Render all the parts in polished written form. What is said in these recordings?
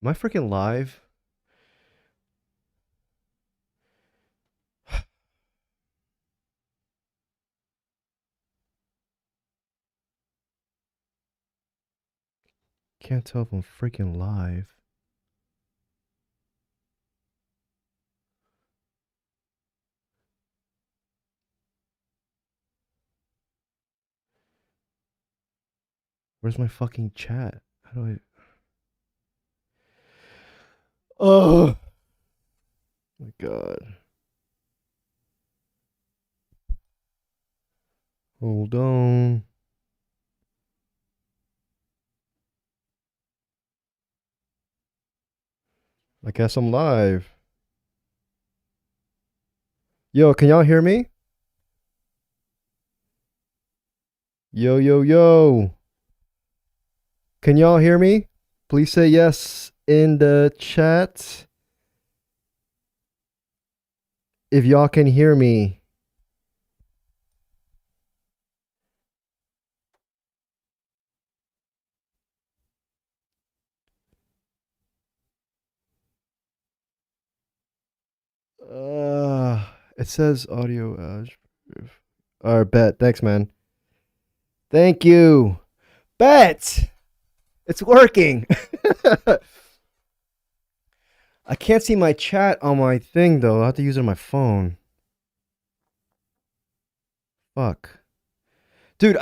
Am I freaking live? Can't tell if I'm freaking live. Where's my fucking chat? How do I? Oh my god. Hold on. I guess I'm live. Yo, can y'all hear me? Yo, yo, yo. Can y'all hear me? Please say yes in the chat if y'all can hear me. It says audio. All right, bet. Thanks, man. Thank you. Bet. It's working. I can't see my chat on my thing though. I have to use it on my phone. Fuck. Dude,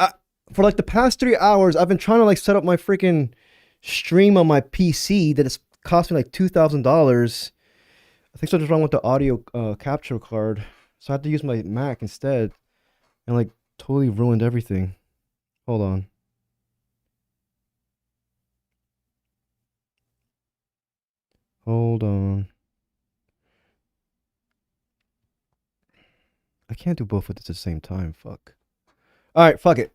for like the past 3 hours, I've been trying to like set up my freaking stream on my PC that has cost me like $2,000. I think something's wrong with the audio capture card. So I had to use my Mac instead. And like totally ruined everything. Hold on. Hold on. I can't do both at the same time. Fuck. All right, fuck it.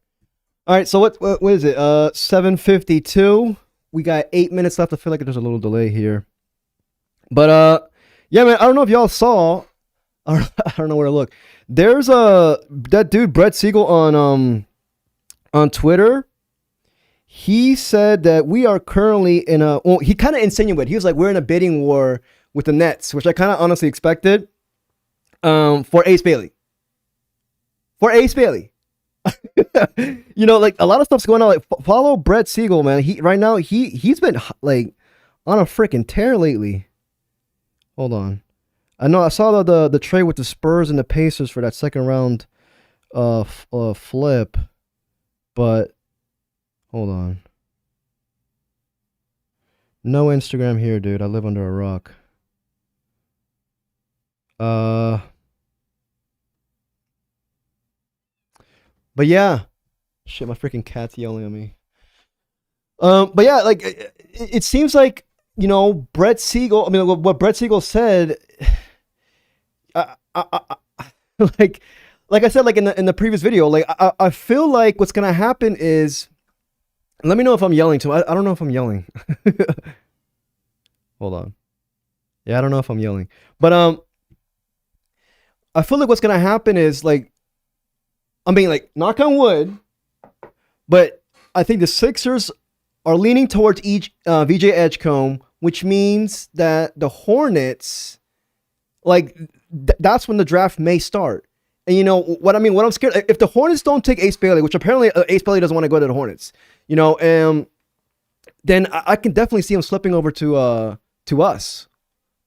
All right, so what is it? 7:52. We got 8 minutes left. I feel like there's a little delay here. But yeah, man, I don't know if y'all saw. I don't know where to look. There's that dude Brett Siegel on Twitter. He said that we are currently in a. Well, he kind of insinuated. He was like, we're in a bidding war with the Nets, which I kind of honestly expected. For Ace Bailey. For Ace Bailey. You know, like a lot of stuff's going on. Like follow Brett Siegel, man. He right now he's been like on a freaking tear lately. Hold on. I know I saw the trade with the Spurs and the Pacers for that second round flip, but hold on. No Instagram here, dude. I live under a rock. But yeah. Shit, my freaking cat's yelling at me. But yeah, like it seems like, you know, Brett Siegel. I mean, what Brett Siegel said. I, I, like, like I said, like in the previous video, like I feel like what's gonna happen is, let me know if I'm yelling too. I don't know if I'm yelling. Hold on. Yeah, I don't know if I'm yelling, but I feel like what's gonna happen is like, I mean, like knock on wood, but I think the Sixers are leaning towards each VJ Edgecombe, which means that the Hornets, like that's when the draft may start. And you know what I mean? What I'm scared, if the Hornets don't take Ace Bailey, which apparently Ace Bailey doesn't want to go to the Hornets, you know, then I can definitely see him slipping over to us.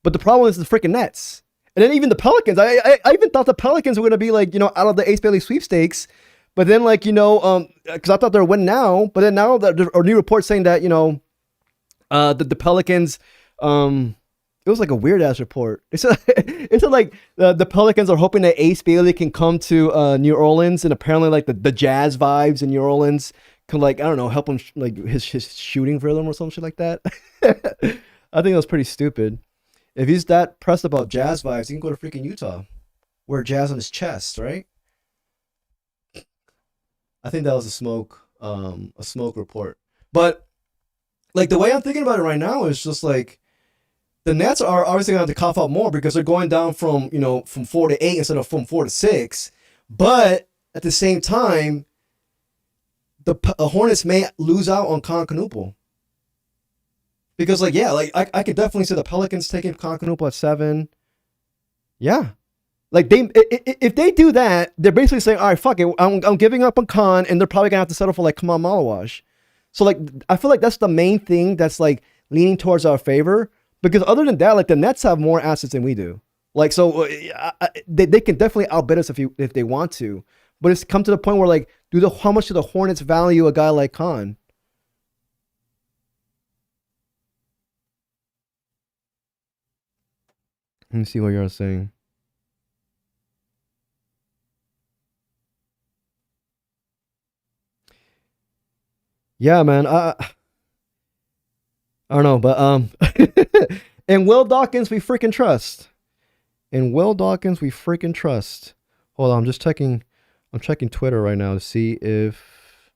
But the problem is the freaking Nets. And then even the Pelicans. I even thought the Pelicans were going to be like, you know, out of the Ace Bailey sweepstakes. But then, like, you know, because I thought they were winning now. But then now there are new reports saying that, you know, the Pelicans, it was like a weird ass report. It said like the Pelicans are hoping that Ace Bailey can come to New Orleans, and apparently like the Jazz vibes in New Orleans can, like, I don't know, help him like his shooting rhythm or some shit like that. I think that was pretty stupid. If he's that pressed about Jazz vibes, he can go to freaking Utah, wear Jazz on his chest, right? I think that was a smoke report. But like the way I'm thinking about it right now is just like the Nets are obviously going to have to cough out more because they're going down from, you know, from 4 to 8 instead of from 4 to 6. But at the same time, the Hornets may lose out on Con Canuple. Because like yeah, like I could definitely see the Pelicans taking Constantinople at 7. Yeah. Like if they do that, they're basically saying, all right, fuck it, I'm giving up on Khan, and they're probably gonna have to settle for like Kamal Malawash. So like I feel like that's the main thing that's like leaning towards our favor. Because other than that, like the Nets have more assets than we do. Like so, they can definitely outbid us if they want to. But it's come to the point where like, how much do the Hornets value a guy like Khan? Let me see what you're saying. Yeah, man. I don't know, but and Will Dawkins, we freaking trust. And Will Dawkins, we freaking trust. Hold on, I'm just checking. I'm checking Twitter right now to see if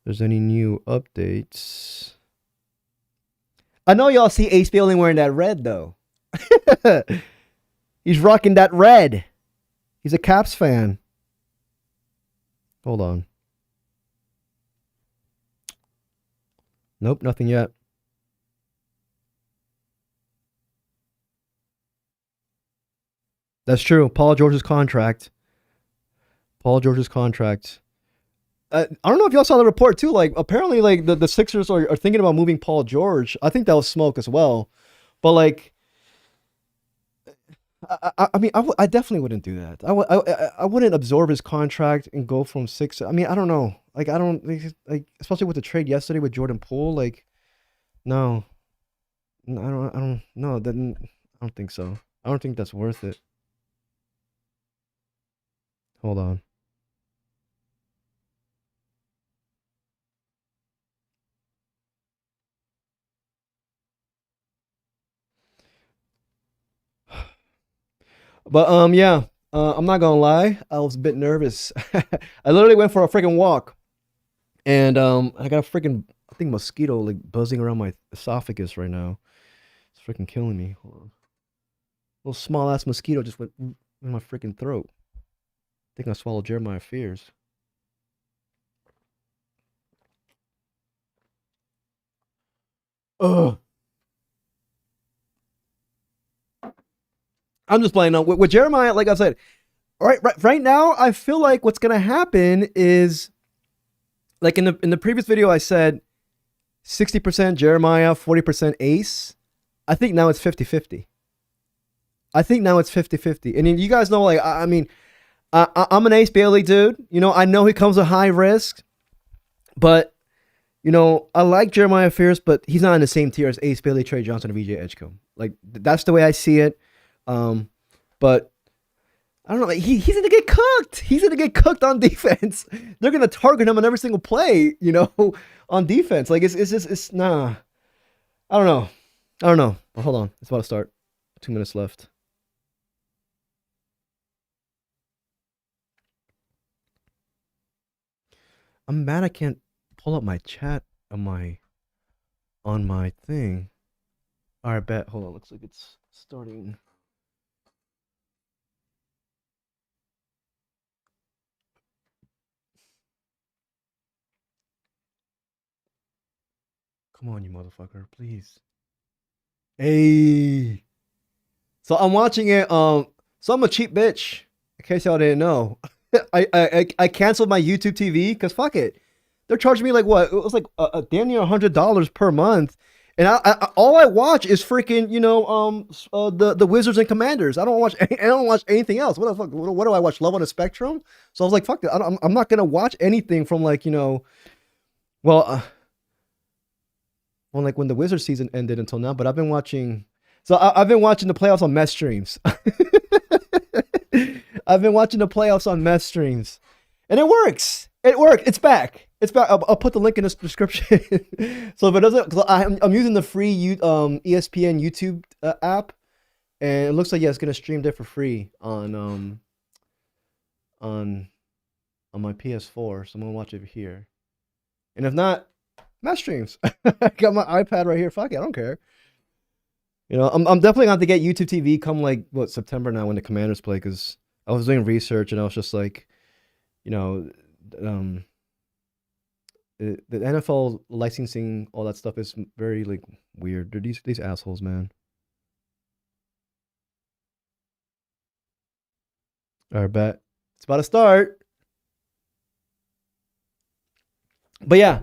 there's any new updates. I know y'all see Ace Fielding wearing that red though. He's rocking that red. He's a Caps fan. Hold on. Nope, nothing yet. That's true. Paul George's contract. Paul George's contract. I don't know if y'all saw the report too. Like apparently, like the Sixers are thinking about moving Paul George. I think that was smoke as well. But like, I mean, I definitely wouldn't do that. I wouldn't absorb his contract and go from six. I mean, I don't know. Like I don't like especially with the trade yesterday with Jordan Poole. Like no, I don't no. Then I don't think so. I don't think that's worth it. Hold on. But yeah, I'm not gonna lie, I was a bit nervous. I literally went for a freaking walk, and I got a freaking I think mosquito like buzzing around my esophagus right now. It's freaking killing me. Hold on. Little small ass mosquito just went in my freaking throat. I think I swallowed Jeremiah Fears. Ugh. I'm just playing. No, with Jeremiah, like I said, right now, I feel like what's gonna happen is like in the previous video, I said 60% Jeremiah, 40% Ace. I think now it's 50-50. I think now it's 50-50. And you guys know, like, I mean, I'm an Ace Bailey dude. You know, I know he comes with high risk, but, you know, I like Jeremiah Fierce, but he's not in the same tier as Ace Bailey, Trey Johnson, and VJ Edgecombe. Like, that's the way I see it. But I don't know. Like he's gonna get cooked. He's gonna get cooked on defense. They're gonna target him on every single play. You know, on defense. Like it's just it's nah. I don't know. I don't know. But hold on, it's about to start. 2 minutes left. I'm mad I can't pull up my chat on my thing. All right, bet. Hold on. Looks like it's starting. Come on, you motherfucker, please. Hey. So I'm watching it. So I'm a cheap bitch. In case y'all didn't know, I canceled my YouTube TV because fuck it. They're charging me like what? It was like damn near $100 per month, and all I watch is freaking the Wizards and Commanders. I don't watch anything else. What the fuck? What do I watch? Love on the Spectrum. So I was like, fuck it. I'm not gonna watch anything from like well. Well, like when the Wizard season ended until now, but I've been watching. So I've been watching the playoffs on Mets streams. I've been watching the playoffs on Mets streams, and it works. It worked. It's back. It's back. I'll put the link in the description. So if it doesn't, cause I'm using the free ESPN YouTube app, and it looks like yeah, it's gonna stream there for free on on my PS4. So I'm gonna watch it here. And if not, Mets streams. I got my iPad right here. Fuck it, I don't care. You know, I'm definitely gonna have to get YouTube TV come like what September now when the Commanders play because I was doing research and I was just like, you know, um, the NFL licensing, all that stuff is very like weird. They're these assholes, man. All right, bet it's about to start. But yeah,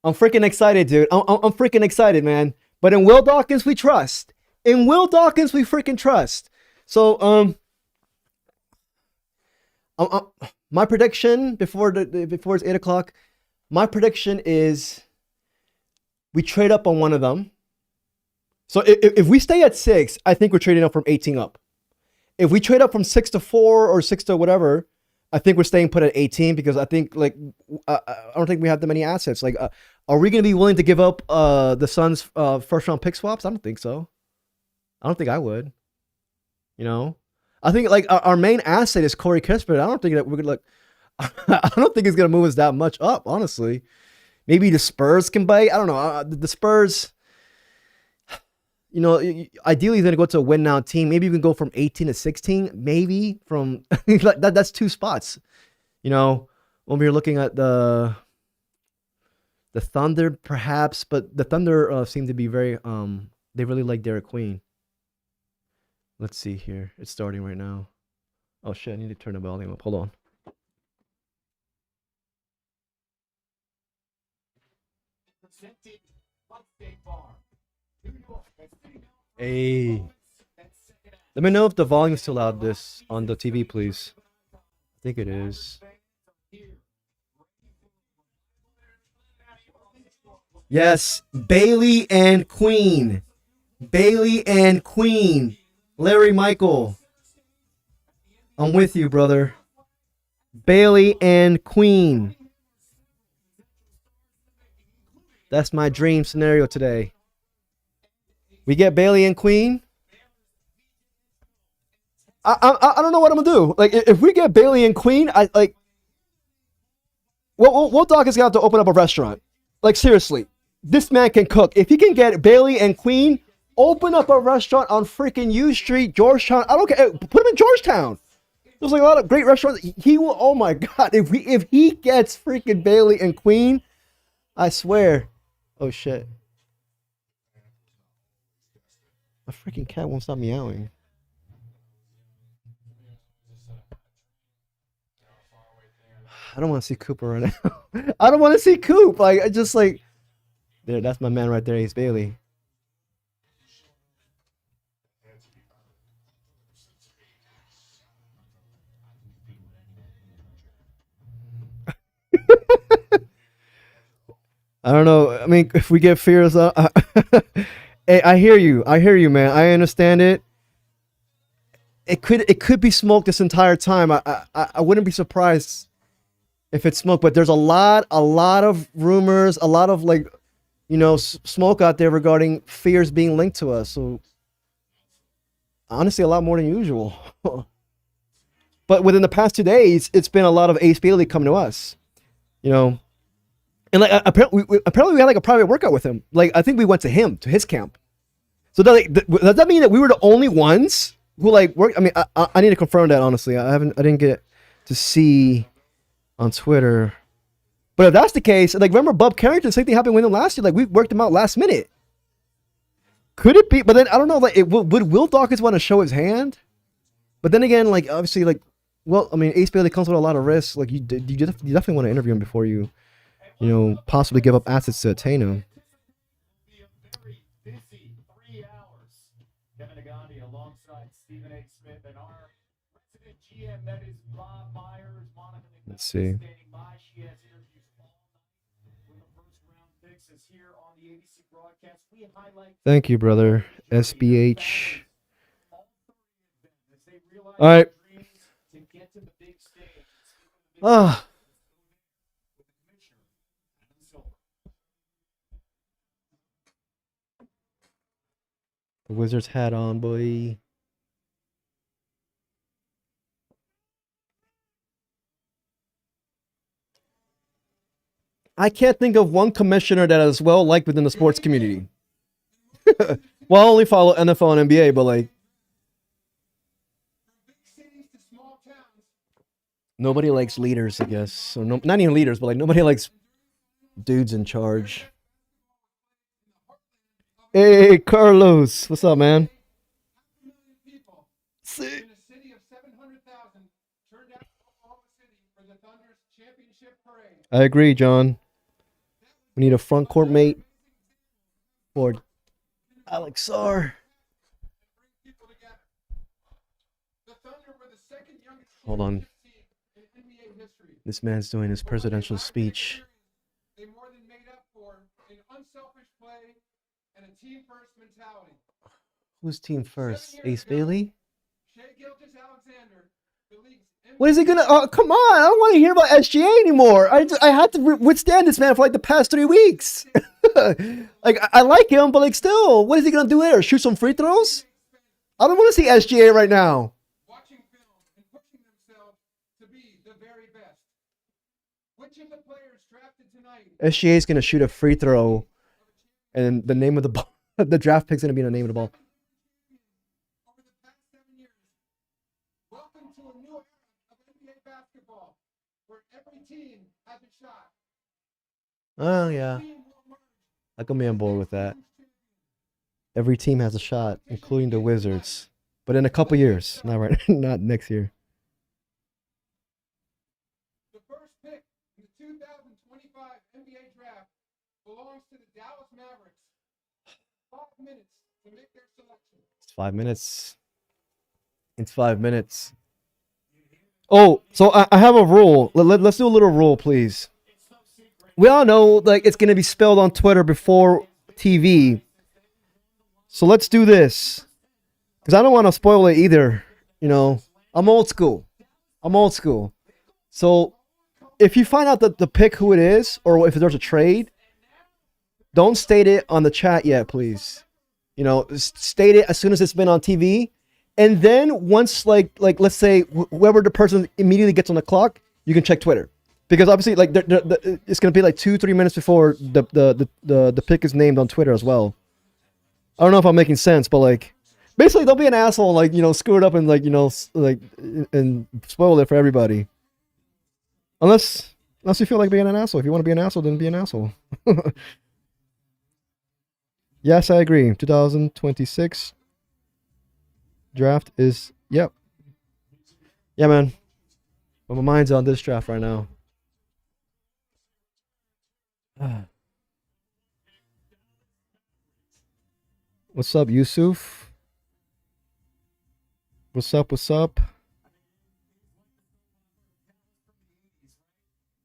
I'm freaking excited, dude. I'm freaking excited, man. But in Will Dawkins, we trust. In Will Dawkins, we freaking trust. So, my prediction before it's 8 o'clock, my prediction is we trade up on one of them. So if we stay at 6, I think we're trading up from 18 up. If we trade up from 6 to 4 or 6 to whatever, I think we're staying put at 18 because I think like I don't think we have that many assets. Like, are we going to be willing to give up the Suns' first round pick swaps? I don't think so. I don't think I would. You know, I think like our main asset is Corey Kispert. I don't think that we're gonna look. I don't think he's gonna move us that much up. Honestly, maybe the Spurs can bite. I don't know. The Spurs. You know, ideally, he's going to go to a win now team. Maybe we can go from 18 to 16. Maybe from that's 2 spots. You know, when we were looking at the Thunder, perhaps, but the Thunder seem to be very they really like Derek Queen. Let's see here. It's starting right now. Oh shit! I need to turn the volume up. Hold on. Hey, let me know if the volume's too loud this on the TV, please. I think it is. Yes, Bailey and Queen. Bailey and Queen. Larry Michael. I'm with you, brother. Bailey and Queen. That's my dream scenario today. We get Bailey and Queen. I don't know what I'm gonna do. Like if we get Bailey and Queen, I like. Will Dawkins got to open up a restaurant. Like seriously, this man can cook. If he can get Bailey and Queen, open up a restaurant on freaking U Street, Georgetown. I don't care. Put him in Georgetown. There's like a lot of great restaurants. He will. Oh my god! If he gets freaking Bailey and Queen, I swear. Oh shit. A freaking cat won't stop meowing. I don't want to see Cooper right now. I don't want to see Coop. Like, I just like, there. That's my man right there. He's Bailey. I don't know. I mean, if we get fears, hey, I hear you. I hear you, man. I understand it. It could be smoke this entire time. I wouldn't be surprised if it's smoke, but there's a lot of rumors, a lot of like, you know, smoke out there regarding fears being linked to us. So honestly, a lot more than usual. But within the past 2 days, it's been a lot of Ace Bailey coming to us. You know, and like apparently we had like a private workout with him. Like I think we went to his camp. So does that mean that we were the only ones who like worked? I mean, I need to confirm that honestly. I didn't get to see on Twitter. But if that's the case, like remember Bub Carrington, same thing happened with him last year. Like we worked him out last minute. Could it be? But then I don't know. Like, would Will Dawkins want to show his hand? But then again, like obviously, like, well, I mean, Ace Bailey comes with a lot of risks. Like you definitely want to interview him before you possibly give up assets to attain him. Let's see. Thank you, brother. SBH. All right. Ah. The Wizards hat on, boy. I can't think of one commissioner that is well liked within the sports community. Well, I only follow NFL and NBA, but like, Nobody likes leaders, I guess. So no, not even leaders, but like nobody likes dudes in charge. Hey, Carlos, what's up, man? See? I agree, John. We need a front court mate for Alexar. Hold on. This man's doing his presidential speech. Who's team first? Ace Bailey? What is he gonna? Oh, come on! I don't want to hear about SGA anymore. I had to withstand this man for like the past 3 weeks. Like I like him, but like still, what is he gonna do there? Shoot some free throws? I don't want to see SGA right now. SGA is gonna shoot a free throw, and the name of the ball, the draft pick's gonna be the name of the ball. Oh yeah, I can be on board with that. Every team has a shot, including the Wizards, but in a couple years, not right, not next year. It's 5 minutes. It's 5 minutes. Oh, so I have a rule. Let's do a little rule, please. We all know like it's gonna be spelled on Twitter before TV. So let's do this. Because I don't want to spoil it either. You know, I'm old school. I'm old school. So if you find out the pick who it is, or if there's a trade, don't state it on the chat yet, please. You know, state it as soon as it's been on TV. And then once like let's say whoever the person immediately gets on the clock, you can check Twitter. Because obviously like it's gonna be like 2-3 minutes before the pick is named on Twitter as well. I don't know if I'm making sense, but like basically don't be an asshole and like, you know, screw it up and like, you know, like and spoil it for everybody. Unless you feel like being an asshole. If you want to be an asshole, then be an asshole. Yes, I agree. 2026 draft is yep. Yeah, man. But my mind's on this draft right now. What's up, Yusuf? What's up? What's up?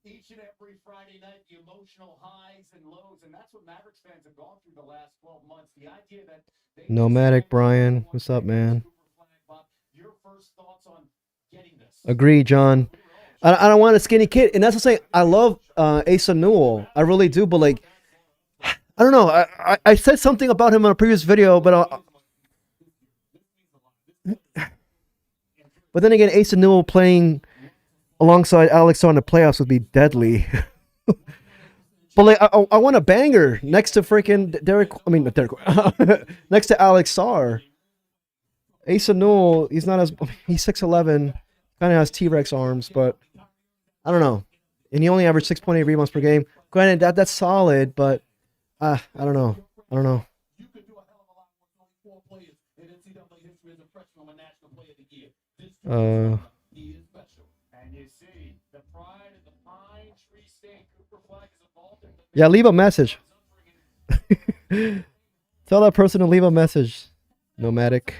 Each and every Friday night, the emotional highs and lows, and that's what Mavericks fans have gone through the last 12 months. The idea that Nomadic Brian, what's up, man? Your first thoughts on getting this? Agree, John. I don't want a skinny kid, and that's what I'm saying. I love Asa Newell, I really do, but like, I don't know. I said something about him in a previous video, but then again, Asa Newell playing alongside Alex on the playoffs would be deadly. But like, I want a banger next to freaking Derek. I mean, Derek. Next to Alex Sarr. Asa Newell, he's not as he's 6'11", kind of has T-Rex arms, but I don't know. And he only averaged 6.8 rebounds per game. Granted, that's solid, but I don't know. I don't know. Yeah, leave a message. Tell that person to leave a message. Nomadic.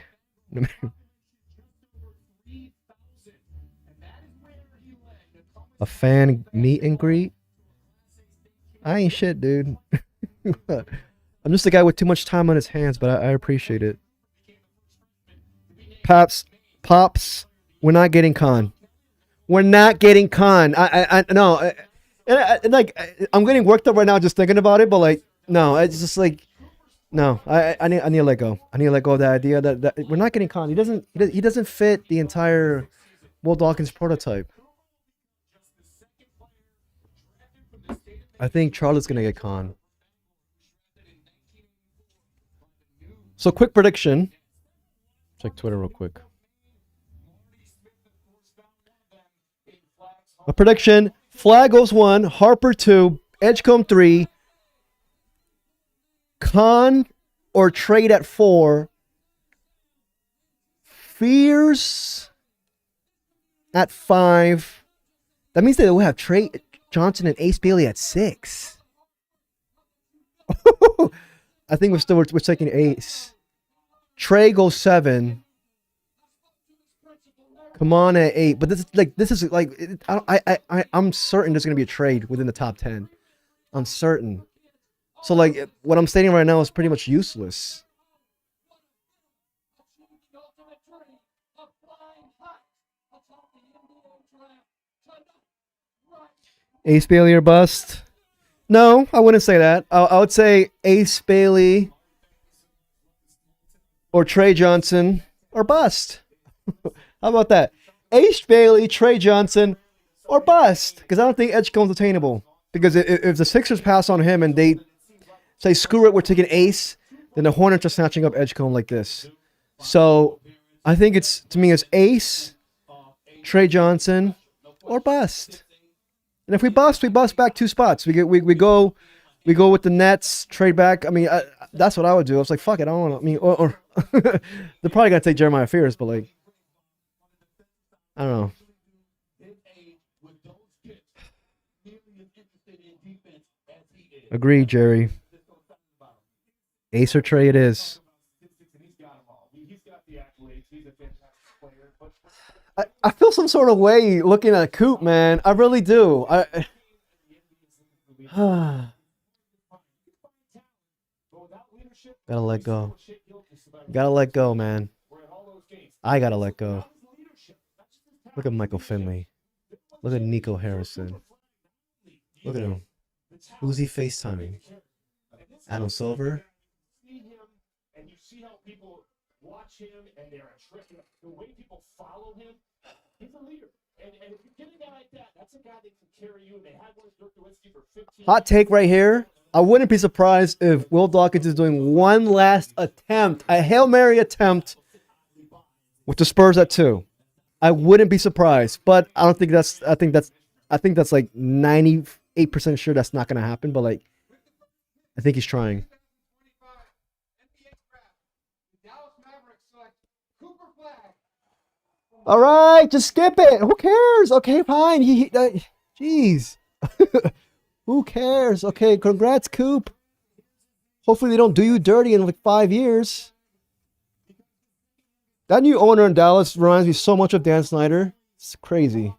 A fan meet and greet? I ain't shit, dude. I'm just a guy with too much time on his hands, but I appreciate it. Pops, we're not getting Khan. We're not getting Khan. I no. Like I'm getting worked up right now just thinking about it, but like no, it's just like no. I need to let go. I need to let go of that idea that we're not getting Khan. He doesn't fit the entire Will Dawkins prototype. I think Charlotte's gonna get Khan. So quick prediction. Check Twitter real quick. A prediction: Flag goes 1, Harper 2, Edgecombe 3, Con or trade at 4, Fears at 5. That means they will have Trey Johnson and Ace Bailey at 6. I think we're taking Ace. Trey goes 7. Come on at 8. But I'm certain there's gonna be a trade within the top 10. I'm certain. So like what I'm stating right now is pretty much useless. Ace Bailey or bust? No, I wouldn't say that. I would say Ace Bailey or Trey Johnson or bust. How about that? Ace Bailey, Trey Johnson, or bust. Because I don't think Edgecombe's attainable. Because if the Sixers pass on him and they say, screw it, we're taking Ace, then the Hornets are snatching up Edgecombe like this. So I think to me, it's Ace, Trey Johnson, or bust. And if we bust back 2 spots. We go with the Nets, trade back. I mean, that's what I would do. I was like, fuck it, I don't want to. I mean, or they're probably gonna take Jeremiah Fears, but like, I don't know. Agreed, Jerry. Ace or Trey, it is. I feel some sort of way looking at Coop, man. I really do. Gotta let go. Gotta let go, man. I gotta let go. Look at Michael Finley. Look at Nico Harrison. Look at him. Who's he FaceTiming? Adam Silver? And you see how people watch him and they're attracted. The way people follow him, he's a leader. And if you get a guy like that, that's a guy that can carry you. They had one Dirk Nowitzki for 15. Hot take right here. I wouldn't be surprised if Will Dawkins is doing one last attempt, a Hail Mary attempt with the Spurs at 2. I wouldn't be surprised, but I don't think that's. I think that's like 98% sure that's not gonna happen. But like, I think he's trying. All right, just skip it. Who cares? Okay, fine. Jeez. Who cares? Okay, congrats, Coop. Hopefully they don't do you dirty in like 5 years. That new owner in Dallas reminds me so much of Dan Snyder. It's crazy.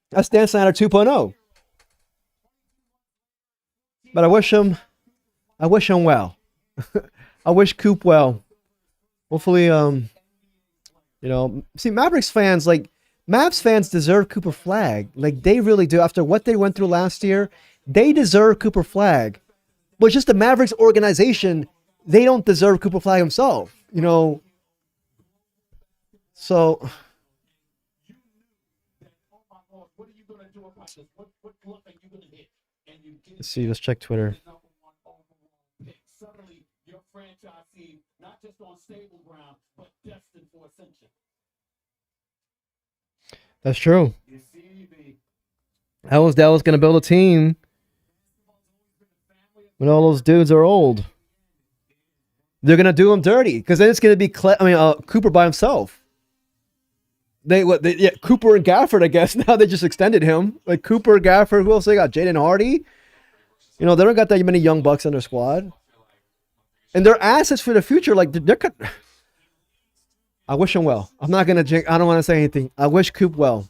That's Dan Snyder 2.0. But I wish him well. I wish Coop well. Hopefully, see, Mavericks fans, like, Mavs fans deserve Cooper Flag. Like, they really do. After what they went through last year, they deserve Cooper Flag. But just the Mavericks organization, they don't deserve Cooper Flag himself, So, let's see. Let's check Twitter. That's true. How is Dallas going to build a team when all those dudes are old? They're going to do him dirty because then it's going to be Cooper by himself. Cooper and Gafford, I guess. Now they just extended him. Like Cooper, Gafford, who else they got? Jaden Hardy. They don't got that many young bucks on their squad. And they're assets for the future. Like I wish him well. I'm not going to I don't want to say anything. I wish Coop well.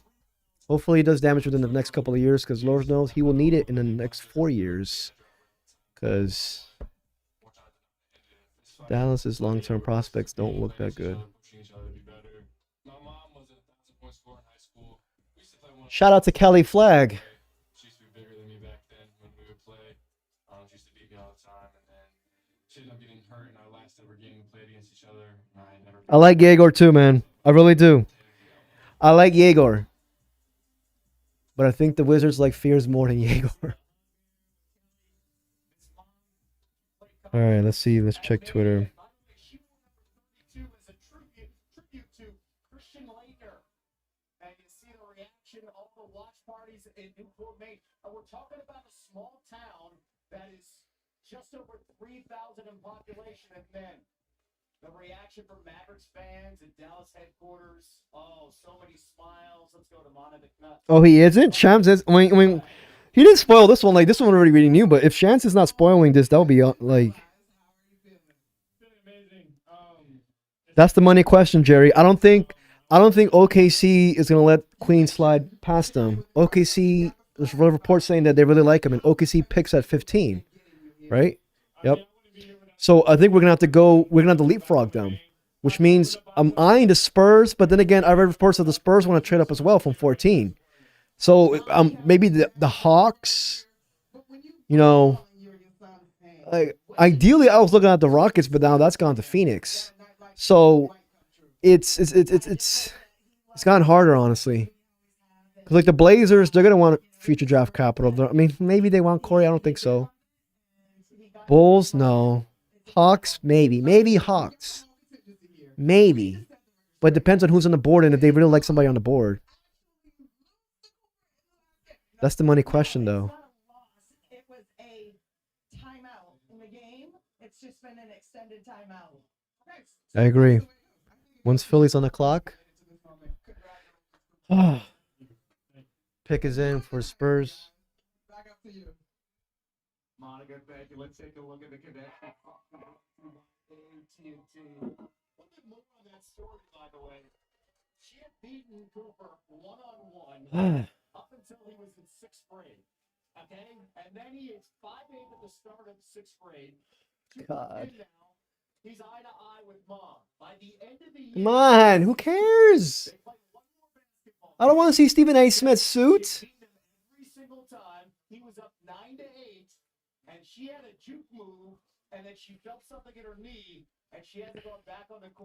Hopefully he does damage within the next couple of years because Lord knows he will need it in the next 4 years. Because Dallas's long-term prospects don't look that good. Shout out to Kelly Flag. I like Yegor too, man. I really do. I like Yegor. But I think the Wizards like Fears more than Yegor. All right, let's see. Let's check Twitter. Oh, he isn't. Shams is. I mean, he didn't spoil this one. Like this one already really knew. But if Shams is not spoiling this, that'll be like that's the money question, Jerry. I don't think OKC is gonna let Queen slide past them. OKC. There's reports saying that they really like him, and OKC picks at 15. Right? Yep. So I think we're gonna have to go. We're gonna have to leapfrog them, which means I'm eyeing the Spurs. But then again, I read reports that the Spurs want to trade up as well from 14. So maybe the Hawks. You know, like ideally I was looking at the Rockets, but now that's gone to Phoenix. So it's gotten harder, honestly. Because like the Blazers, they're gonna want future draft capital. I mean, maybe they want Corey. I don't think so. Bulls, no. Hawks, maybe Hawks, maybe. But it depends on who's on the board and if they really like somebody on the board. That's the money question, though. I agree. Once Philly's on the clock, pick is in for Spurs. God. Come on, who cares? I don't want to see Stephen A. Smith's suit.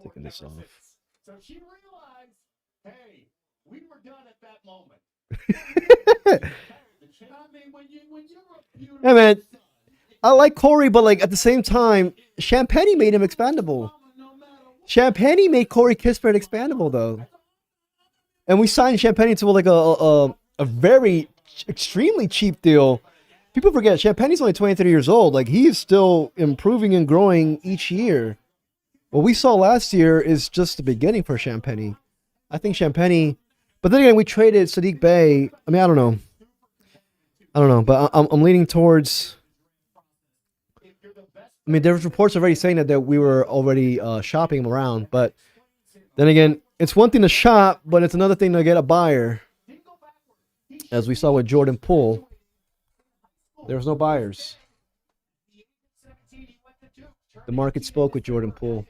Taking this off. Hey man, I like Corey, but like at the same time, Champagne made him expandable. Champagne made Corey Kispert expandable though, and we signed Champagne to like a very extremely cheap deal. People forget Champagne's only 23 years old. Like he is still improving and growing each year. What we saw last year is just the beginning for Champagne. I think Champagne, but then again, we traded Sadiq Bey. I mean, I don't know, but I'm leaning towards. I mean, there's reports already saying that we were already shopping him around, but then again, it's one thing to shop, but it's another thing to get a buyer. As we saw with Jordan Poole, there was no buyers. The market spoke with Jordan Poole,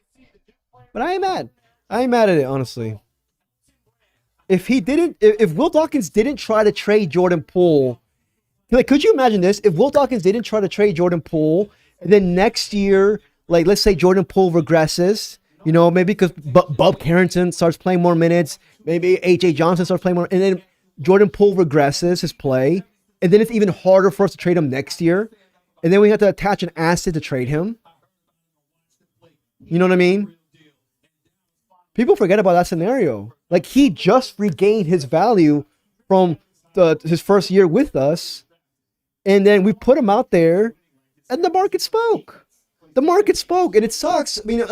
but I ain't mad. I ain't mad at it, honestly. If Will Dawkins didn't try to trade Jordan Poole, like, could you imagine this? If Will Dawkins didn't try to trade Jordan Poole, and then next year, like, let's say Jordan Poole regresses, you know, maybe because Bub Carrington starts playing more minutes, maybe A.J. Johnson starts playing more, and then Jordan Poole regresses his play, and then it's even harder for us to trade him next year, and then we have to attach an asset to trade him. You know what I mean? People forget about that scenario. Like, he just regained his value from his first year with us, and then we put him out there, and the market spoke. The market spoke, and it sucks. I mean,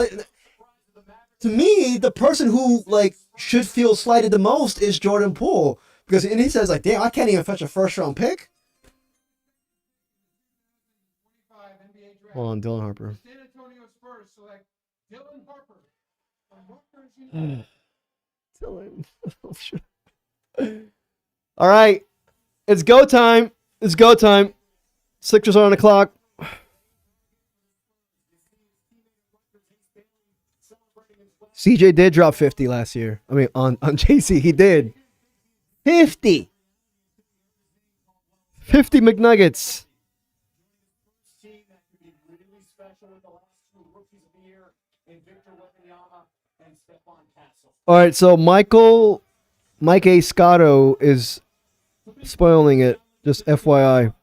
to me, the person who like should feel slighted the most is Jordan Poole, because and he says like, "Damn, I can't even fetch a first-round pick." Hold on, Dylan Harper. Dylan. All right, it's go time. It's go time. Sixers are on the clock. CJ did drop 50 last year. I mean, on JC, he did. 50. 50 McNuggets. All right, so Mike A. Scotto is spoiling it. Just FYI.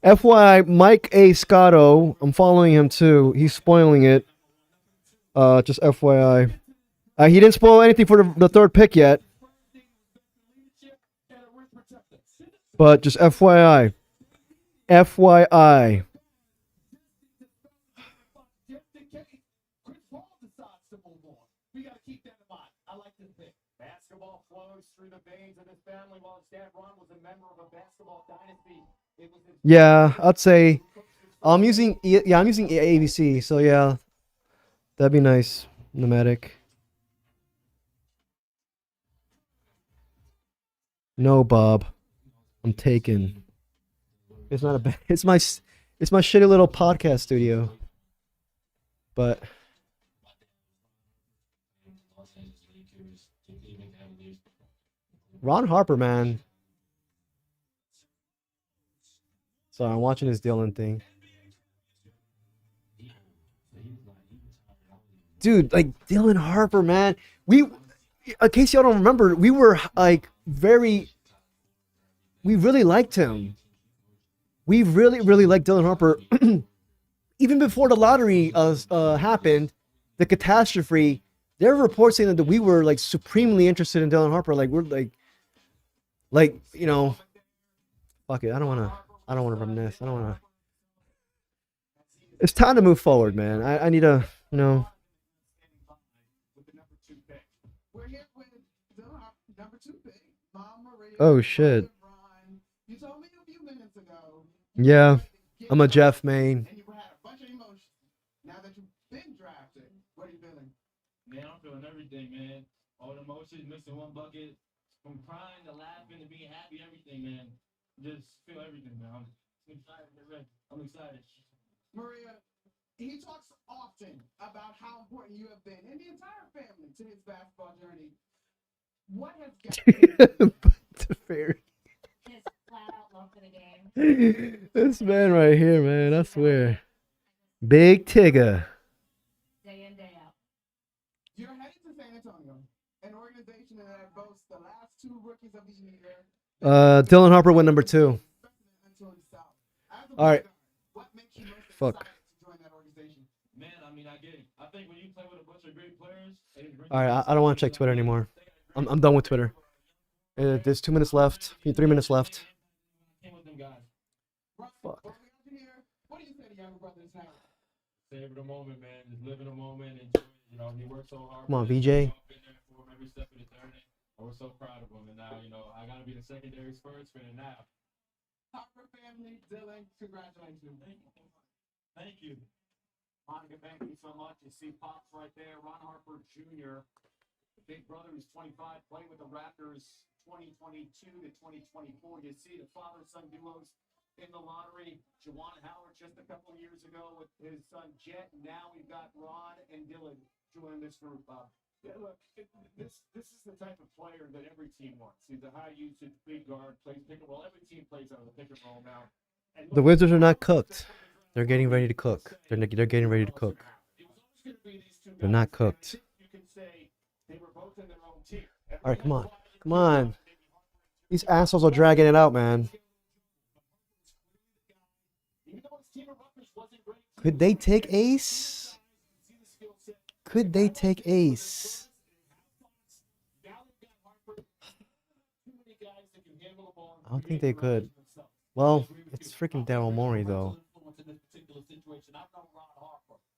FYI, Mike A. Scotto, I'm following him too. He's spoiling it. Just FYI. He didn't spoil anything for the third pick yet. But just FYI. FYI. Yeah, I'd say I'm using I'm using ABC, so yeah, that'd be nice. Nomadic. No, Bob. I'm taken. It's not a bad. It's my shitty little podcast studio. But Ron Harper, man. Sorry, I'm watching this Dylan thing. Dude, like Dylan Harper, man. In case y'all don't remember, we were like we really liked him. We really, really liked Dylan Harper. Even before the lottery happened, the catastrophe, there were reports saying that we were like supremely interested in Dylan Harper. Like we're you know, fuck it. I don't wanna reminisce. I don't wanna. It's time to move forward, man. I need to, you know. Oh shit. Yeah, I'm a Jeff main. Man, I'm feeling everything, man. All the emotions, missing one bucket, from crying to laughing to being happy, everything, man. Just feel everything, man. I'm excited. I'm excited. Maria, he talks often about how important you have been and the entire family to his basketball journey. What has got The fairy. His flat out love for the game. This man right here, man. I swear. Big Tigger. Day in, day out. You're headed to San Antonio, an organization that boasts the last two rookies of the year. Dylan Harper went number 2. All right. What makes you most Fuck. excited to join that organization? Man, I mean, I get it. I think when you play with a bunch of great players, All right. I don't want to check Twitter anymore. I'm done with Twitter. There's 2 minutes left. 3 minutes left. Fuck. What do you say to younger brothers now? Savor the moment, man. Just live in the moment. And, you know, he worked so hard. Come on, VJ. Every step of the journey. I was so proud of him. And now, you know, I got to be the secondary Spurs fan now. Harper family, Dylan, congratulations. Thank you. Monica, thank you so much. You see Pops right there. Ron Harper Jr., the big brother who's 25, playing with the Raptors 2022 to 2024. You see the father-son duos in the lottery. Juwan Howard just a couple of years ago with his son Jet. Now we've got Ron and Dylan joining this group. Yeah, look, this is the type of player that every team wants. He's a high usage, big guard, plays pick and roll. Every team plays out of the pick and roll now. And The Wizards are not cooked. They're getting ready to cook. They're getting ready to cook. They're not cooked. You can say they were both in their own tier. All right, come on. Come on. These assholes are dragging it out, man. Could they take Ace? Could they take Ace? I don't think they could. Well, it's freaking Daryl Morey, though.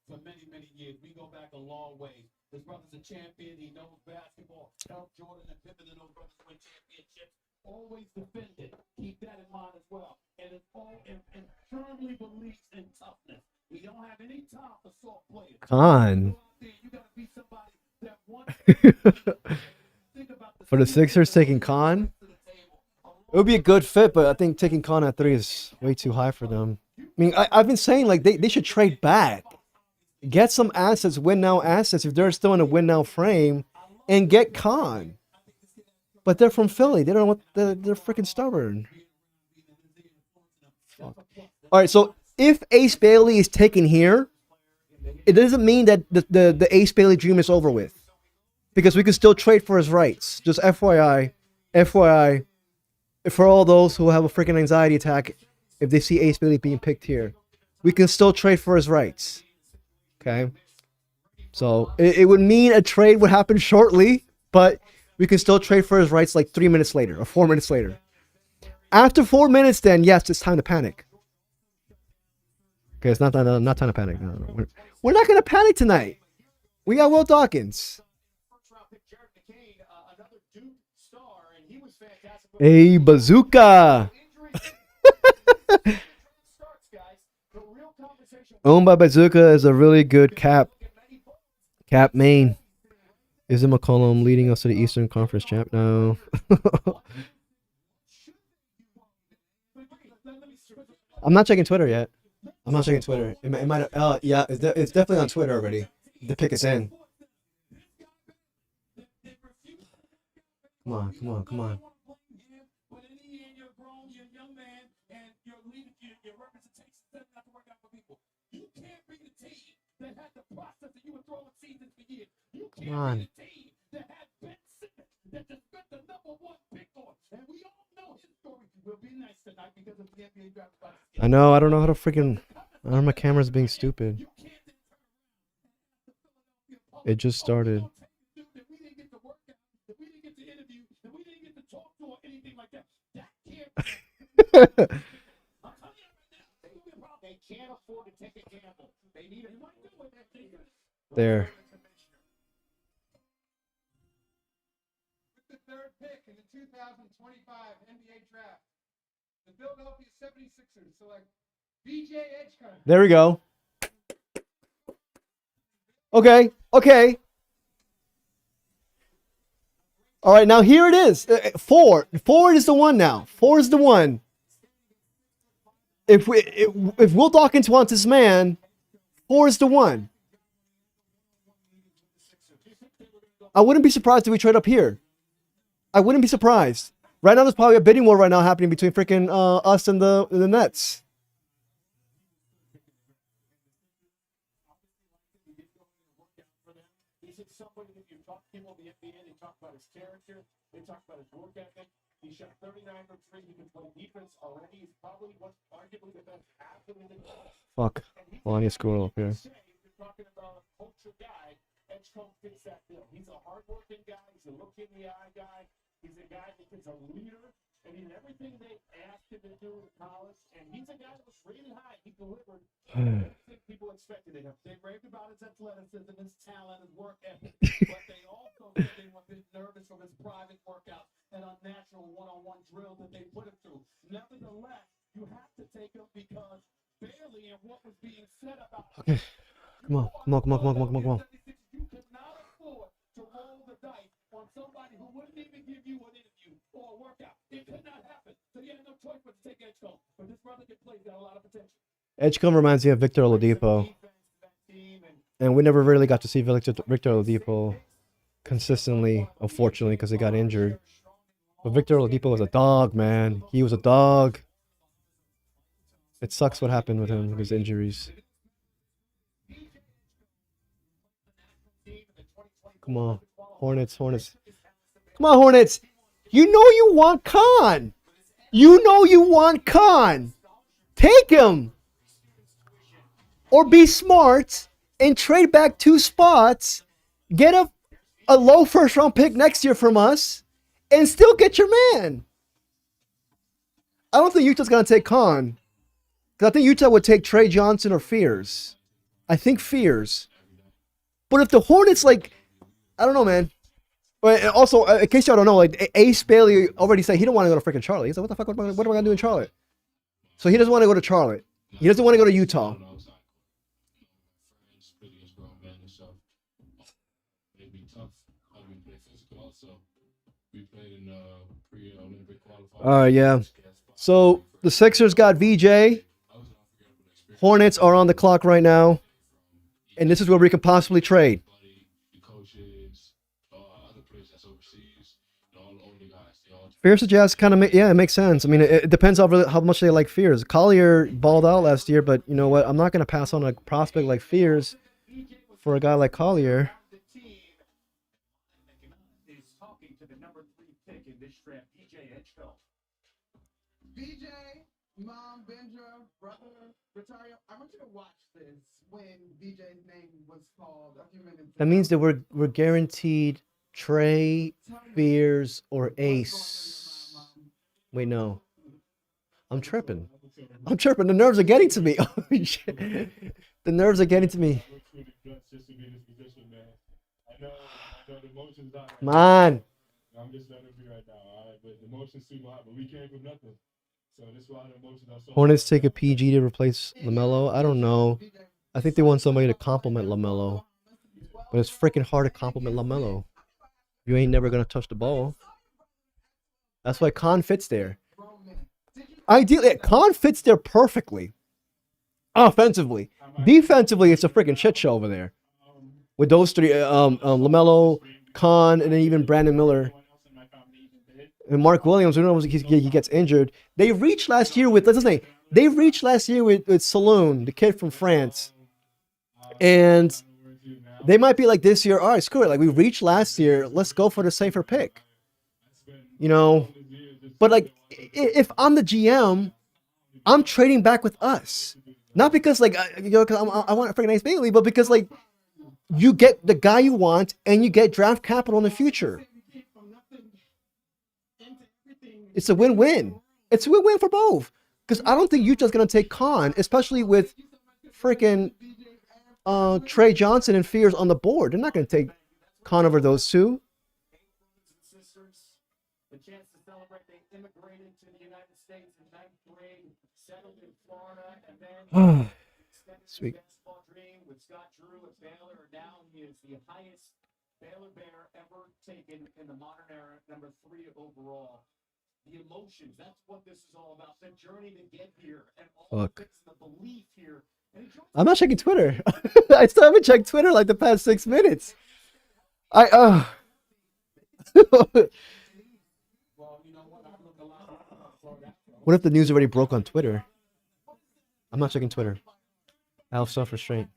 For many, many years. We go back a long way. His brother's a champion. He knows basketball. Helped Jordan and Pippen and those brothers win championships. Always defended. Keep that in mind as well. And firmly believes in toughness. We don't have any time for soft players. Khan. You gotta be somebody that wants think about For the Sixers, taking Khan. It would be a good fit, but I think taking Khan at 3 is way too high for them. I mean, I've been saying, like, they should trade back. Get some assets, win now assets, if they're still in a win now frame, and get Khan. But they're from Philly. They don't want. They're freaking stubborn. Fuck. All right, so if Ace Bailey is taken here, it doesn't mean that the Ace Bailey dream is over with, because we can still trade for his rights. Just FYI, for all those who have a freaking anxiety attack, if they see Ace Bailey being picked here, we can still trade for his rights. Okay. So it would mean a trade would happen shortly, but we can still trade for his rights like 3 minutes later or 4 minutes later. After 4 minutes, then yes, it's time to panic. Okay, it's not time to panic. No. We're not gonna panic tonight. We got Will Dawkins. Hey, bazooka. Owned by Bazooka is a really good cap main. Isn't McCollum leading us to the Eastern Conference champ? No. I'm not checking Twitter yet. I'm not checking Twitter. It might. Yeah, it's definitely on Twitter already. The pick is in. Come on. Come on. I know. I don't know how to freaking. I don't know, my camera's being stupid. It just started. There. With the third pick in the 2025 NBA draft, the Philadelphia 76ers select VJ Edgecombe. There we go. Okay. All right, now here it is. 4. 4 is the one now. 4 is the one. If Will Dawkins wants this man, 4 is the one. I wouldn't be surprised if we trade up here. I wouldn't be surprised. Right now, there's probably a bidding war right now happening between freaking us and the Nets. Somebody that you talk to him on the NBA, they talk about his character, they talk about his work ethic. He shot 39 from 3. He can play defense already. He's probably what's arguably the best athlete in the world. Fuck. Well, I need to scroll up here. You're talking about a culture guy. Edgecombe fits that bill. He's a hardworking guy. He's a look in the eye guy. He's a guy that is a leader. And he's everything they asked him to do in college. And he's a guy that was rated high. He delivered everything people expected of him. They raved about his athleticism, his talent, his work ethic. But they also said they were a bit nervous from his private workouts and unnatural one-on-one drill that they put him through. Nevertheless, you have to take him because Bailey and what was being said about him. Okay. Come on. You cannot afford to roll the dice on somebody who wouldn't even give you an interview or a workout. It could not happen. So you had no choice but to take Edgecombe. But this brother can play. He's got a lot of potential. Edgecombe reminds me of Victor Oladipo. And we never really got to see Victor Oladipo consistently, unfortunately, because he got injured. But Victor Oladipo was a dog, man. He was a dog. It sucks what happened with him, with his injuries. Come on. Hornets. Come on, Hornets. You know you want Khan. Take him. Or be smart and trade back 2 spots. Get a low first-round pick next year from us. And still get your man. I don't think Utah's going to take Khan. Because I think Utah would take Trey Johnson or Fears. I think Fears. But if the Hornets, I don't know, man. But also, in case y'all don't know, Ace Bailey already said he don't want to go to freaking Charlotte. He's like, what the fuck, what am I going to do in Charlotte? So he doesn't want to go to Charlotte. He doesn't want to go to Utah. Yeah. So the Sixers got VJ. Hornets are on the clock right now. And this is where we can possibly trade. Fears to Jazz kind of it makes sense. I mean, it depends on how much they like Fears. Collier balled out last year, but you know what? I'm not going to pass on a prospect like Fears for a guy like Collier. VJ Mom, Benja, brother, Retario, I want you to watch this when VJ's name was called a few minutes That ago. means that we're guaranteed Trey, Fears, or Ace. Wait, no. I'm tripping. I'm tripping. The nerves are getting to me. Oh, shit. The nerves are getting to me. Come on. I'm just letting it be right now, all right? But the emotions too hot, but we came from nothing. So this is why the emotions are so Hornets take a PG to replace LaMelo. I don't know. I think they want somebody to compliment LaMelo. But it's freaking hard to compliment LaMelo. You ain't never going to touch the ball. That's why Khan fits there. Ideally, Khan fits there perfectly. Offensively. Defensively, it's a freaking shit show over there. With those three, LaMelo, Khan, and then even Brandon Miller. And Mark Williams, we don't know if he gets injured. They reached last year with, Saloon, the kid from France. And they might be like this year, all right, screw it. Like, we reached last year, let's go for the safer pick. You know? But, like, if I'm the GM, I'm trading back with us. Not because, like, cause I want a freaking Ace Bailey, but because, like, you get the guy you want and you get draft capital in the future. It's a win-win. It's a win-win for both. Because I don't think Utah's going to take Khan, especially with freaking Trey Johnson and Fears on the board. They're not going to take Khan over those two. The chance to celebrate, they immigrated to the United States in 9th grade, settled in Florida, and then Sweet. basketball dream with Scott Drew at Baylor. Now he is the highest Baylor Bear ever taken in the modern era, number 3 overall. The emotions, that's what this is all about. The journey to get here and all the belief here. I'm not checking Twitter. I still haven't checked Twitter like the past 6 minutes. What if the news already broke on Twitter? I'm not checking Twitter. I have self-restraint.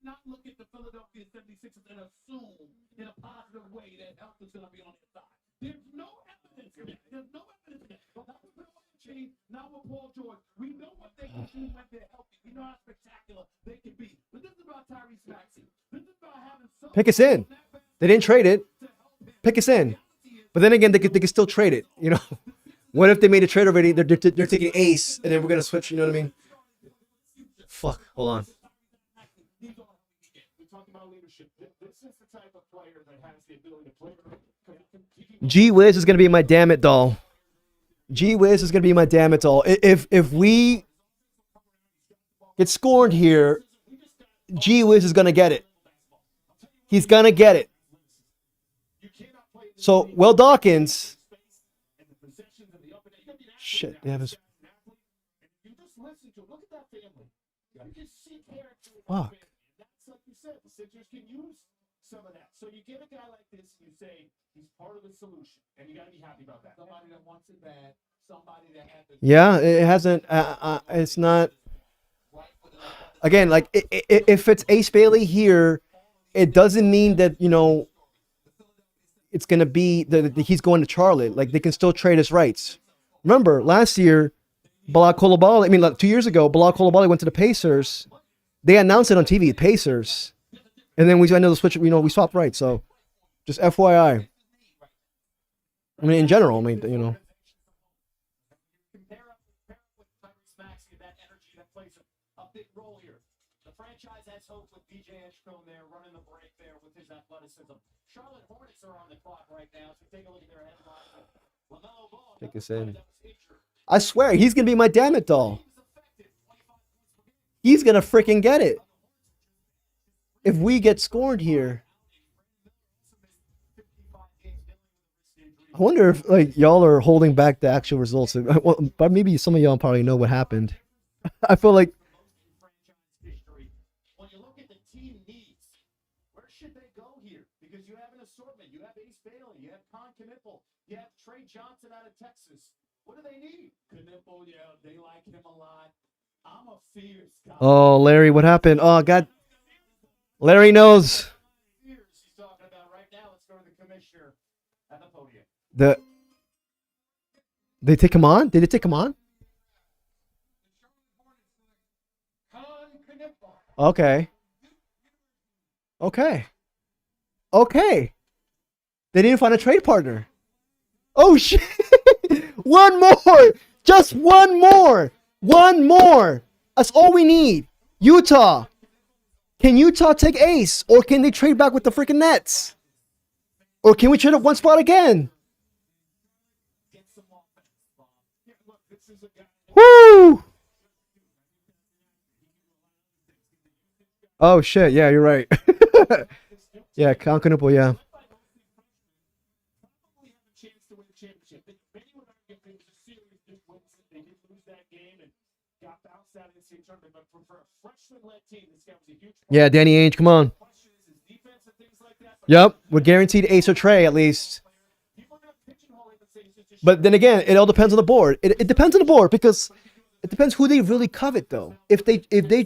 Not look at the Philadelphia 76ers and assume in a positive way that health is going to be on their side. There's no evidence of that. There's no evidence of that. But not with Bill Belichick, not with Paul George. We know what they can do when they're healthy. We know how spectacular they can be. But this is about Tyrese Maxey. This is about having some. Pick us in. They didn't trade it. Pick us in. But then again, they could still trade it. You know, what if they made a trade already? They're taking Ace, and then we're gonna switch. You know what I mean? Fuck. Hold on. We talk about leadership. This is the type of player that has the ability to play. G Wiz is gonna be my damn it doll. G Wiz is gonna be my damn it doll. If we get scorned here, G Wiz is gonna get it. He's gonna get it. So Will Dawkins. Shit, they have his. Fuck. That's like you said, the Sixers can use some of that. So you get a guy like this, you say he's part of the solution, and you got to be happy about that. Somebody that wants it bad, somebody that has the. Yeah, it hasn't. It's not. Again, like if it's Ace Bailey here, it doesn't mean that it's gonna be that he's going to Charlotte. Like they can still trade his rights. Remember last year, Balak Coulibaly. I mean, like 2 years ago, Balak Coulibaly went to the Pacers. They announced it on TV, Pacers, and then I know the switch. We swapped rights. So, just FYI. I mean, in general, Compare with Tyrese Maxey, that energy that plays a big role here. The franchise has hope with DJ Edgecombe there, running the break there with his athleticism. Charlotte Hornets are on the clock right now, so take a look at their headlines. LaMelo Ball, take us in. I swear, he's gonna be my damn it doll. He's gonna freaking get it. If we get scorned here. I wonder if y'all are holding back the actual results. But maybe some of y'all probably know what happened. I feel like when you look at the team needs, where should they go here? Because you have an assortment. You have Ace Bailey, you have Con Knippel, you have Trey Johnson out of Texas. What do they need? Knippel, yeah, they like him a lot. I'm a fierce guy. Oh, Larry, what happened? Oh, God. Larry knows. He's talking about right now. Let's go to the commissioner at the podium. They take him on? Did they take him on? Okay. Okay. Okay. They didn't find a trade partner. Oh shit! One more! Just one more! One more! That's all we need. Utah. Can Utah take Ace? Or can they trade back with the freaking Nets? Or can we trade up one spot again? Woo! Oh shit, yeah, you're right. Yeah, Conquanable, yeah. Yeah, Danny Ainge, come on. Yep, we're guaranteed Ace or Trey at least. But then again, it all depends on the board. It depends on the board because it depends who they really covet though. If they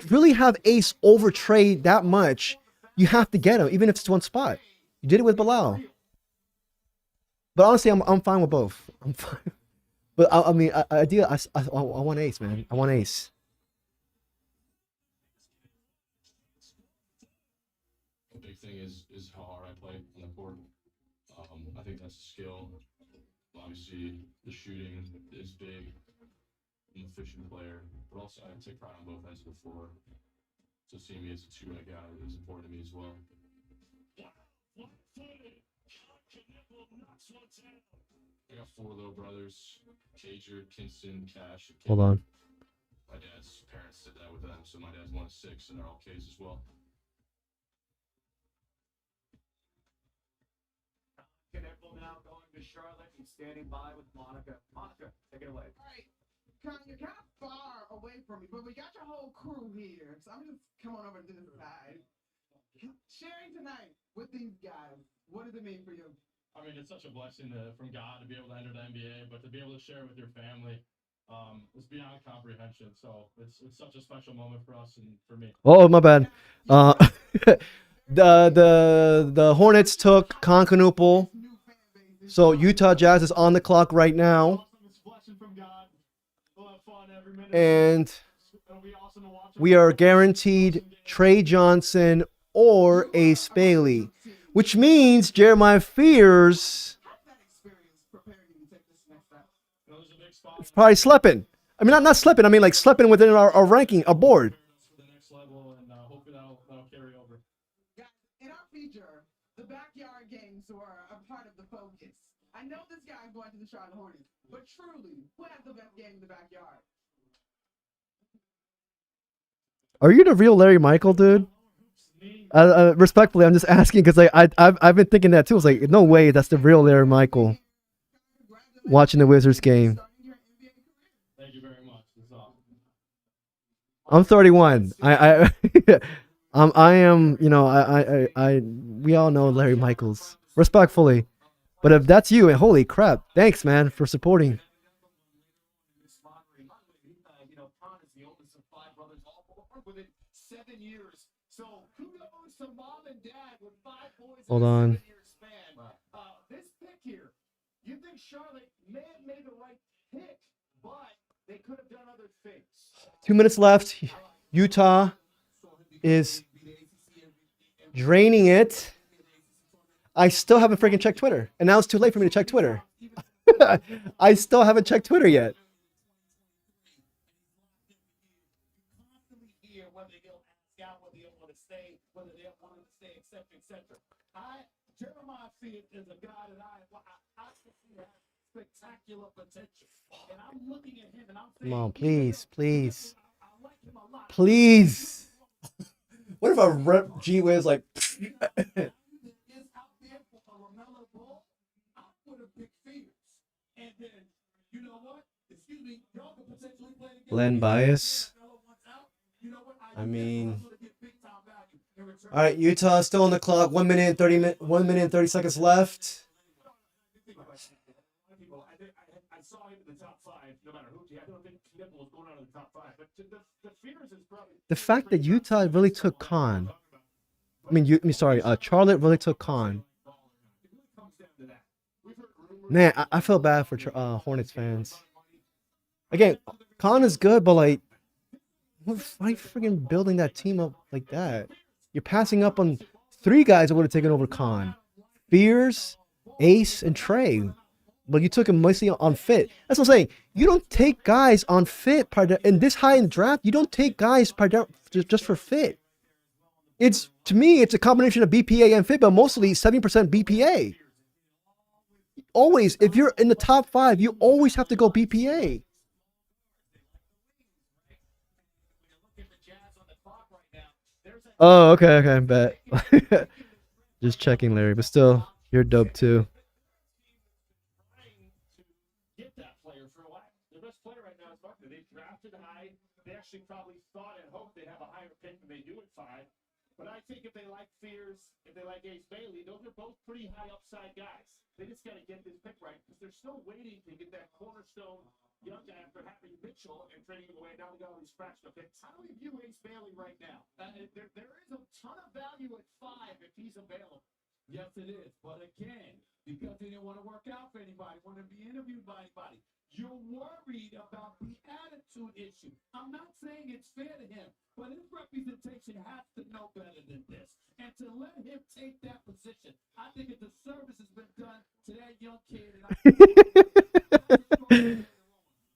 really have Ace over Trey that much, you have to get him, even if it's one spot. You did it with Bilal. But honestly, I'm fine with both. I'm fine. But I mean, I want Ace, man. I want Ace. The big thing is how hard I play on the court. I think that's a skill. Obviously, the shooting is big. I'm an efficient player, but also I take pride on both ends of the floor. So seeing me as a two-way guy is important to me as well. I got four little brothers: Cager, Kinston, Cash. And Hold on. my dad's parents did that with them, so my dad's one of six, and they're all K's as well. Connectable now going to Charlotte and standing by with Monica. Monica, take it away. All right, Con, you're kind of far away from me, but we got your whole crew here, so I'm just coming over to this side. Sharing tonight with these guys, what does it mean for you? I mean, it's such a blessing from God to be able to enter the NBA, but to be able to share with your family, it's beyond comprehension. So it's such a special moment for us and for me. Oh, my bad. The Hornets took Conquanable. So Utah Jazz is on the clock right now. And we are guaranteed Trey Johnson or Ace Bailey, which means Jeremiah Fears is probably slipping. I mean, not slipping. I mean, like slipping within our ranking, our board. The next level, and hopefully that'll carry over. Guys, in our feature, the backyard games were a part of the focus. I know this guy's going to the Charlotte Hornets, but truly, who has the best game in the backyard? Are you the real Larry Michael, dude? Respectfully, I'm just asking because I've been thinking that too. It's like, no way, that's the real Larry Michael. Watching the Wizards game. Thank you very much. That's awesome. I'm 31. I am. You know, we all know Larry Michaels. Respectfully, but if that's you, and holy crap, thanks, man, for supporting. You know, Con is the oldest of five brothers, all born within 7 years. So kudos to mom and dad with 5 boys Hold in a on. 7-year span. This pick here, you think Charlotte may have made the right pick, but they could have done other things. 2 minutes left. Utah is draining it. I still haven't freaking checked Twitter, and now it's too late for me to check Twitter. I still haven't checked Twitter yet. Whether they'll ask out, whether they want to stay, whether they want to stay, etc. Jeremiah Fears is a guy that I see has spectacular potential, and I'm looking at him and I'm saying, Come on, please, please, I like him a lot. please. What if a rep G Wiz like? Is out there for a LaMelo Ball, I would have picked Fears, and then you know what? Excuse me, y'all could potentially play together. Len Bias. You know what? I mean, all right, Utah still on the clock. 1 minute 30 seconds left. I saw him in the top 5, no matter who. I don't think Knipple was going out of the top 5, but the Fears is probably The fact that Utah really took Con. Charlotte really took Con. Man, I feel bad for Hornets fans. Again, Khan is good, but like, why are you freaking building that team up like that? You're passing up on 3 guys that would have taken over Khan. Fears, Ace, and Trey. But you took him mostly on fit. That's what I'm saying. You don't take guys on fit in this high in the draft. You don't take guys just for fit. It's to me, it's a combination of BPA and fit, but mostly 70% BPA. Always, if you're in the top 5, you always have to go BPA. Oh, okay, bet. Just checking, Larry, but still, you're dope too. Get that player for a while. The best player right now is Buckner. They drafted high. They actually probably thought and hoped they'd have a higher pick than they do at 5. But I think if they like Fears, if they like Ace Bailey, those are both pretty high upside guys. They just got to get this pick right because they're still waiting to get that cornerstone young guy after having Mitchell and trading him away. Now they got all these fractional picks. How do we view Ace Bailey right now? There is a ton of value at 5 if he's available. Yes, it is. But again, because they didn't want to work out for anybody, want to be interviewed by anybody, you're worried about the attitude issue. I'm not saying it's fair to him, but his representation has to know better than this. And to let him take that position, I think a disservice has been done to that young kid. And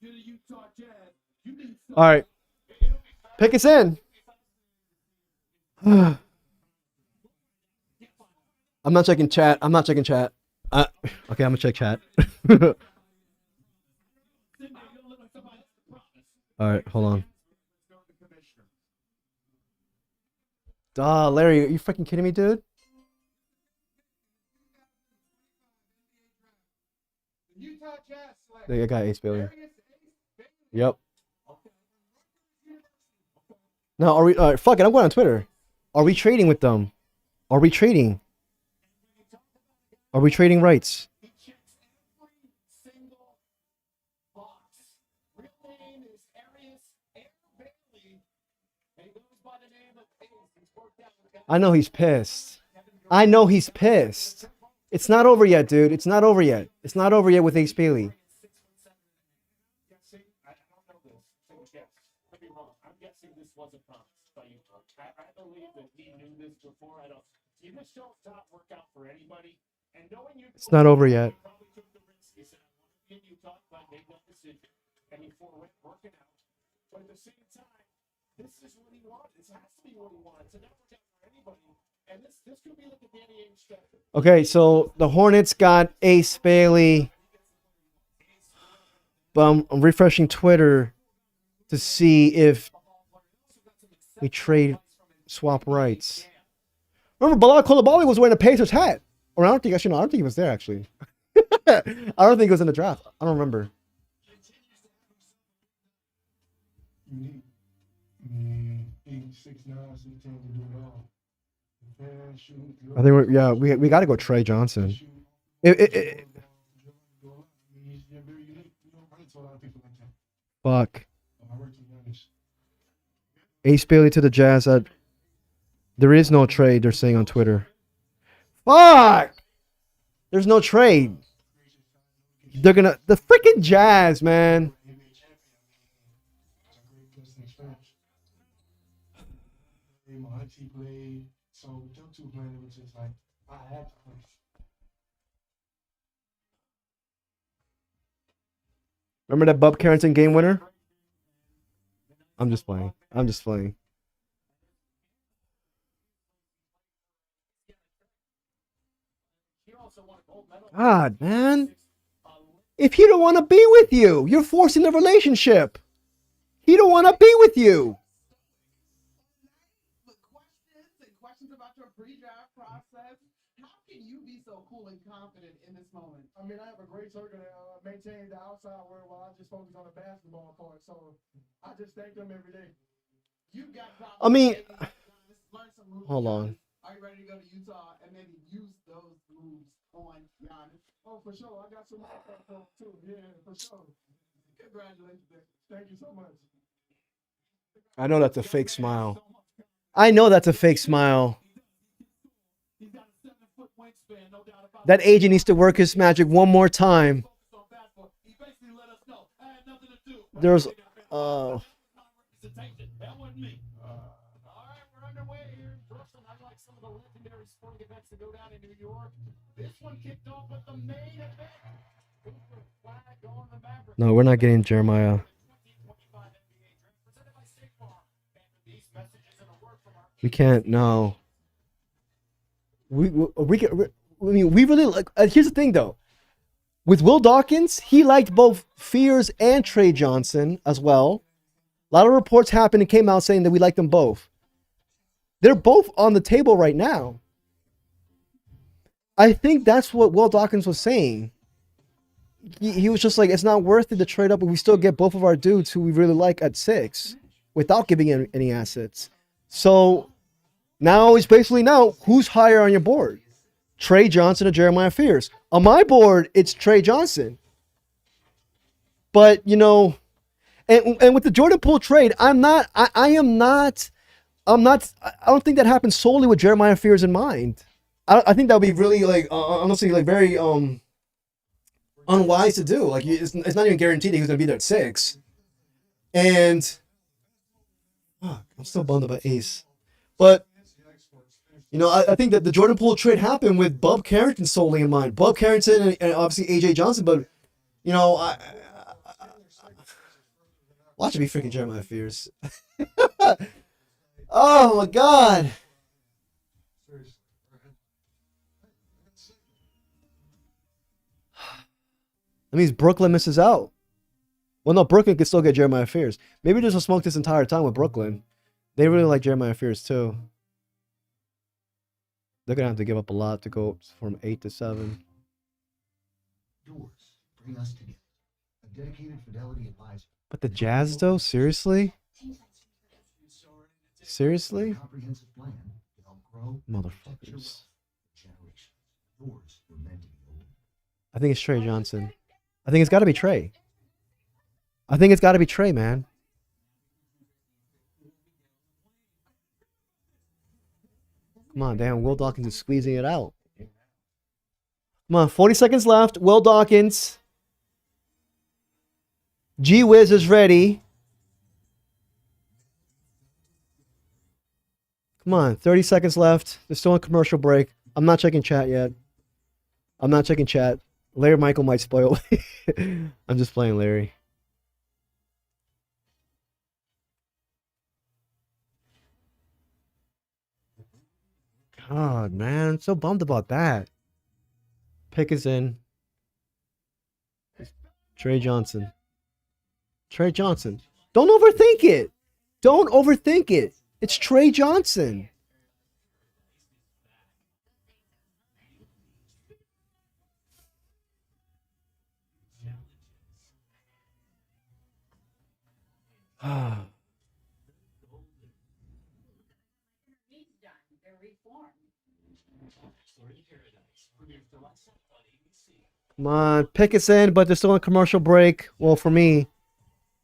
to the Utah Jazz, you need All right, pick us in. I'm not checking chat. Okay, I'm gonna check chat. All right, hold on. Larry, are you freaking kidding me, dude? Utah Jazz select I got Ace Bailey. Darius Ace Bailey. Yep. No, are we? Fuck it, I'm going on Twitter. Are we trading with them? Are we trading? Are we trading rights? He checks every single box. Real name is Arius Air Bailey, and he goes by the name of Ace. He's worked out with I know he's pissed. I know he's pissed. It's not over yet, dude. It's not over yet. It's not over yet with Ace Bailey. guessing. I don't know this. So guess. Could be wrong. I'm guessing this wasn't promised by Utah. I believe that he knew this before. I don't. You just don't stop workout for anybody. And knowing you, It's not over yet. he probably took the risk. He said, I want to be in Utah if I made that decision. And he forwent working out. But at the same time, this is what he wanted. This has to be what he wanted. To not work out for anybody. And this could be like a Danny Ainge strategy. Okay, so the Hornets got Ace Bailey. But I'm refreshing Twitter to see if we trade swap rights. Remember, Bilal Coulibaly was wearing a Pacers hat. Or I don't think he was there actually. I don't think he was in the draft. I don't remember. Unique. 8, 6, 9, 16 to do it all. I think we got to go Trey Johnson. Fuck. Ace Bailey to the Jazz. There is no trade, they're saying on Twitter. Fuck! There's no trade. They're gonna... The freaking Jazz, man. So them two playing, it was just like I had to play. Remember that Bub Carrington game winner? I'm just playing. God, man. If he don't want to be with you, you're forcing the relationship. He don't want to be with you. Questions about your pre-draft process. How can you be so cool and confident in this moment? I mean, I have a great circle to maintain the outside world while I just focus on the basketball part. So I just thank them every day. You got I mean, learn some moves. hold on. Are you ready to go to Utah and maybe use those moves on Giannis? Oh, for sure. I got some more too. Yeah, for sure. Congratulations. Thank you so much. I know that's a fake smile. I know that's a fake smile. That agent needs to work his magic one more time. there's That wasn't me. All right, we're underway here in Brooklyn. Unlike some of the legendary sporting events that go down in New York, this one kicked off with the main event. Flag on the Mavericks. no, we're not getting Jeremiah. 2025 NBA draft presented by State Farm. After these messages and a word from our We can't. No. I mean, we really like. Here's the thing, though. With Will Dawkins, he liked both Fears and Trey Johnson as well. A lot of reports happened and came out saying that we like them both. They're both on the table right now. I think that's what Will Dawkins was saying. He was just like, it's not worth it to trade up, but we still get both of our dudes who we really like at 6 without giving any assets. So now it's basically who's higher on your board? Trey Johnson or Jeremiah Fears? On my board, it's Trey Johnson. But, and with the Jordan Poole trade, I don't think that happened solely with Jeremiah Fears in mind. I think that would be really, honestly, very unwise to do. Like, it's not even guaranteed that he was going to be there at 6. And I'm still bummed about Ace. But, I think that the Jordan Poole trade happened with Bub Carrington solely in mind. Bub Carrington and obviously AJ Johnson. But, watch it be freaking Jeremiah Fears. Oh, my God. That means Brooklyn misses out. Well, no, Brooklyn could still get Jeremiah Fears. Maybe there's a smoke this entire time with Brooklyn. They really like Jeremiah Fears, too. They're going to have to give up a lot to go from 8 to 7. Doors bring us together. A dedicated fidelity advisor. But the Jazz, though? Seriously? Seriously? Comprehensive plan to help grow Motherfuckers. generation. Doors were meant to be open. I think it's Trey Johnson. I think it's got to be Trey. I think it's got to be Trey, man. Come on, damn. Will Dawkins is squeezing it out. Come on, 40 seconds left. Will Dawkins. G-Wiz is ready. Come on, 30 seconds left. There's still a commercial break. I'm not checking chat yet. I'm not checking chat. Larry Michael might spoil it. I'm just playing Larry. God, man. I'm so bummed about that. Pick is in. Trey Johnson. Trey Johnson. Don't overthink it. Don't overthink it. It's Trey Johnson. Come on, pick us in, but they're still on commercial break. Well, for me,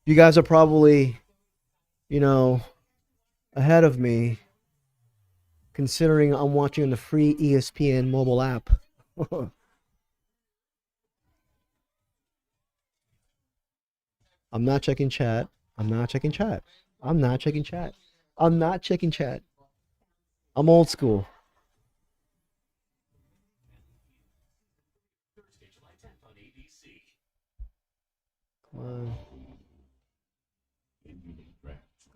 you guys are probably, ahead of me, considering I'm watching on the free ESPN mobile app. I'm not checking chat. I'm not checking chat. I'm not checking chat. I'm not checking chat. I'm old school. Come on.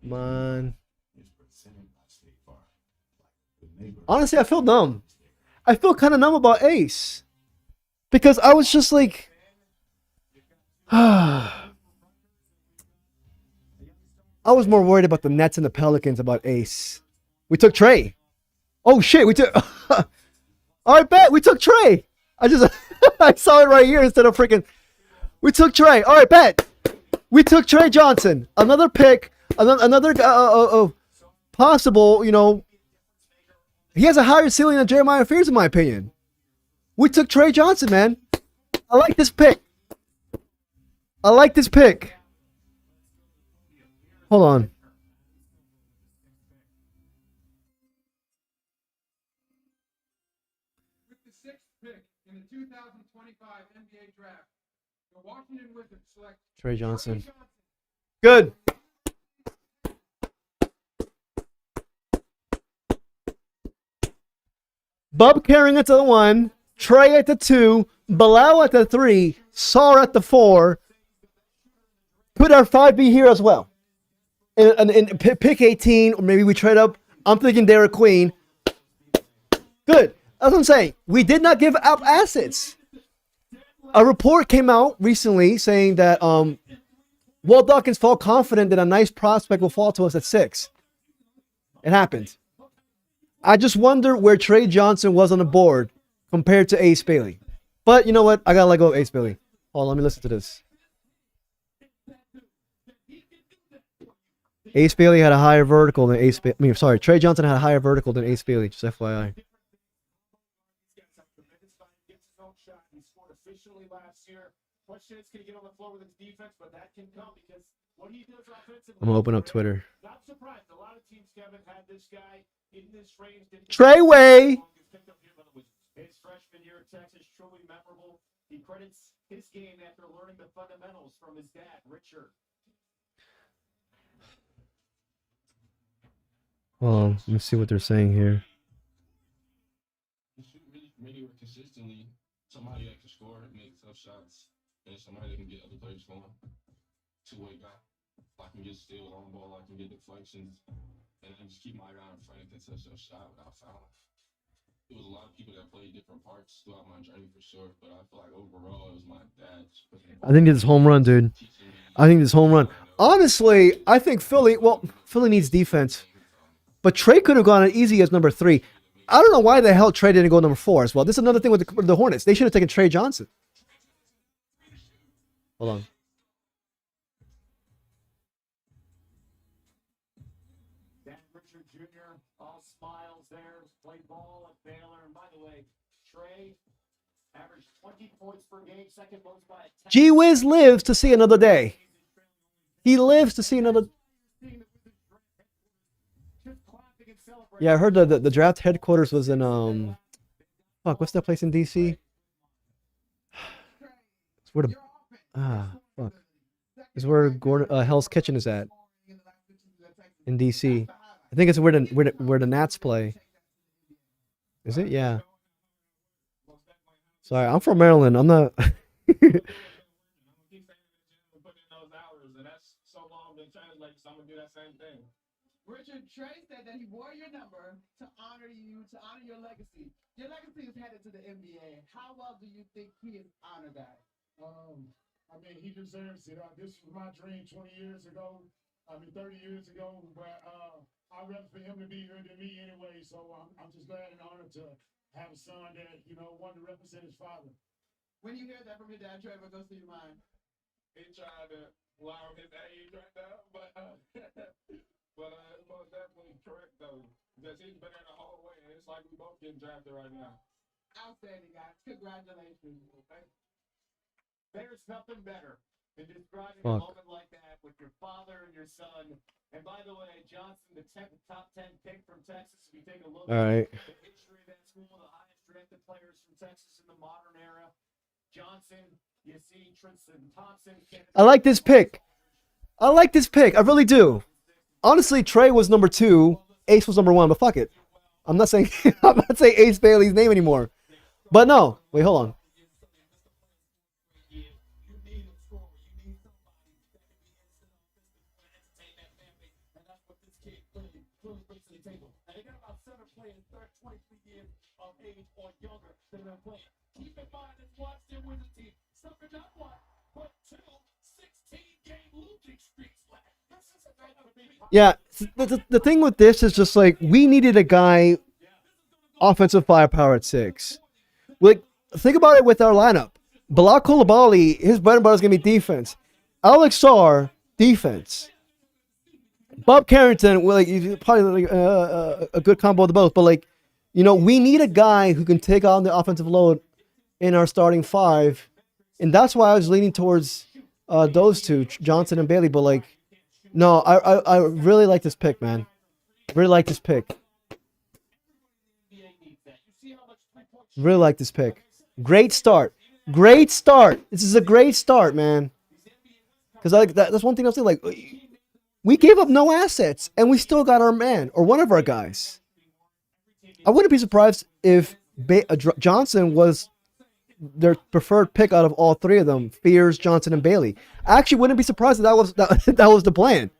Come on. Honestly, I feel numb. I feel kind of numb about Ace. Because I was just like... I was more worried about the Nets and the Pelicans about Ace. We took Trey. Oh, shit. We took... All right, bet. We took Trey. I saw it right here instead of freaking... We took Trey. All right, bet. We took Trey Johnson. Another pick. Another possible, he has a higher ceiling than Jeremiah Fears, in my opinion. We took Trey Johnson, man. I like this pick. I like this pick. Hold on. With the 6th pick in the 2025 NBA draft, the Washington Wizards select Trey Johnson. Good. Bub carrying it to the 1, Trey at the 2, Bilal at the 3, Sar at the 4. Put our 5B here as well. And pick 18, or maybe we trade up. I'm thinking Derek Queen. Good. That's what I'm saying. We did not give up assets. A report came out recently saying that Will Dawkins felt confident that a nice prospect will fall to us at 6. It happened. I just wonder where Trey Johnson was on the board compared to Ace Bailey. But you know what? I gotta let go of Ace Bailey. Hold on, let me listen to this. Ace Bailey had a higher vertical than Ace Bailey. Trey Johnson had a higher vertical than Ace Bailey, just FYI. I'm gonna open up Twitter. Not surprised. A lot of teams, Kevin, had this guy in this range. Treyway. His freshman year at Texas, truly memorable. He credits his game after learning the fundamentals from his dad, Richard. Well, let me see what they're saying here. Really consistently, somebody that can score, make tough shots, and somebody that can get other players going. Two-way guy. I can get steals on ball, I can get deflections, and I just keep my eye on front and touch that shot without fouling. It was a lot of people that played different parts throughout my journey for sure, but I feel like overall it was my dad. I think this is home run, dude. I think this home run. Honestly, I think Philly needs defense. But Trey could have gone as easy as number 3. I don't know why the hell Trey didn't go number 4 as well. This is another thing with the Hornets. They should have taken Trey Johnson. Hold on. Dan Richard Jr., all smiles there, played ball at Baylor. And by the way, Trey averaged 20 points per game, second most by a Gee Whiz lives to see another day. He lives to see another. Yeah, I heard the draft headquarters was in what's that place in DC? It's where It's where Gordon Hell's Kitchen is at in DC. I think it's where the Nats play. Is it? Yeah. Sorry, I'm from Maryland. I'm not. Richard, Trey said that he wore your number to honor you, to honor your legacy. Your legacy is headed to the NBA. How well do you think he has honored that? I mean, he deserves it. This was my dream 20 years ago. 30 years ago. But I'd rather for him to be here than me anyway. So I'm just glad and honored to have a son that, wanted to represent his father. When you hear that from your dad, Trey, what goes through your mind? He tried to lie on his age right now, but it's most definitely correct though, because he's been there the whole way, and it's like we both getting drafted right now. Outstanding, guys. Congratulations. There's nothing better than describing a moment like that with your father and your son. And by the way, Johnson, the top 10 pick from Texas. If you take a look at the history of that school, the highest drafted players from Texas in the modern era. Johnson, you see Tristan Thompson. I like this pick. I really do. Honestly, Trey was number 2, Ace was number 1, but fuck it. I'm not saying Ace Bailey's name anymore. But no, wait, hold on. Keep in mind it's Washington Wizards team. Suffered not one, but 2 16-game losing streaks left. Yeah, the thing with this is just like we needed a guy, offensive firepower at 6. Like, think about it with our lineup. Bilal Coulibaly, his bread and butter is gonna be defense. Alex Sarr, defense. Bob Carrington, he's probably a good combo of the both. But we need a guy who can take on the offensive load in our starting 5, and that's why I was leaning towards those two, Johnson and Bailey. But no, I really like this pick, man. Really like this pick. Really like this pick. Great start. Great start. This is a great start, man. Because like that's one thing I'll say. Like, we gave up no assets, and we still got our man or one of our guys. I wouldn't be surprised if Johnson was their preferred pick out of all three of them: Fears, Johnson, and Bailey. I actually wouldn't be surprised if that was the plan.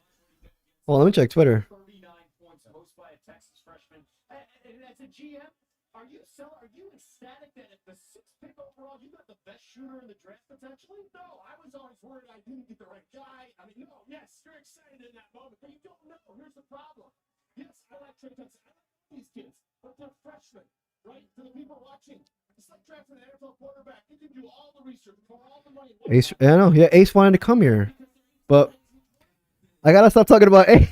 Well, let me check Twitter. 39 points, host by a Texas freshman. And as a GM, are you ecstatic that at the 6th pick overall, you got the best shooter in the draft potentially? No, I was always worried I didn't get the right guy. I mean, no, yes, you're excited in that moment, but you don't know. Here's the problem. Yes, I like Trey Johnson. I like these kids, but they're freshmen, right? For the people watching, it's like drafting an NFL quarterback. You can do all the research, pour all the money. Ace, I know. Yeah, Ace wanted to come here, but I gotta stop talking about Ace.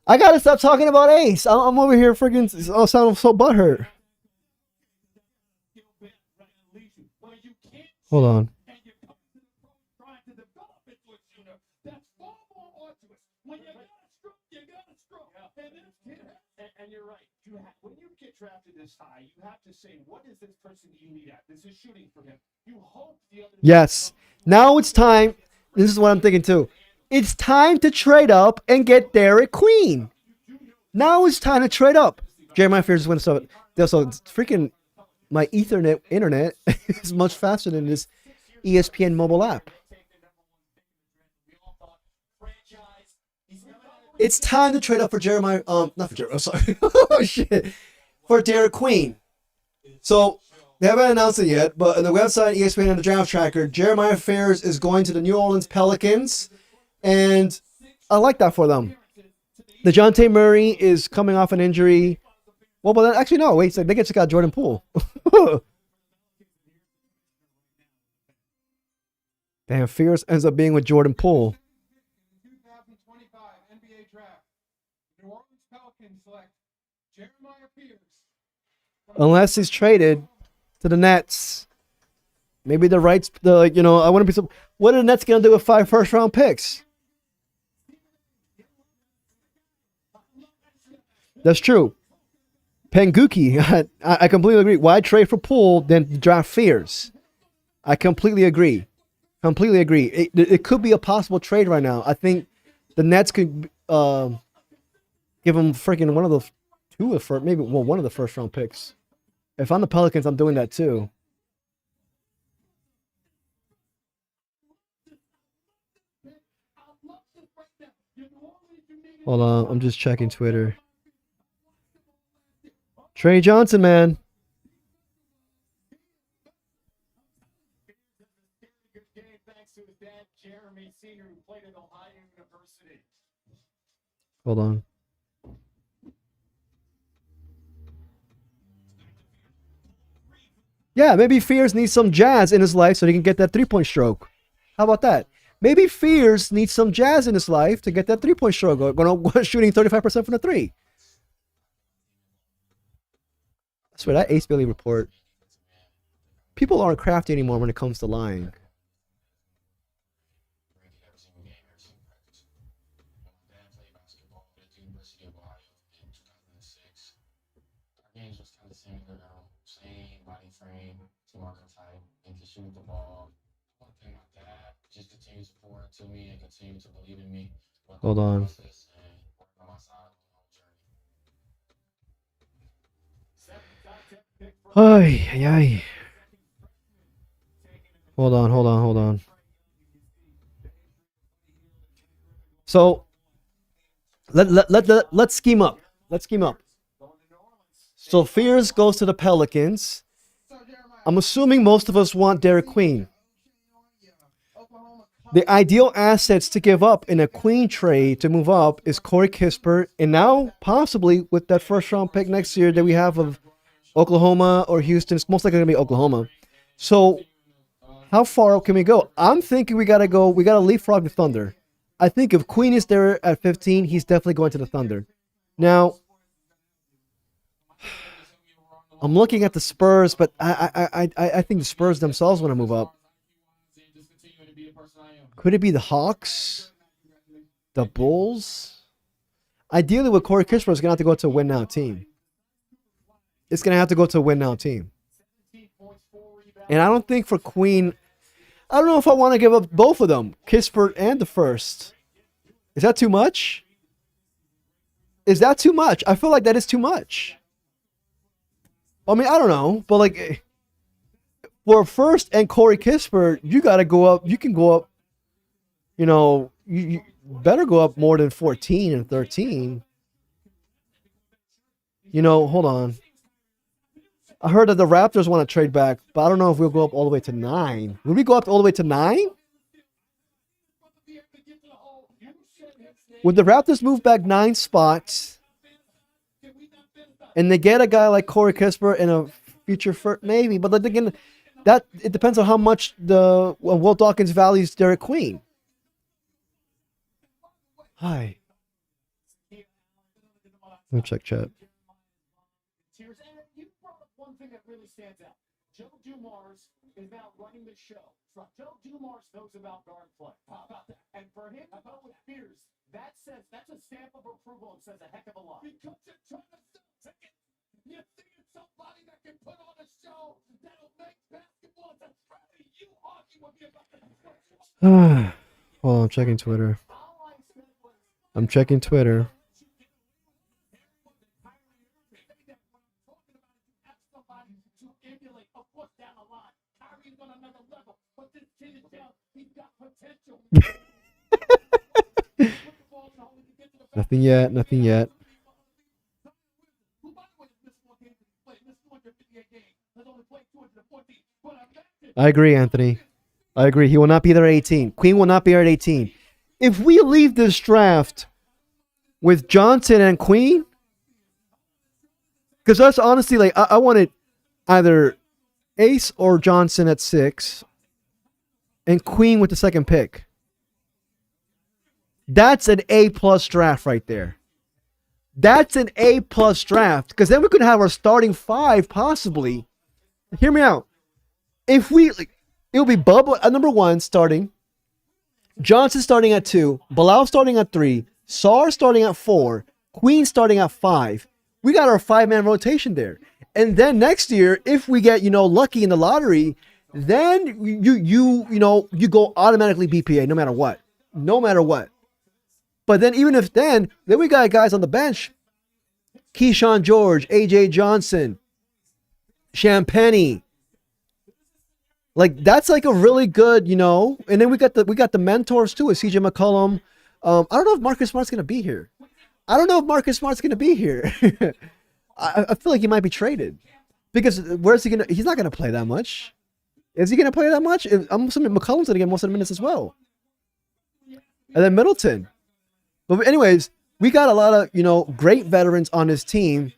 I gotta stop talking about Ace. I'm over here freaking sounding so butthurt. Hold on. And you're right. When you get drafted this high, you have to say, what is this person elite at? This is shooting for him. You hope the other. Yes. Now it's time. This is what I'm thinking too. It's time to trade up and get Derek Queen. Now it's time to trade up. Jeremiah Fears is winning stuff. So freaking my Ethernet internet is much faster than this ESPN mobile app. It's time to trade up for Jeremiah. Not for Jeremiah. Sorry. Oh shit. For Derek Queen. So they haven't announced it yet, but on the website, ESPN and the Draft Tracker, Jeremiah Fears is going to the New Orleans Pelicans, and I like that for them. DeJounte Murray is coming off an injury. Well, but actually no. Wait, so they just got Jordan Poole. Damn, Fears ends up being with Jordan Poole. 2025 NBA Draft. New Orleans Pelicans select Jeremiah Fears. Unless he's traded to the Nets. Maybe the rights, I wouldn't be. What are the Nets going to do with 5 first-round picks? That's true. Penguki, I completely agree. Why trade for Poole than draft Fears? I completely agree. It could be a possible trade right now. I think the Nets could give him freaking one of the first-round picks. If I'm the Pelicans, I'm doing that too. Hold on, I'm just checking Twitter. Trey Johnson, man. Good game, thanks to his dad, Jeremy Sr., who played at Ohio University. Hold on. Yeah, maybe Fears needs some jazz in his life so he can get that three-point stroke. How about that? Maybe Fears needs some jazz in his life to get that three-point stroke. Shooting 35% from the three. I swear, that Ace Bailey report. People aren't crafty anymore when it comes to lying. Same body frame, same archetype, and to shoot the ball. One thing like that, just continue to pour into me and continue to believe in me. Hold on. And work on my side the whole journey. Ay. Hold on. So let's scheme up. So Fears goes to the Pelicans. I'm assuming most of us want Derek Queen. The ideal assets to give up in a Queen trade to move up is Corey Kispert, and now possibly with that first round pick next year that we have of Oklahoma or Houston. It's most likely going to be Oklahoma. So how far can we go? I'm thinking we got to leapfrog the Thunder. I think if Queen is there at 15, he's definitely going to the Thunder. Now, I'm looking at the Spurs, but I think the Spurs themselves want to move up. Could it be the Hawks? The Bulls? Ideally, with Corey Kispert, it's going to have to go to a win-now team. And I don't think for Queen, I don't know if I want to give up both of them, Kispert and the first. Is that too much? Is that too much? I feel like that is too much. I mean, I don't know, but like for first and Corey Kispert, you got to go up. You can go up. You know, you better go up more than 14 and 13. You know, hold on. I heard that the Raptors want to trade back, but I don't know if we'll go up all the way to 9. Would we go up all the way to 9? Would the Raptors move back 9 spots and they get a guy like Corey Kispert in a future first? Maybe, but then again, that it depends on how much the Will Dawkins values Derek Queen. Hi. Let me check chat. Tears. And you brought up one thing that really stands out. Joe Dumars is now running the show. Joe Dumars knows about guard play. How about that? And for him, how about with Spears? That's a stamp of approval and says a heck of a lot. Because you're trying to sell tickets. You're seeing somebody that can put on a show that'll make basketball. That's how do you argue with me about the Hold on, I'm checking Twitter. I'm checking Twitter. Nothing yet. Nothing yet. I agree, Anthony. I agree. He will not be there at 18. Queen will not be there at 18. If we leave this draft with Johnson and Queen, because that's honestly like I wanted either Ace or Johnson at 6 and Queen with the second pick. That's an A+ draft right there. That's an A+ draft because then we could have our starting 5 possibly. Hear me out. If we, it'll be Bubba at number 1 starting, Johnson starting at 2, Bilal starting at 3, Sarr starting at 4, Queen starting at 5. We got our 5-man rotation there. And then next year, if we get, lucky in the lottery, then you go automatically BPA no matter what. No matter what. But then even if then we got guys on the bench. Keyshawn George, AJ Johnson, Champagnie. Like that's like a really good, and then we got the mentors too, with CJ McCollum. I don't know if Marcus Smart's gonna be here. I feel like he might be traded. Because where's he gonna? He's not gonna play that much. Is he gonna play that much? I'm assuming McCollum's gonna get most of the minutes as well. And then Middleton. But anyways, we got a lot of great veterans on this team.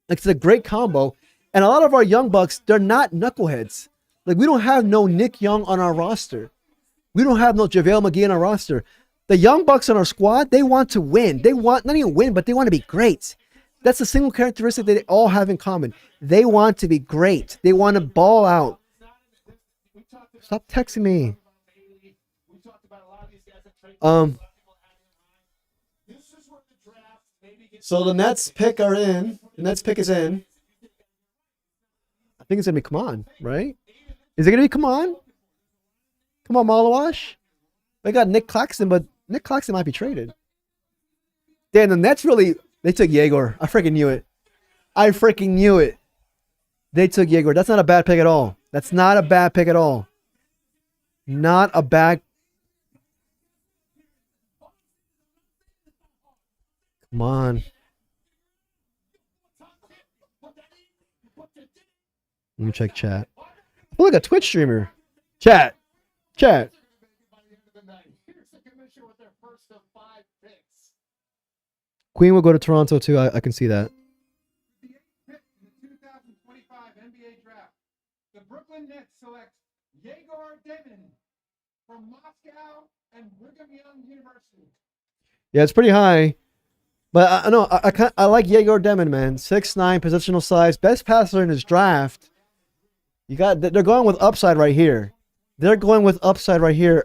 Like it's a great combo, and a lot of our young bucks, they're not knuckleheads. Like we don't have no Nick Young on our roster. We don't have no JaVale McGee on our roster. The young bucks on our squad, they want to win. They want not even win, but they want to be great. That's a single characteristic that they all have in common. They want to be great. They want to ball out. Stop texting me. So the Nets pick are in. The Nets pick is in. I think it's gonna be come on, right? Is it gonna be come on? Come on, Malawash. They got Nick Claxton, but Nick Claxton might be traded. Damn, the Nets really they took Yegor. I freaking knew it. They took Yegor. That's not a bad pick at all. Not a bad. Come on. Let me check chat. Oh, look, a Twitch streamer. Chat. Queen will go to Toronto too. I can see that. The 8th pick in the 2025 NBA draft. The Brooklyn Nets select Yegor Demon from Moscow and Brigham Young University. Yeah, it's pretty high. But I know I like Yegor Demon, man. 6'9", positional size, best passer in his draft. They're going with upside right here.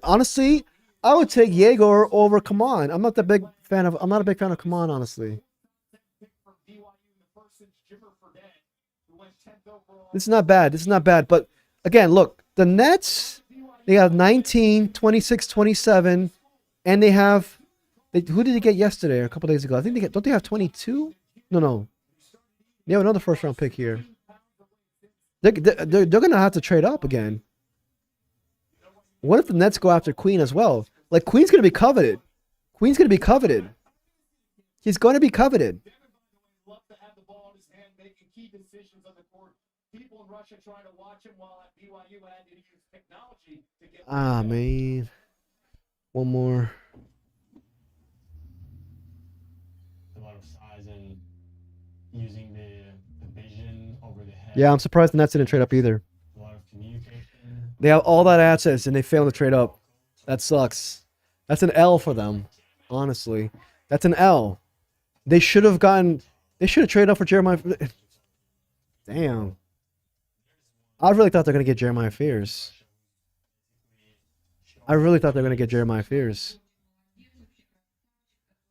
Honestly, I would take Yegor over Kaman. I'm not a big fan of Kaman, honestly. This is not bad. But again, look, the Nets, They have 19, 26, 27, and they have. Who did they get yesterday or a couple days ago? I think don't they have 22? No. They have another first round pick here. They're gonna have to trade up again. What if the Nets go after Queen as well? Like Queen's gonna be coveted. He's going to be coveted. Love to have the ball in his hand, making key decisions on the court. People in Russia trying to watch him while at BYU had to use technology to get. Ah, man. One more. A lot of size and using the vision over the head. Yeah, I'm surprised the Nets didn't trade up either. A lot of communication. They have all that assets and they failed to trade up. That sucks. That's an L for them. Honestly, that's an L. They should have traded up for Jeremiah. Damn. I really thought they're going to get Jeremiah Fears.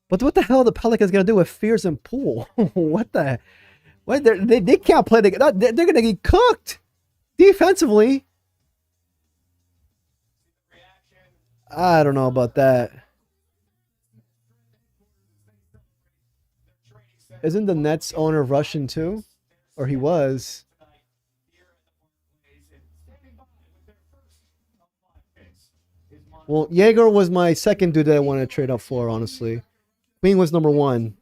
But what the hell are the Pelicans going to do with Fears and Poole? What? They can't play. They're going to get cooked defensively. I don't know about that. Isn't the Nets owner Russian too? Or he was? Well, Jaeger was my second dude that I wanted to trade up for, honestly. Queen was number one.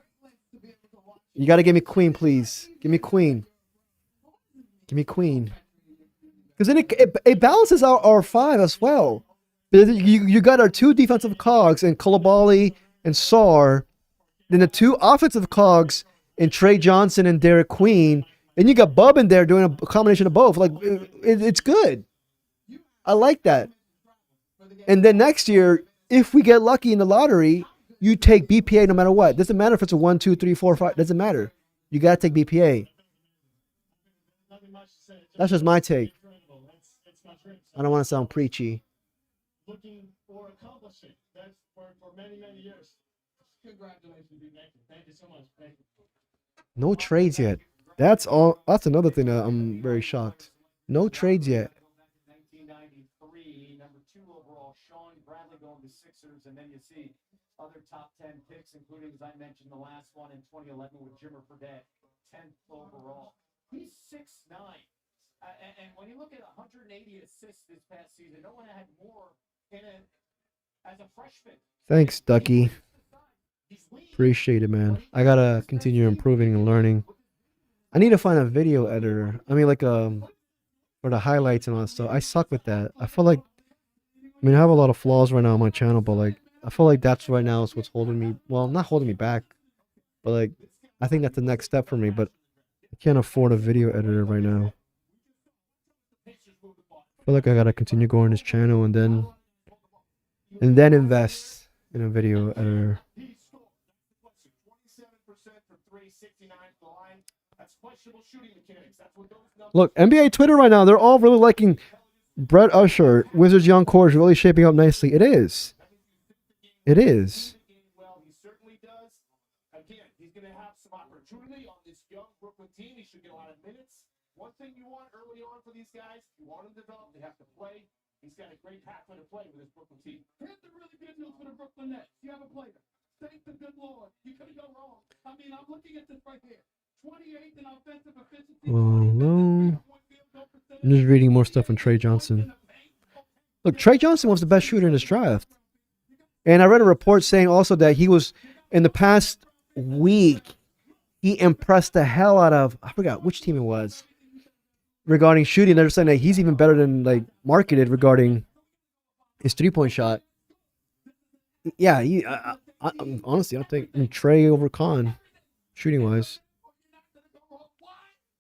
You got to give me Queen, please. Give me Queen. Because then it balances out our five as well. You got our two defensive cogs in Coulibaly and Sarr. Then the two offensive cogs in Trey Johnson and Derek Queen. And you got Bub in there doing a combination of both. Like, it's good. I like that. And then next year, if we get lucky in the lottery, you take BPA no matter what. Doesn't matter if it's a 1, 2, 3, 4, 5. Doesn't matter. You got to take BPA. That's just my take. I don't want to sound preachy. Looking for accomplishing. That's for many, many years. Congratulations, thank you so much. Thank you. No trades yet. That's all. That's another thing that I'm very shocked. No trades yet. 1993, number 2 overall, Sean Bradley going to Sixers, and then you see other top 10 picks, including, as I mentioned, the last one in 2011 with Jimmer Fredette, 10th overall. He's 6'9". And when you look at 180 assists this past season, no one had more as a freshman. Thanks, Ducky. Appreciate it, man. I gotta continue improving and learning. I need to find a video editor. I mean, like for the highlights and all that stuff. I suck with that. I feel like, I have a lot of flaws right now on my channel, but like, I feel like that's right now is what's holding me. Well, not holding me back, but like, I think that's the next step for me. But I can't afford a video editor right now. I feel like I gotta continue growing this channel and then invest in a video editor. Look, NBA Twitter right now, they're all really liking Brett Usher. Wizards young core is really shaping up nicely. It is. Well, he certainly does. Again, he's going to have some opportunity on this young Brooklyn team. He should get a lot of minutes. One thing you want early on for these guys, you want them to develop, they have to play. He's got a great halfway to play with his Brooklyn team. Here's the really good news for the Brooklyn Nets. You have a player. Thank the good Lord. You couldn't go wrong. I'm looking at this right here. 28th in offensive efficiency. No. I'm just reading more stuff on Trey Johnson. Look, Trey Johnson was the best shooter in this draft. And I read a report saying also that he was, in the past week, he impressed the hell out of, I forgot which team it was, regarding shooting. They're saying that he's even better than, like, marketed regarding his three-point shot. Yeah, honestly, I think Trey over Khan, shooting-wise.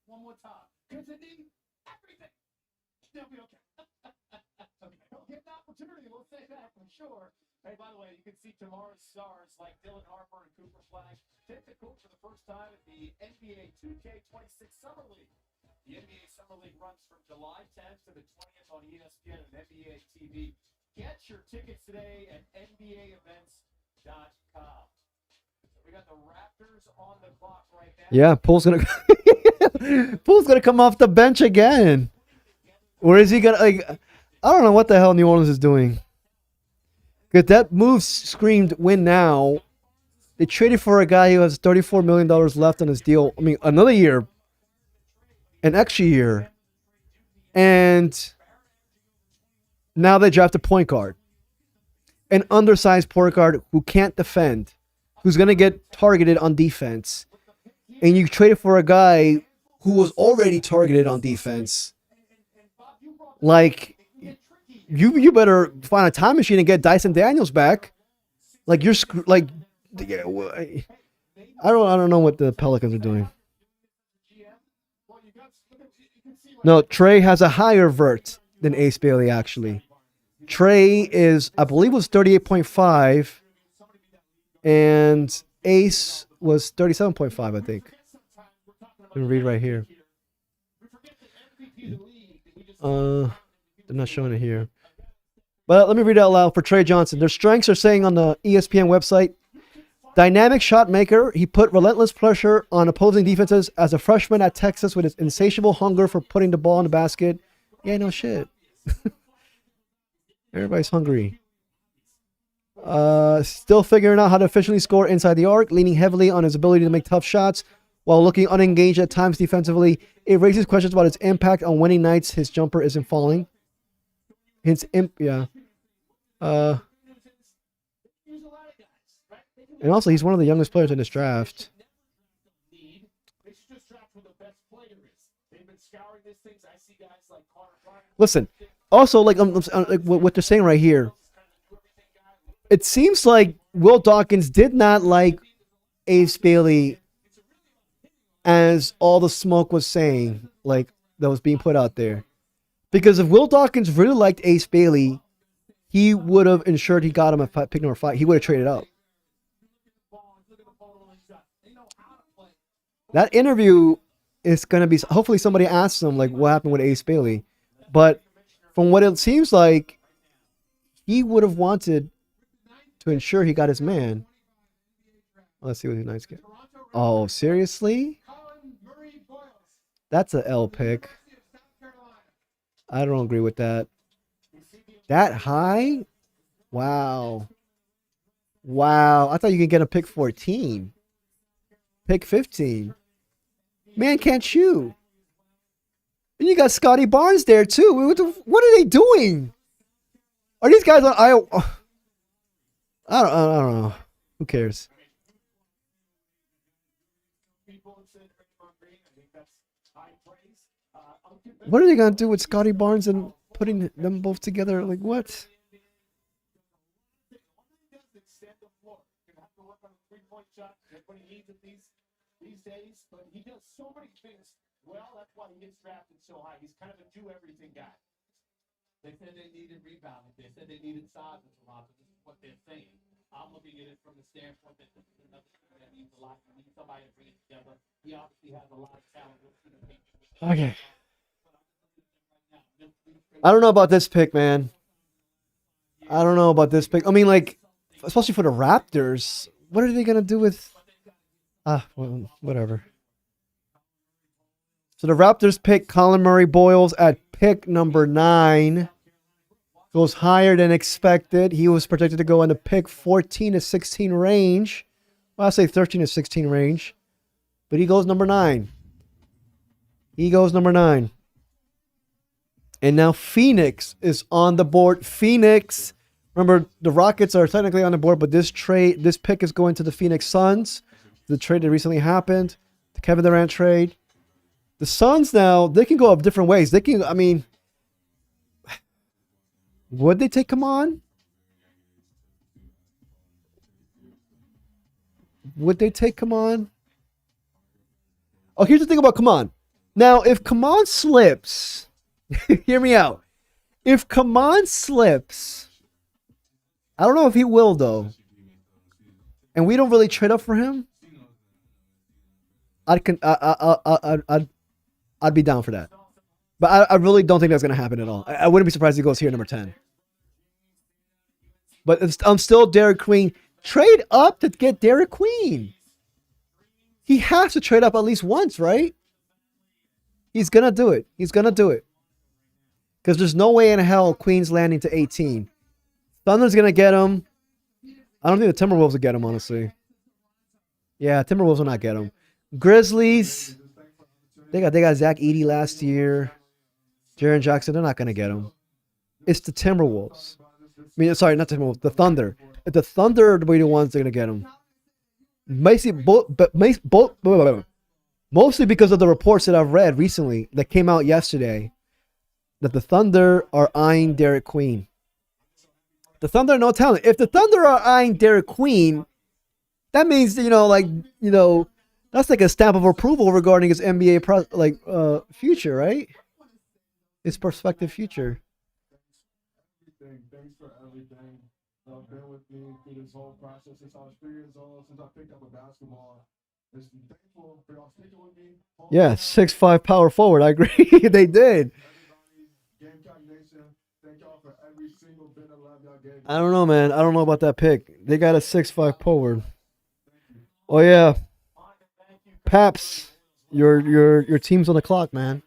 One more time. Because it needs everything. They'll be okay. He'll get an opportunity. We'll say that for sure. Hey, by the way, you can see tomorrow's stars like Dylan Harper and Cooper Flash take the court for the first time at the NBA 2K26 Summer League. The NBA Summer League runs from July 10th to the 20th on ESPN and NBA TV. Get your tickets today at NBAevents.com. We got the Raptors on the clock right now. Yeah, Poole's gonna come off the bench again. Or is he gonna, like, I don't know what the hell New Orleans is doing. Because that move screamed win now. They traded for a guy who has $34 million left on his deal. I mean, another year. An extra year. And now they draft a point guard. An undersized point guard who can't defend. Who's going to get targeted on defense. And you traded for a guy who was already targeted on defense. Like, you better find a time machine and get Dyson Daniels back. Like, you're like, I don't know what the Pelicans are doing. No, Trey has a higher vert than Ace Bailey, actually. Trey is, I believe, was 38.5, and Ace was 37.5, I think. Let me read right here. They're not showing it here. But let me read it out loud for Trey Johnson. Their strengths are saying on the ESPN website, dynamic shot maker. He put relentless pressure on opposing defenses as a freshman at Texas with his insatiable hunger for putting the ball in the basket. Yeah, no shit. Everybody's hungry. Still figuring out how to efficiently score inside the arc, leaning heavily on his ability to make tough shots while looking unengaged at times defensively. It raises questions about his impact on winning nights. His jumper isn't falling. And also, he's one of the youngest players in this draft. Listen, also, like what they're saying right here, it seems like Will Dawkins did not like Ace Bailey as all the smoke was saying, like, that was being put out there. Because if Will Dawkins really liked Ace Bailey, he would have ensured he got him a pick number 5. He would have traded up. That interview is going to be, hopefully somebody asks him, like, what happened with Ace Bailey. But from what it seems like, he would have wanted to ensure he got his man. Let's see what the Knights get. Oh, seriously? That's a L pick. I don't agree with that. That high? Wow. Wow. I thought you could get a pick 14. Pick 15. Man can't shoot. And you got Scotty Barnes there too. What are they doing? Are these guys on? I don't know. Who cares? What are they gonna do with Scotty Barnes and putting them both together? Like what? These days, but he does so many things well. That's why he gets drafted so high. He's kind of a do-everything guy. They said they needed rebounding. They said they needed size a lot. This is what they're saying. I'm looking at it from the standpoint that this is another thing that means a lot. You need somebody to bring it together. He obviously has a lot of talent. Okay. I don't know about this pick, man. I don't know about this pick. I mean, like, especially for the Raptors, what are they gonna do with? Well, whatever. So the Raptors pick Colin Murray Boyles at pick number 9. Goes higher than expected. He was projected to go in the pick 14 to 16 range. Well, I'll say 13 to 16 range. But he goes number 9. He goes number 9. And now Phoenix is on the board. Phoenix, remember, the Rockets are technically on the board, but this pick is going to the Phoenix Suns. The trade that recently happened, the Kevin Durant trade. The Suns now, they can go up different ways. They can, I mean, would they take Kaman? Would they take Kaman? Oh, here's the thing about Kaman. Now, if Kaman slips, hear me out. If Kaman slips, I don't know if he will, though, and we don't really trade up for him, I'd be down for that. But I really don't think that's going to happen at all. I wouldn't be surprised if he goes here number 10. But I'm still Derek Queen. Trade up to get Derek Queen. He has to trade up at least once, right? He's going to do it. He's going to do it. Because there's no way in hell Queen's landing to 18. Thunder's gonna get him. I don't think the Timberwolves will get him, honestly. Yeah, Timberwolves will not get him. Grizzlies, they got Zach Edey last year. Jaren Jackson, they're not gonna get him. It's the Timberwolves. I mean, sorry, not the Timberwolves. The Thunder. If the Thunder are the ones they're gonna get him. Mostly because of the reports that I've read recently that came out yesterday that the Thunder are eyeing Derek Queen. The Thunder are no talent. If the Thunder are eyeing Derek Queen, that means that's like a stamp of approval regarding his NBA future, right? His prospective future. Thanks for everything. Been with me through this whole process since I was 3 years old, since I picked up a basketball. Just thankful for y'all sticking with me. Yeah, 6'5" power forward. I agree. They did. Gamecock Nation, thank y'all for every single bit of love y'all gave me. I don't know, man. I don't know about that pick. They got a 6'5" forward. Oh yeah, Paps, your team's on the clock, man.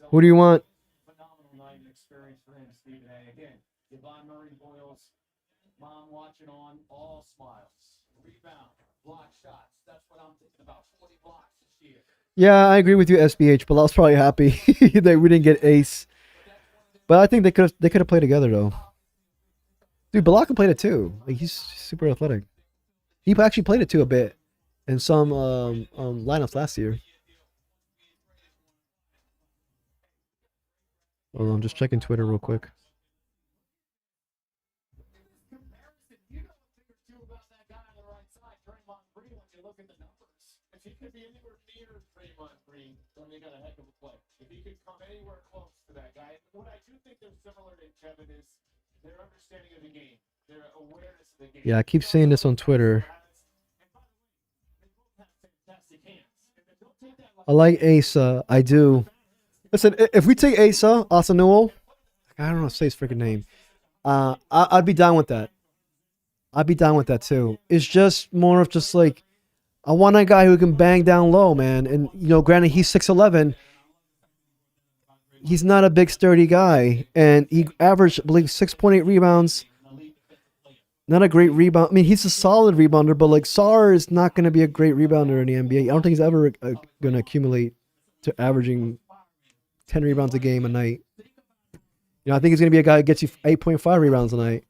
Who do you want? Phenomenal night and experience for him, Stephen A. Again, Yvonne Murray Boyles, mom watching on, all smiles. Rebound, block shots. That's what I'm thinking about. 40 blocks this year. Yeah, I agree with you, SBH. But I was probably happy that we didn't get Ace. But I think they could have played together though. Dude, Balak played it too. Like he's super athletic. He actually played it too a bit in some lineups last year. Hold on, I'm just checking Twitter real quick. You know a thing or two about that guy on the right side, Draymond Green, when you look at the numbers. If he could be anywhere near Draymond Green, then they got a heck of a play. If he could come anywhere close to that guy, what I do think they're similar to Kevin is their understanding of the game, their awareness of the game. Yeah, I keep saying this on Twitter. I like Asa. I do. Listen, if we take Asa Newell, I don't know how to say his freaking name. I'd be down with that. I'd be down with that too. It's just more of just like I want a guy who can bang down low, man. And granted he's 6'11". He's not a big sturdy guy, and he averaged, I believe, 6.8 rebounds. Not a great rebound. I mean, he's a solid rebounder, but like Sar is not going to be a great rebounder in the NBA. I don't think he's ever going to accumulate to averaging 10 rebounds a game a night. I think he's going to be a guy who gets you 8.5 rebounds a night.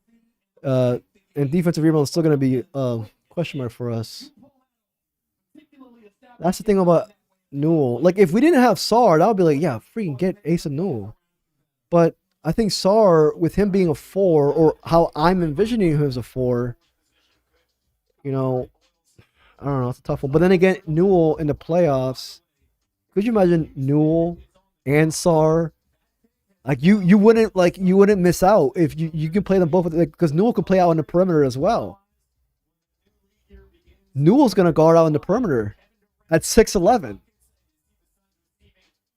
And defensive rebound is still going to be a question mark for us. That's the thing about Newell. Like, if we didn't have Sar, I would be like, yeah, freaking get Asa Newell. But I think Sar, with him being a 4, or how I'm envisioning him as a 4, I don't know, it's a tough one. But then again, Newell in the playoffs, could you imagine Newell and Sar? Like you wouldn't miss out if you can play them both, because Newell can play out on the perimeter as well. Newell's gonna guard out on the perimeter at 6'11".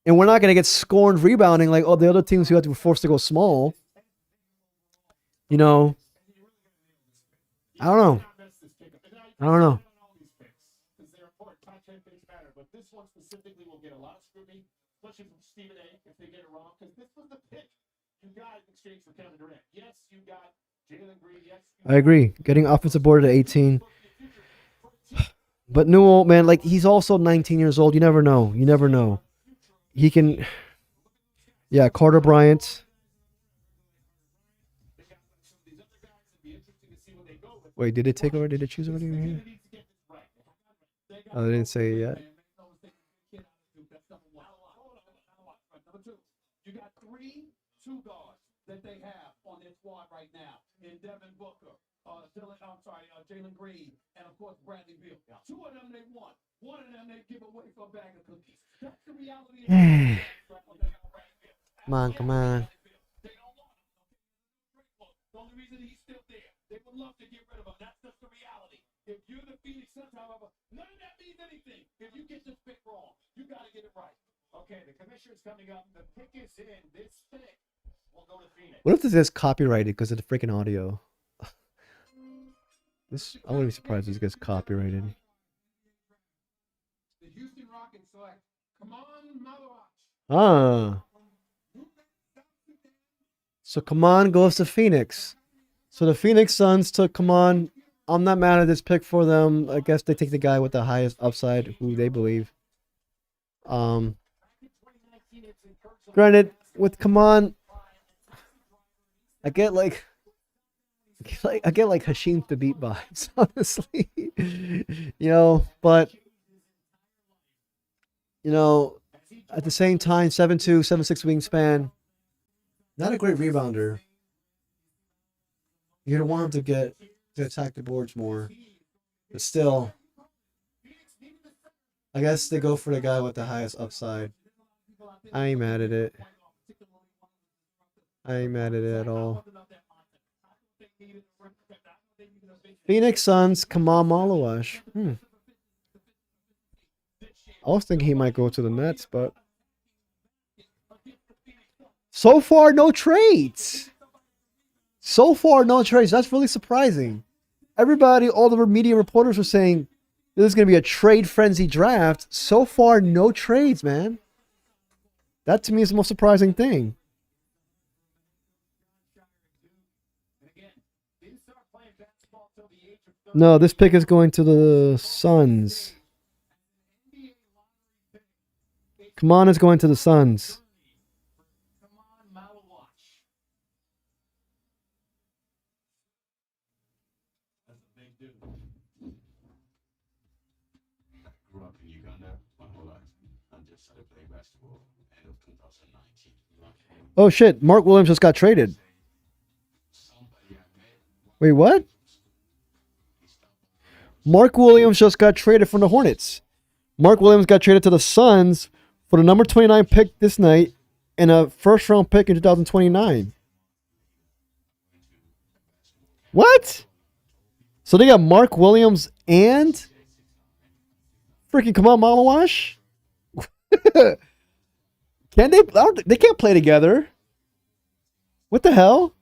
And we're not gonna get scorned rebounding like all the other teams who have to be forced to go small. I don't know. But this one specifically will get a lot of scrutiny, especially from Stephen A. if they get it wrong, because this was the pick you got in exchange for Kevin Durant. Yes, you got Jalen Green. Yes, I agree. Getting offensive board at 18. But Newell, man, like he's also 19 years old. You never know. He can. Yeah, Carter Bryant. Wait, did it take over? Did it choose already here? Oh, they didn't say it yet. You got 3 2 guards that they have on their squad right now. In Devin Booker, Jalen Green, and of course Bradley Beal. 2 of them they won. 1 of them they give away for a bag of cookies. That's the reality. Come on. They don't want him. The only reason he's still there, they would love to get rid of him. That's just the reality. If you're the Phoenix Suns, however, none of that means anything. If you get this pick wrong, you got to get it right. Okay, the commissioner's coming up. The pick is in. This pick will go to Phoenix. What if this is copyrighted because of the freaking audio? I wouldn't be surprised if this gets copyrighted. The Houston Rockets select Kaman Malawach Ah. So Kaman goes to Phoenix. So the Phoenix Suns took Kaman. I'm not mad at this pick for them. I guess they take the guy with the highest upside, who they believe. Granted, with Kaman, I get like Hashim Thabit vibes, honestly. But at the same time, 7'2", 7'6" wingspan, not a great rebounder. You're gonna want him to attack the boards more. But still, I guess they go for the guy with the highest upside. I ain't mad at it. I ain't mad at it at all. Phoenix Suns, Kamal Malawash. I was thinking he might go to the Nets, but so far no trades. That's really surprising. Everybody, all the media reporters were saying this is going to be a trade frenzy draft. So far, no trades, man. That to me is the most surprising thing. No, this pick is going to the Suns. Come on, it's going to the Suns. Grew up in Uganda my whole life and just started playing basketball end of 2019. Oh shit, Mark Williams just got traded. Wait, what? Mark Williams just got traded from the Hornets. Mark Williams got traded to the Suns for the number 29 pick this night and a first round pick in 2029. What? So they got Mark Williams and freaking Kamal Malawash? Can they? They can't play together. What the hell?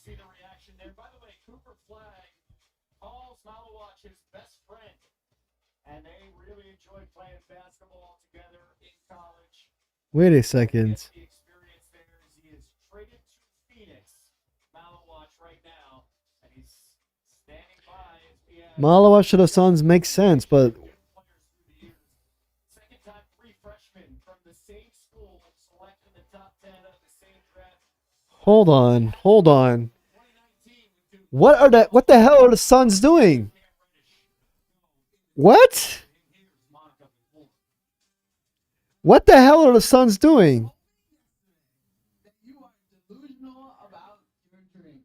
See the reaction there. By the way, Cooper Flag calls Malawash his best friend, and they really enjoyed playing basketball together in college. Wait a second. The experience there as he is traded to Phoenix. Malawash right now, and he's standing by. Malawash to the Suns makes sense, but Second time, three freshmen from the same school selected the top 10 of the same draft. hold on. What the hell are the Suns doing? What? What the hell are the Suns doing? You are delusional about your dream.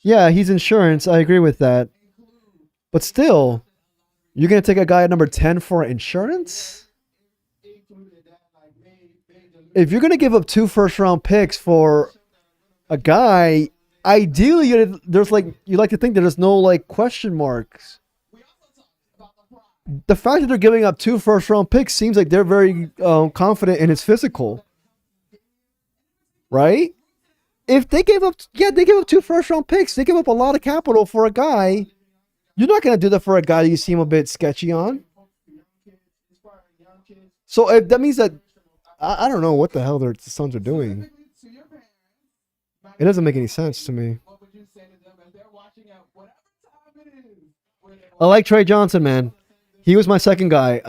Yeah, he's insurance. I agree with that. But still, you're going to take a guy at number 10 for insurance? If you're going to give up 2 first-round picks for a guy, ideally you like to think that there's no question marks. The fact that they're giving up 2 first-round picks seems like they're very confident in his physical, right? If they gave up 2 first-round picks, they give up a lot of capital for a guy. You're not going to do that for a guy that you seem a bit sketchy on. So if that means that I don't know what the hell the Suns are doing. It doesn't make any sense to me. I like Trey Johnson, man. He was my second guy.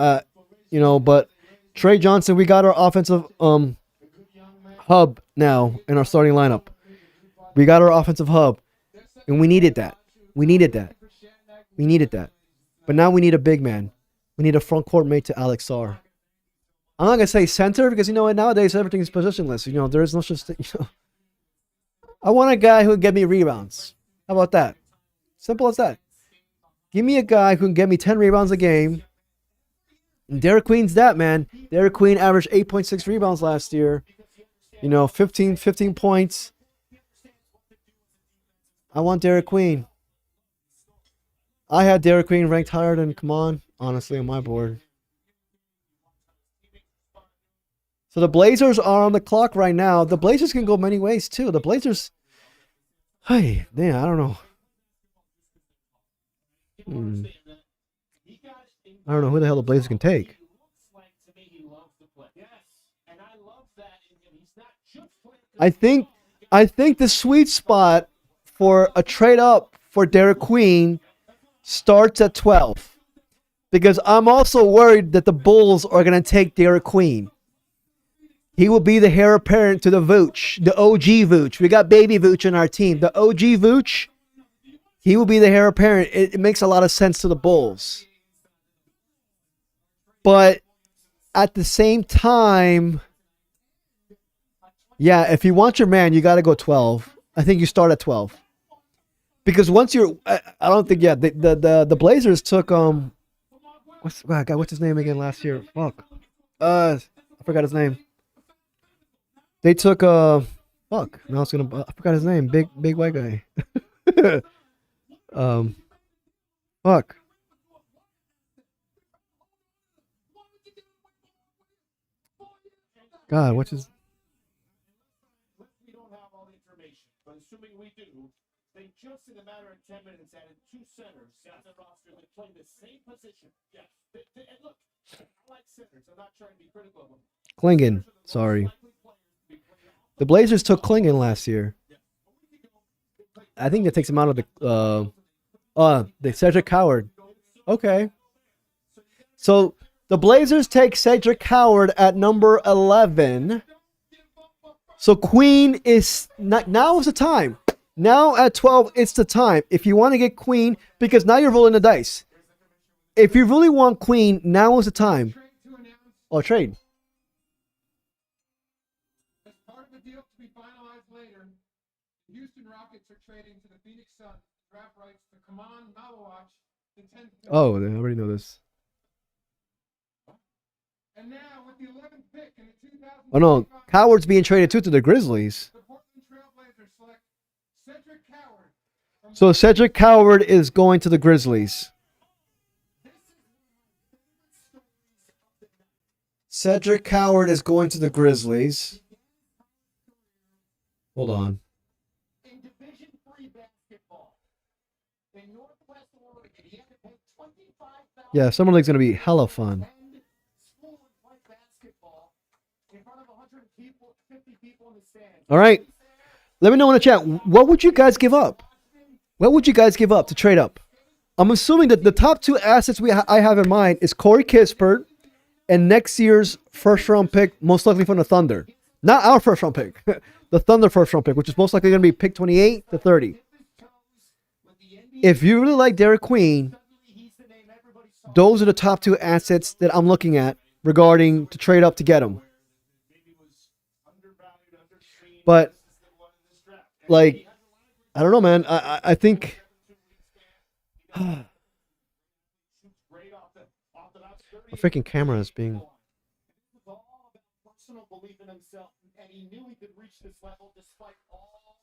But Trey Johnson, we got our offensive hub now in our starting lineup. We got our offensive hub, and we needed that. But now we need a big man. We need a front court mate to Alex Sarr. I'm not gonna say center because nowadays everything is positionless. There is no such thing. I want a guy who can get me rebounds. How about that? Simple as that. Give me a guy who can get me 10 rebounds a game. And Derek Queen's that, man. Derek Queen averaged 8.6 rebounds last year. 15 points. I want Derek Queen. I had Derek Queen ranked higher than Kaman, honestly, on my board. So the Blazers are on the clock right now. The Blazers can go many ways, too. The Blazers, Hey, damn, I don't know. Hmm. I don't know who the hell the Blazers can take. I think the sweet spot for a trade up for Derek Queen starts at 12. Because I'm also worried that the Bulls are going to take Derek Queen. He will be the heir apparent to the Vooch, the OG Vooch. We got baby Vooch on our team. The OG Vooch, he will be the heir apparent. It makes a lot of sense to the Bulls. But at the same time, yeah, if you want your man, you got to go 12. I think you start at 12. Because once you're, I don't think, yeah, the Blazers took, what's his name again last year? Fuck. I forgot his name. They took fuck. Now it's gonna. I forgot his name. Big white guy. Fuck. God, what's his? We don't have all the information, but assuming we do, they just in a matter of 10 minutes added 2 centers on the roster that play the same position. Yeah, and look, I like centers. I'm not trying to be critical of them. Klingon. Sorry. The Blazers took Klingon last year. I think that takes him out of the Cedric Howard. Okay. So the Blazers take Cedric Howard at number 11. So Queen is not, now is the time. Now at 12, it's the time. If you want to get Queen, because now you're rolling the dice. If you really want Queen, now is the time. Oh, trade. As part of the deal to be finalized later, the Houston Rockets are trading to the Phoenix Suns draft rights to Kaman Malawach, the 10th pick. Oh, I already know this. And now with the 11th pick in the 2000. Oh no, Howard's being traded too to the Grizzlies. The Portland Trailblazers select Cedric Howard. So Cedric Howard is going to the Grizzlies. Cedric Howard is going to the Grizzlies. Hold on. In Division III basketball, in Northwest Oregon, he had to pay $25,000. Yeah, Summer League's going to be hella fun. School and play basketball in front of 150 people in the stands. All right. Let me know in the chat. What would you guys give up? What would you guys give up to trade up? I'm assuming that the top 2 assets I have in mind is Corey Kispert and next year's first-round pick, most likely from the Thunder. Not our first-round pick. The Thunder first-round pick, which is most likely going to be pick 28 to 30. If you really like Derek Queen, those are the top 2 assets that I'm looking at regarding to trade up to get him. But, like, I don't know, man. I think... The freaking camera is being... Personal belief in himself, and he knew he could reach this level despite all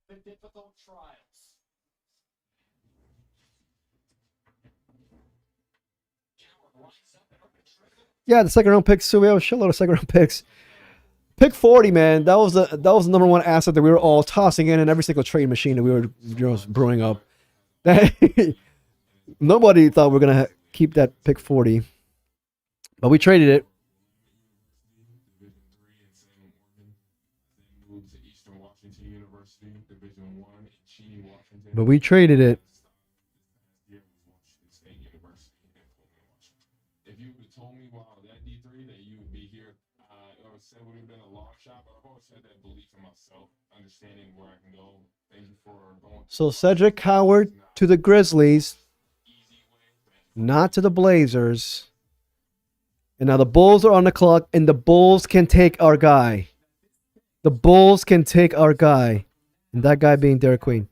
the difficult trials. Yeah, the second round picks. So we have a shitload of second round picks. Pick 40, man. That was the number one asset that we were all tossing in every single trade machine that we were brewing up. Nobody thought we were gonna keep that pick 40, but we traded it. But we traded it. If you would have told me, wow, that D3, that you would be here, I would say it would have been a long shot, but I've always had that belief in myself, understanding where I can go. Thank you for going. So Cedric Howard to the Grizzlies, not to the Blazers. And now the Bulls are on the clock, and the Bulls can take our guy. The Bulls can take our guy. And that guy being Derek Queen.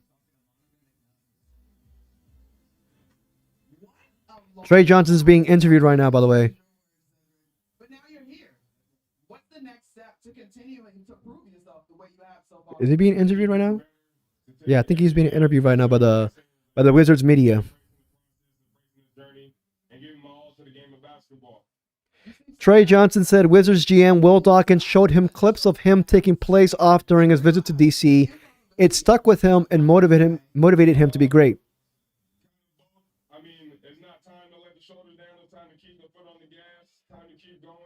Trey Johnson's being interviewed right now, by the way. But now you're here. What's the next step to continuing to prove yourself the way you have so far? Is he being interviewed right now? Yeah, I think he's being interviewed right now by the Wizards media. Trey Johnson said Wizards GM Will Dawkins showed him clips of him taking plays off during his visit to DC. it stuck with him and motivated him to be great. I mean, it's not time to let the shoulders down. It's time to keep the foot on the gas. Time to keep going.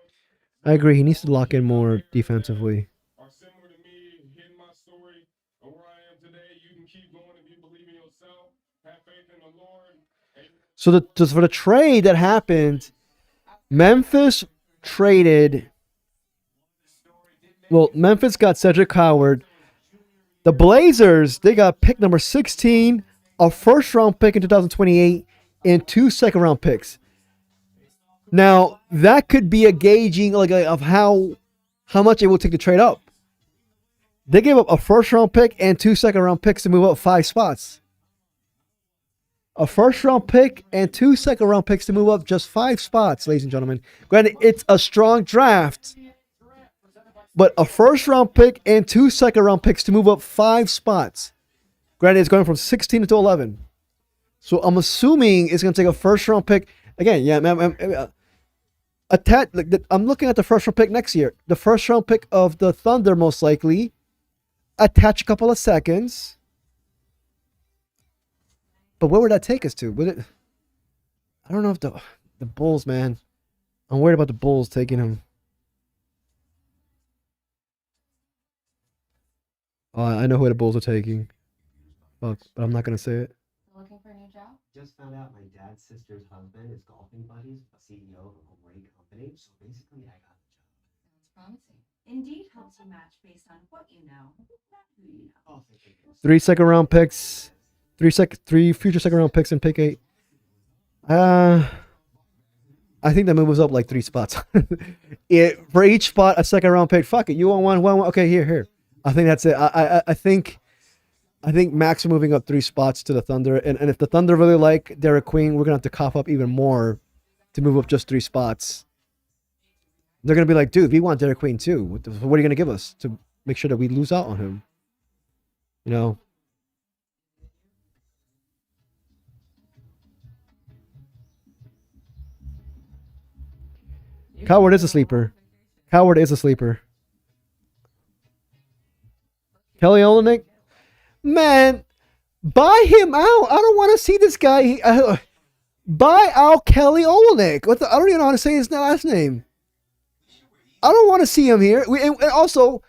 I agree. He needs to lock in more defensively. Are similar to me, hitting my story of where I am today. You can keep going if you believe in yourself. Have faith in the Lord. So for the trade that happened, Memphis traded. Well, Memphis got Cedric Howard. The Blazers, they got pick number 16, a first-round pick in 2028, and 2 second-round picks. Now, that could be a gauging of how much it will take to trade up. They gave up a first-round pick and 2 second-round picks to move up 5 spots. A first-round pick and 2 second-round picks to move up just 5 spots, ladies and gentlemen. Granted, it's a strong draft, but a first-round pick and 2 second-round picks to move up 5 spots. Granted, it's going from 16 to 11. So I'm assuming it's going to take a first-round pick. Again, yeah, I'm looking at the first-round pick next year. The first-round pick of the Thunder, most likely. Attach a couple of seconds. But where would that take us to? Would it? I don't know if the Bulls, man. I'm worried about the Bulls taking him. I know who the Bulls are taking. Fuck, but I'm not gonna say it. Looking for a new job? Just found out my dad's sister's husband is golfing buddies, a CEO of a great company. So basically, I got the job. Sounds promising. Indeed helps you match based on what you know, not who you know. Oh, thank you. 3 second-round picks, 3 future second-round picks, and pick 8. I think that moves up like 3 spots. For each spot, a second-round pick. Fuck it, you want one. Okay, here. I think that's it. I think Max are moving up 3 spots to the Thunder, and if the Thunder really like Derek Queen, we're gonna have to cough up even more to move up just 3 spots. They're gonna be like, dude, we want Derek Queen too. What are you gonna give us to make sure that we lose out on him? You know. Coward is a sleeper. Kelly Olynyk, man, buy him out. I don't want to see this guy. Buy out Kelly Olynyk. I don't even know how to say his last name. I don't want to see him here. And also,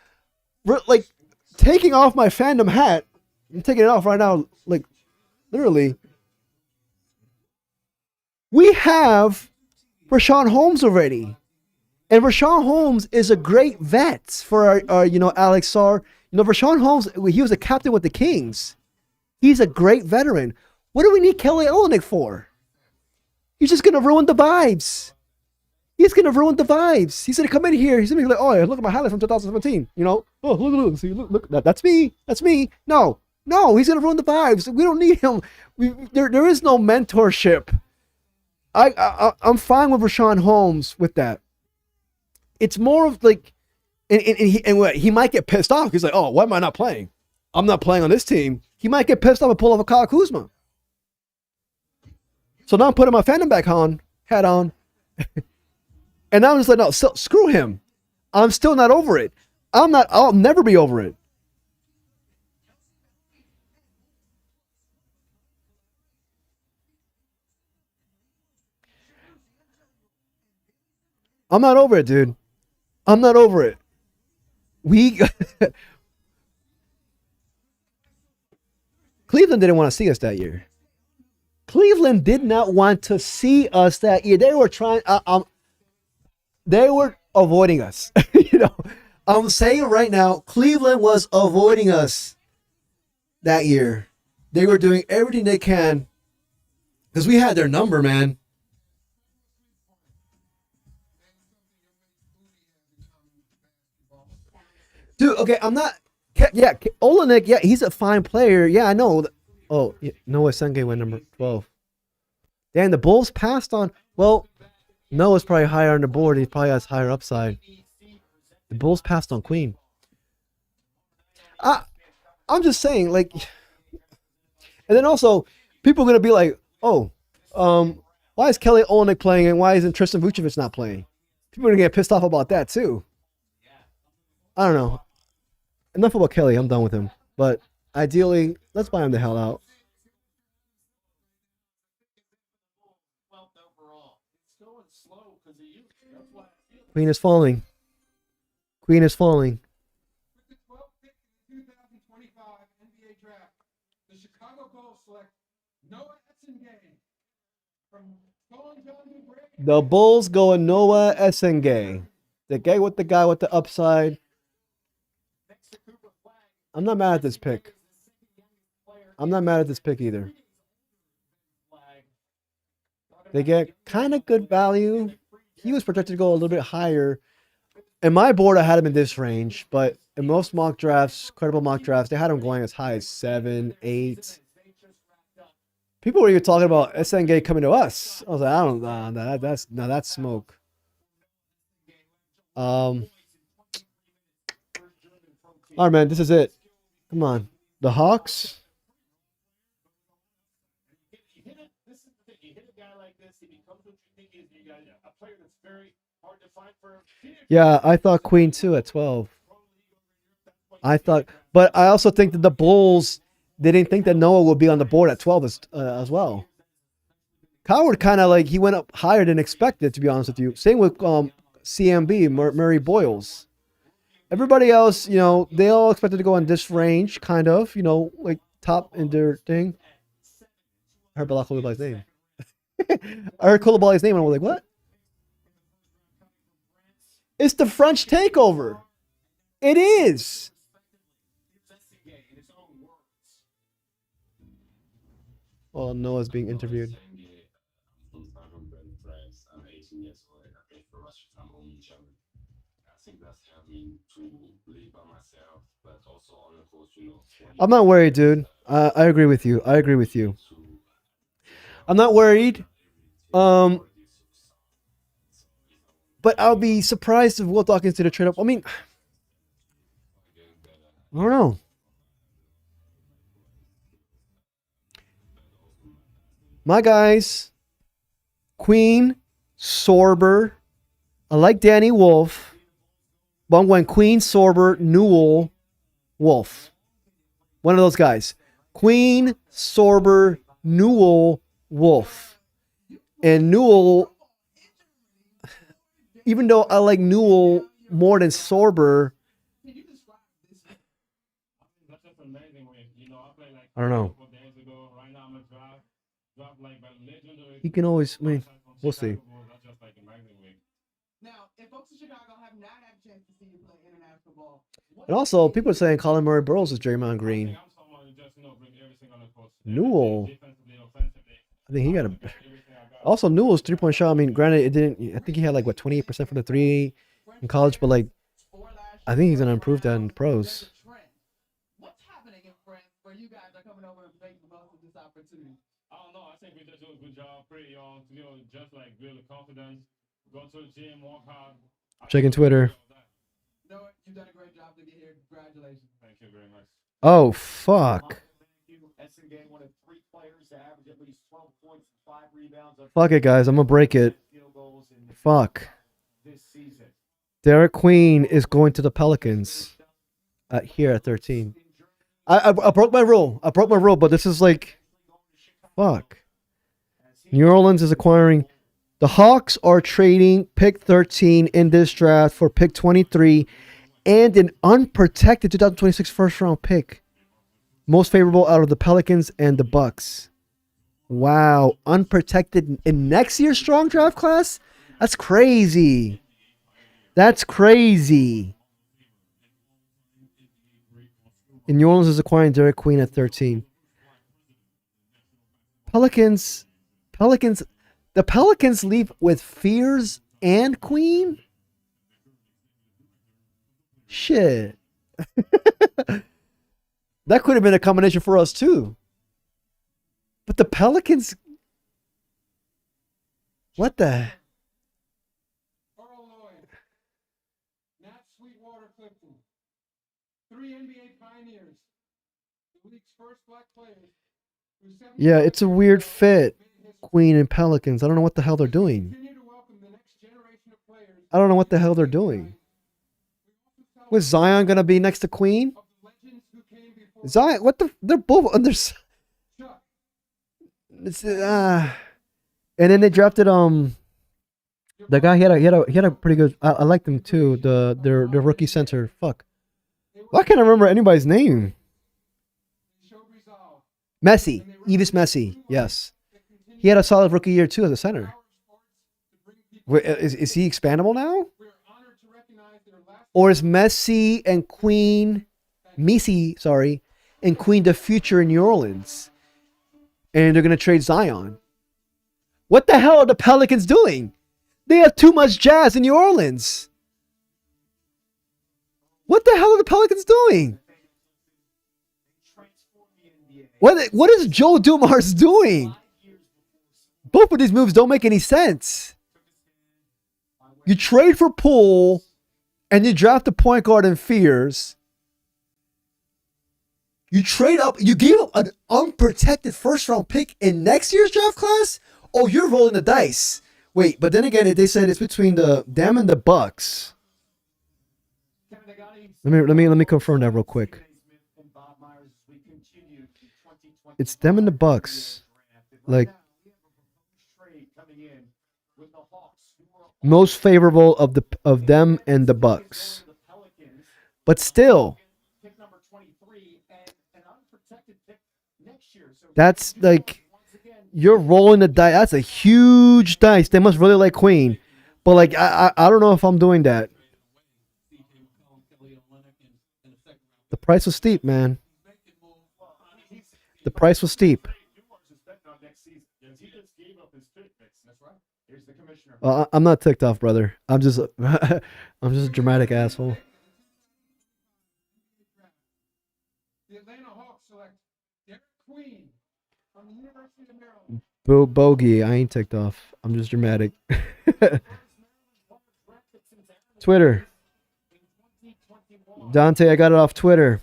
like, taking off my fandom hat. I'm taking it off right now, like, literally. We have Rashawn Holmes already. And Rashawn Holmes is a great vet for our Alex Sarr. Rashawn Holmes, he was a captain with the Kings. He's a great veteran. What do we need Kelly Olynyk for? He's just going to ruin the vibes. He's going to come in here. He's going to be like, oh, look at my highlights from 2017. Oh, look. See, look. That's me. No, he's going to ruin the vibes. We don't need him. There is no mentorship. I'm fine with Rashawn Holmes with that. It's more of like, and he might get pissed off. He's like, oh, why am I not playing? I'm not playing on this team. He might get pissed off and pull off a Kyle Kuzma. So now I'm putting my fandom hat on. And I'm just like, no, screw him. I'm still not over it. I'll never be over it. I'm not over it, dude. I'm not over it. Cleveland didn't want to see us that year. Cleveland did not want to see us that year. They were trying. They were avoiding us. I'm saying right now, Cleveland was avoiding us that year. They were doing everything they can because we had their number, man. Dude, okay, I'm not. Yeah, Olynyk, yeah, he's a fine player. Yeah, I know. Oh, yeah, Noah Senge went number 12. Damn, the Bulls passed on. Well, Noah's probably higher on the board. He probably has higher upside. The Bulls passed on Queen. I'm just saying, like, and then also, people are going to be like, oh, why is Kelly Olynyk playing and why isn't Tristan Vucevic not playing? People are going to get pissed off about that, too. I don't know. Enough about Kelly. I'm done with him. But Ideally, let's buy him the hell out. 12th overall. It's going slow because of you. That's why I feel Queen is falling. Queen is falling. With the 12th pick in the 2025 NBA draft, the Chicago Bulls select Noah Essengay from Colin Johnson. The Bulls going Noah Essengay. The guy with the upside. I'm not mad at this pick. I'm not mad at this pick either. They get kind of good value. He was projected to go a little bit higher. In my board, I had him in this range, but in most mock drafts, credible mock drafts, they had him going as high as 7, 8. People were even talking about SNG coming to us. I was like, I don't know. That's smoke. All right, man, this is it. Come on. The Hawks. this is the thing. You hit a guy like this, he becomes what you think he is. You got a player that's very hard to find for him. Yeah, I thought Queen too at 12. But I also think that the Bulls, they didn't think that Noah would be on the board at 12 as well. Coward kind of he went up higher than expected, to be honest with you. Same with CMB, Murray Boyles. Everybody else, they all expected to go in this range, kind of, top in their thing. I heard Bilal Koulibaly's name. I heard Koulibaly's name, and I was like, what? It's the French takeover. It is. Well, Noah's being interviewed. I'm not worried, dude. I agree with you. I'm not worried. But I'll be surprised if Will Dawkins did a trade up. I mean, I don't know. My guys, Queen, Sorber. I like Danny Wolf. But I'm going Queen, Sorber, Newell, Wolf. One of those guys. Queen, Sorber, Newell, Wolf. And Newell, even though I like Newell more than Sorber, I don't know. He can always, we'll see. Now, if folks in Chicago have not had a chance to see you play international ball, And also, people are saying Colin Murray Burrows is Draymond Green. Newell, I think he got a. Also, Newell's 3-point shot. I mean, granted, it didn't. I think he had 28% from the three in college, but I think he's gonna improve that in the pros. what's happening in France where you guys are coming over and making the most of this opportunity? I don't know. I think we just do a good job, pretty young, just build confidence, go to the gym, walk hard. Checking Twitter. Noah, you've done a great job to get here. Congratulations. Thank you very much. Oh fuck. Fuck it, guys. I'm gonna break it. Fuck. Derek Queen is going to the Pelicans. Here at 13. I broke my rule. But this is fuck. New Orleans is acquiring. The Hawks are trading pick 13 in this draft for pick 23 and an unprotected 2026 first round pick. Most favorable out of the Pelicans and the Bucks. Wow. Unprotected in next year's strong draft class? That's crazy. And New Orleans is acquiring Derek Queen at 13. The Pelicans leave with Fears and Queen? Shit. That could have been a combination for us too. But the Pelicans... What the... Earl Lloyd, Nat Sweetwater Clifton, 3 NBA pioneers, the league's first black players. Yeah, it's a weird fit. Queen and Pelicans. I don't know what the hell they're doing. Was Zion going to be next to Queen? Zion, what the? They're both under. It's and then they drafted the guy he had a pretty good. I liked him too. Their rookie center. Fuck. Why can't I remember anybody's name? Messi, Evis Messi. Yes, he had a solid rookie year too as a center. Wait, is he expandable now? Or is Messi and Queen, and Queen the future in New Orleans? And they're going to trade Zion. What the hell are the Pelicans doing? They have too much jazz in New Orleans. What the hell are the Pelicans doing? What is Joe Dumars doing? Both of these moves don't make any sense. You trade for Poole, and you draft a point guard in Fears. You trade up, you give up an unprotected first round pick in next year's draft class? Oh, you're rolling the dice. Wait, but then again, they said it's between them and the Bucks. Let me confirm that real quick. It's them and the Bucks. Like most favorable of them and the Bucks. But still, that's like you're rolling the dice. That's a huge dice. They must really like Queen, but like I don't know if I'm doing that. The price was steep, man. The price was steep. I'm not ticked off, brother. I'm just a dramatic asshole. The Atlanta Hawks select Derek Queen from the University of Maryland. Bogey, I ain't ticked off. I'm just dramatic. Twitter. Dante, I got it off Twitter.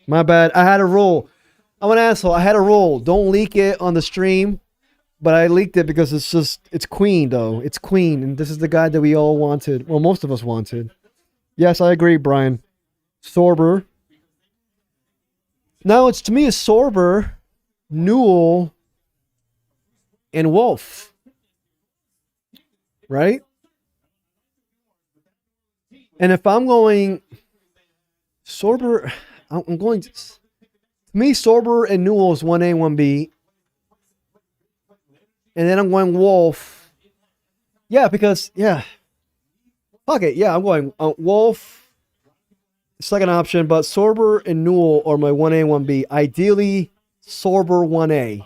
My bad. I had a rule. I'm an asshole. I had a rule. Don't leak it on the stream. But I leaked it because it's Queen, though. It's Queen. And this is the guy that we all wanted. Well, most of us wanted. Yes, I agree, Brian. Sorber. Now, to me, it's Sorber, Newell, and Wolf. Right? And if I'm going Sorber, I'm going to me, Sorber and Newell is 1A, 1B. And then I'm going Wolf. Yeah, because, yeah. Fuck it. Yeah, I'm going Wolf, second option, but Sorber and Newell are my 1A, 1B. Ideally, Sorber 1A.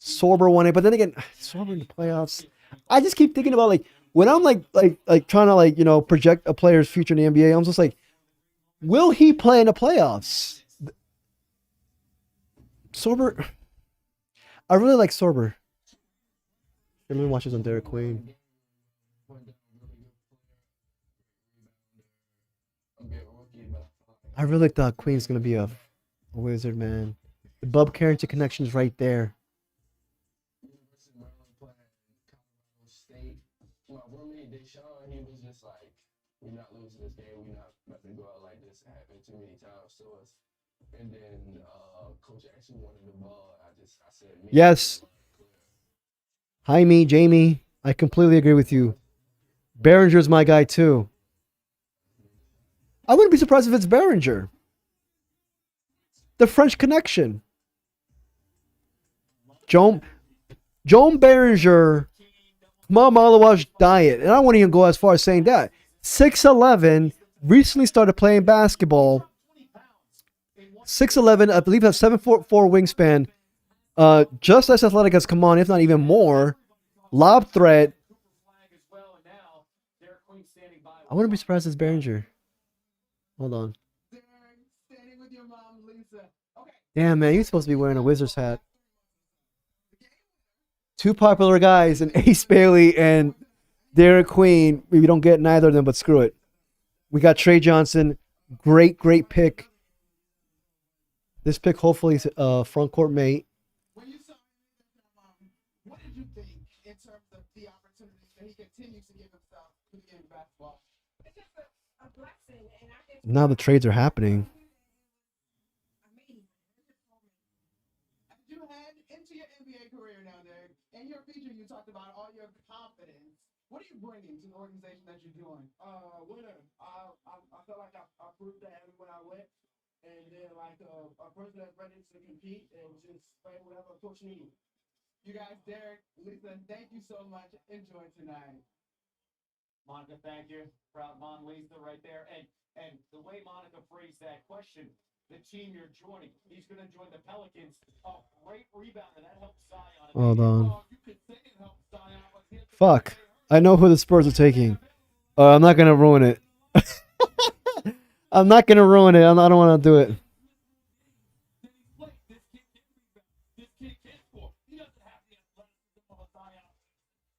Sorber 1A. But then again, Sorber in the playoffs. I just keep thinking about, like, when I'm, like trying to, like, project a player's future in the NBA, I'm just like, will he play in the playoffs? Sorber. I really like Sorber. Let me watch this on Derek Queen. I really thought Queen's going to be a wizard, man. The Bub Carrington connection is right there. My roommate Deshaun, he was just like, we're not losing this game. We're not about to go out like this. It happened too many times to us. And then Coach actually wanted the ball. I said, yes. Hi, Jamie. I completely agree with you. Behringer's my guy, too. I wouldn't be surprised if it's Behringer. The French connection. Joan Behringer, Kamal Malawaj diet. And I won't even go as far as saying that. 6'11", recently started playing basketball. 6'11", I believe has 7'4" wingspan. Just as athletic as Kaman, if not even more. Lob threat. I wouldn't be surprised if it's Behringer. Hold on. Damn, man, you're supposed to be wearing a Wizards hat. Two popular guys, and Ace Bailey and Derek Queen. We don't get neither of them, but screw it. We got Trey Johnson. Great pick. This pick hopefully is front court mate. When you saw what did you think in terms of the opportunities that he continues to give himself to the game of basketball? It's just a blessing. And now the trades are happening. In your feature, you talked about all your confidence. What are you bringing to the organization that you're doing? Winner. I felt like I proved that when I went. And then, like, a person that's ready to compete and just play whatever coach needs. You guys, Derek, Lisa, thank you so much. Enjoy tonight. Monica, thank you. Proud mom, Lisa, right there. And the way Monica phrased that question, the team you're joining, he's going to join the Pelicans. A great rebound, and that helps Zion. Hold on. You could say it helps Zion, but Fuck. I know who the Spurs are taking. I'm not gonna ruin it. I'm not gonna ruin it. I don't want to do it. This kid can't score. He doesn't have the athleticism of a Zion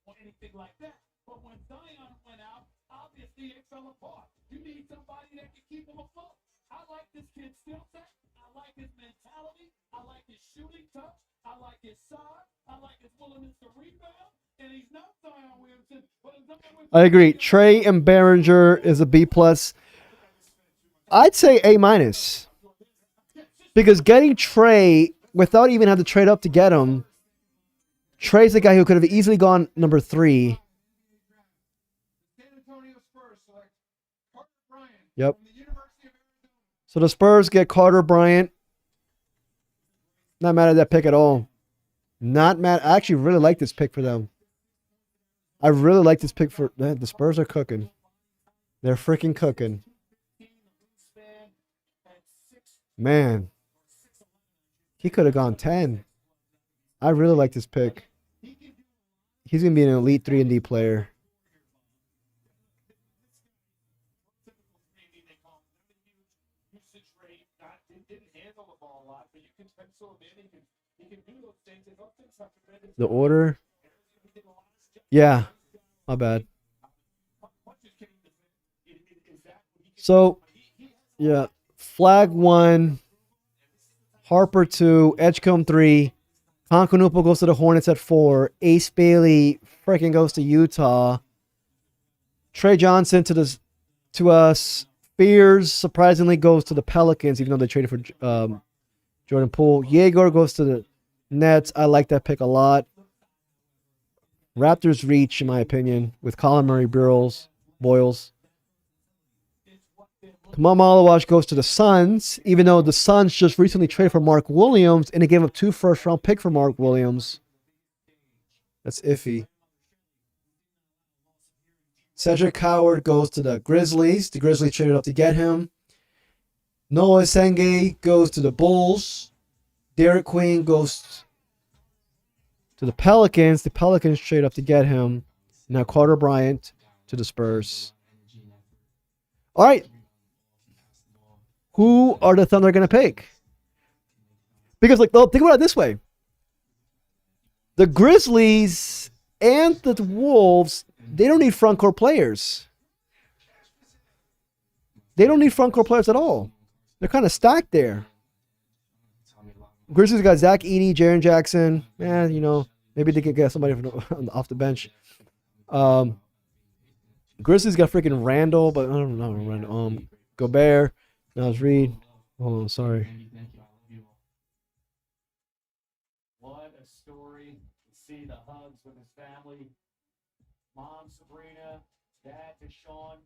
or anything like that. But when Zion went out, obviously it fell apart. You need somebody that can keep him afloat. I like this kid's skill set. I like his mentality. I like his shooting touch. I like his size. I like his willingness to rebound. And he's not Zion Williamson, but he's not I agree. Trey and Behringer is a B plus. I'd say A minus. Because getting Trey without even having to trade up to get him, Trey's the guy who could have easily gone number 3. Yep. So the Spurs get Carter Bryant. Not mad at that pick at all. Not mad. I actually really like this pick for them. I really like this pick for the Spurs are cooking. They're freaking cooking. Man. He could have gone 10. I really like this pick. He's going to be an elite 3 and D player. The order? Yeah. My bad. So, yeah. Flag 1. Harper 2. Edgecombe 3. Concanupo goes to the Hornets at 4. Ace Bailey freaking goes to Utah. Trey Johnson to us. Spears surprisingly goes to the Pelicans, even though they traded for Jordan Poole. Jaeger goes to the Nets. I like that pick a lot. Raptors reach, in my opinion, with Colin Murray, Boyles. Kamal Malawash goes to the Suns, even though the Suns just recently traded for Mark Williams, and they gave up 2 first-round picks for Mark Williams. That's iffy. Cedric Howard goes to the Grizzlies. The Grizzlies traded up to get him. Noah Senge goes to the Bulls. Derek Queen goes to the Pelicans. The Pelicans trade up to get him. Now Carter Bryant to the Spurs. All right. Who are the Thunder going to pick? Because, think about it this way. The Grizzlies and the Wolves, they don't need front court players. They don't need front court players at all. They're kind of stacked there. Grizzlies got Zach Edey, Jaren Jackson. Maybe they could get somebody off the bench. Grizzlies got freaking Randall, but I don't know Randall. Gobert. Naz Reid. Hold on, sorry. What a story to see the hugs with his family. Mom, Sabrina, Dad, Deshaun,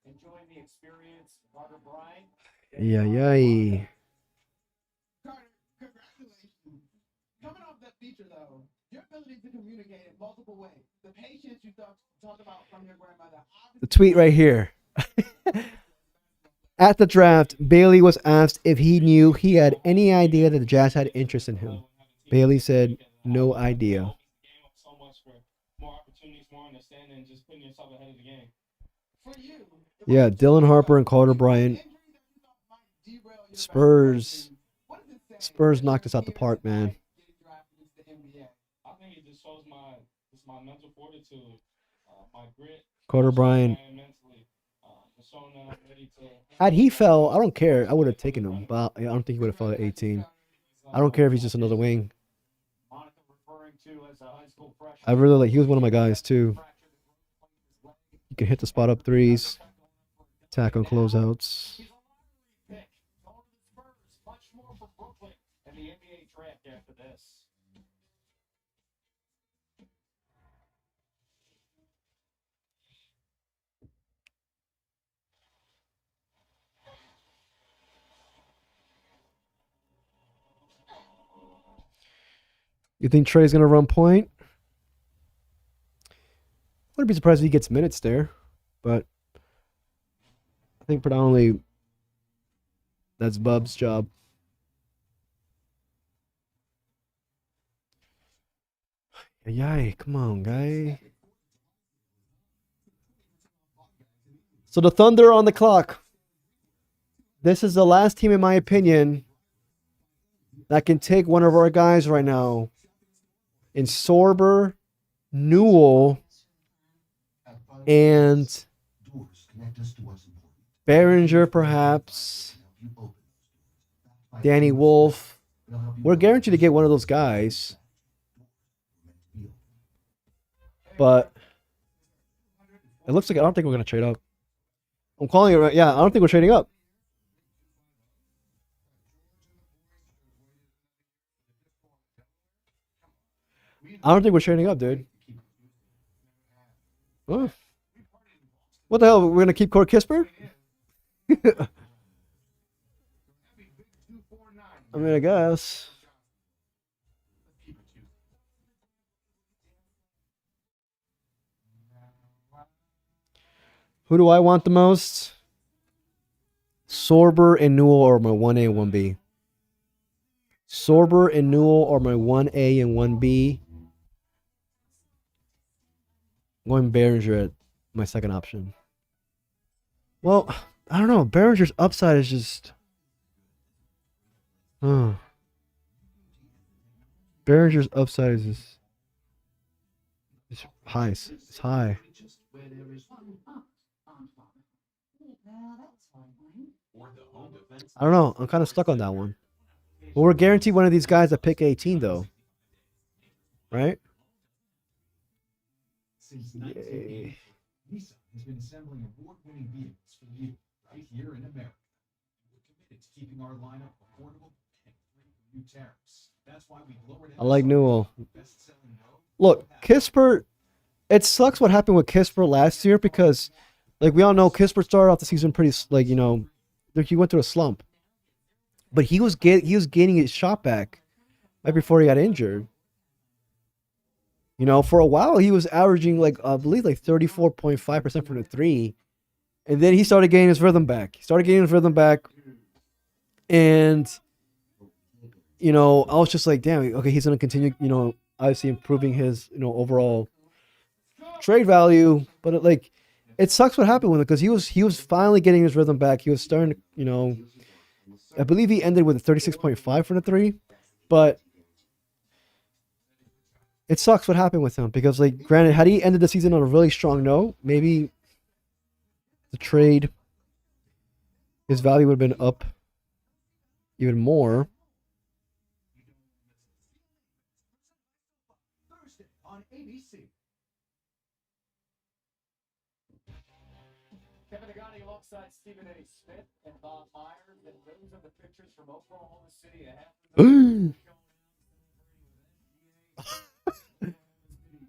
enjoying the experience. Carter Bryant. Yeah. Carter, congratulations. Coming off that feature, though, your ability to communicate in multiple ways, the patience you talk about from your grandmother. The tweet right here. At the draft, Bailey was asked if he knew he had any idea that the Jazz had interest in him. Bailey said, no idea. Yeah, Dylan Harper and Carter Bryant. Spurs knocked us out the park, man. I think it just shows my mental fortitude, my grit. Carter Bryant. Had he fell, I don't care. I would have taken him, but I don't think he would have fell at 18. I don't care if he's just another wing. I really like. He was one of my guys too. You can hit the spot up threes, attack on closeouts. You think Trey's gonna run point? Wouldn't be surprised if he gets minutes there, but I think predominantly that's Bub's job. Yay, come on, guy. So the Thunder are on the clock. This is the last team, in my opinion, that can take one of our guys right now. In Sorber, Newell, and Behringer, perhaps. Danny Wolf. We're guaranteed to get one of those guys. But it looks like I don't think we're going to trade up. I'm calling it right. Yeah, I don't think we're trading up. I don't think we're trading up, dude. Oh. What the hell? We're going to keep Corey Kispert? I mean, I guess. Who do I want the most? Sorber and Newell are my 1A and 1B. Sorber and Newell are my 1A and 1B. I'm going Behringer at my second option. Well, I don't know. Behringer's upside is just... Behringer's upside is just... It's high. It's high. I don't know. I'm kind of stuck on that one. Well, we're guaranteed one of these guys at pick 18, though. Right? Since 1980, Nissan has been assembling award-winning vehicles for you right here in America. We're committed to keeping our lineup affordable and free from new tariffs. That's why we lowered. I like Newell. Look, Kispert. It sucks what happened with Kispert last year because, like we all know, Kispert started off the season pretty, like he went through a slump, but he was gaining his shot back right before he got injured. For a while he was averaging I believe 34.5% from the three, and then he started getting his rhythm back. And I was just like, damn, okay, he's gonna continue, obviously improving his, overall trade value, but it sucks what happened with him because he was finally getting his rhythm back. He was starting to, I believe he ended with a 36.5 from the three, but it sucks what happened with him because, granted, had he ended the season on a really strong note, maybe the trade, his value would have been up even more. Thursday on ABC. Kevin Agani alongside Stephen A. Smith and Bob Myers, and those are the pictures from Oklahoma City.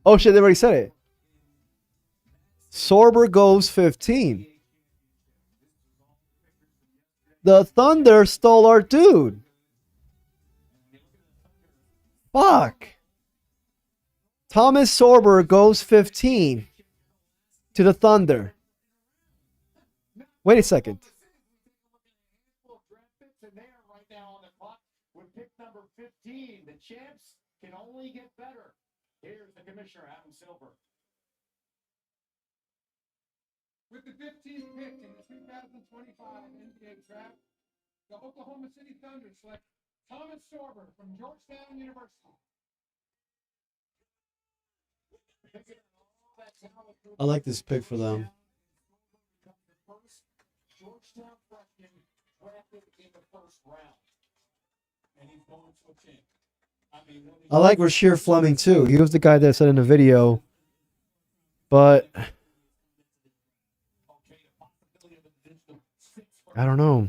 Oh shit, they already said it. Sorber goes 15. The Thunder stole our dude. Fuck. Thomas Sorber goes 15 to the Thunder. Wait a second. Right now on the clock with pick number 15. The champs can only get better. Here's the commissioner, Adam Silver. With the 15th pick in the 2025 NBA draft, the Oklahoma City Thunder select Thomas Sorber from Georgetown University. I like this pick for them. Georgetown freshman drafted in the first round. And he's going to a champ. I like Rasheer Fleming too. He was the guy that said in the video. But I don't know.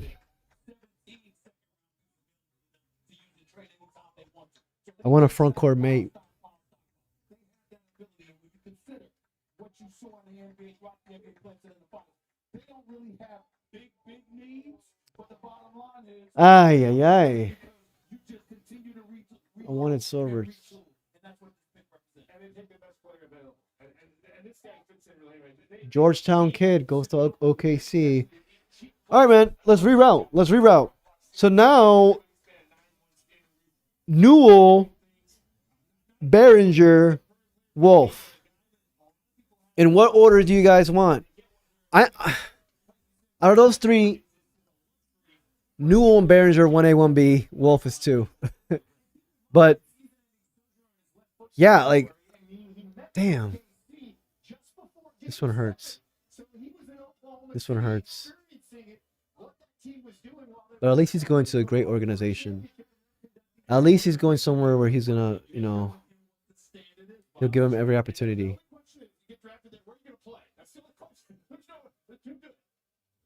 I want a front court mate. Ay, ay, ay. I wanted Silver. take the best player available. And this guy fits in really well. Georgetown kid goes to OKC. All right, man. Let's reroute. So now, Newell, Behringer, Wolf. In what order do you guys want? Out of those three, Newell and Behringer 1A, 1B. Wolf is 2. But yeah, like, damn. This one hurts. This one hurts. But at least he's going to a great organization. At least he's going somewhere where he's gonna, he'll give him every opportunity.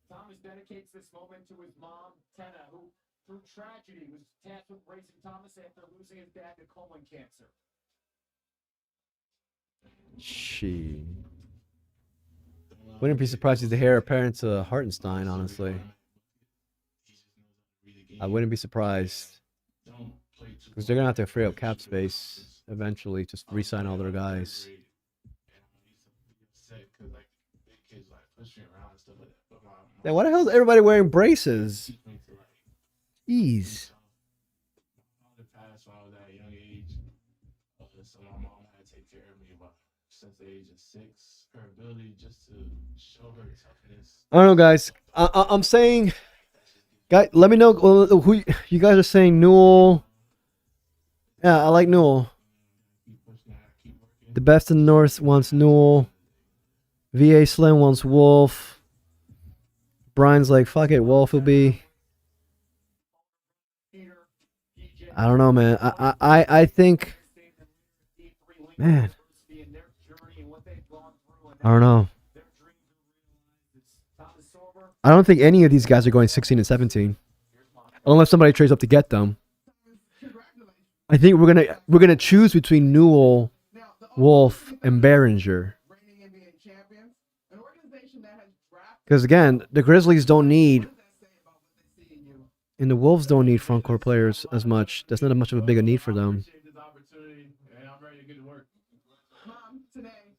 Thomas dedicates this moment to his mom, Tenna, who, through tragedy, was tasked with raising Thomas after losing his dad to colon cancer. She wouldn't be surprised if the heir apparent to Hartenstein, honestly. I wouldn't be surprised. Because they're going to have to free up cap space eventually, just re-sign all their guys. Yeah, why the hell is everybody wearing braces? Jeez. So my mom had to take care of me since the age of 6. Her ability just to show her toughness. I don't know, guys. I'm saying, guys, let me know who you guys are saying. Newell. Yeah, I like Newell. The best in the North wants Newell. VA Slim wants Wolf. Brian's like, fuck it, Wolf will be. I don't know, man. I think, man. I don't know. I don't think any of these guys are going 16 and 17, unless somebody trades up to get them. I think we're gonna choose between Newell, Wolf, and Behringer. Because again, the Grizzlies don't need, and the Wolves don't need front court players as much. That's not much of a big a need for them. Mom, today,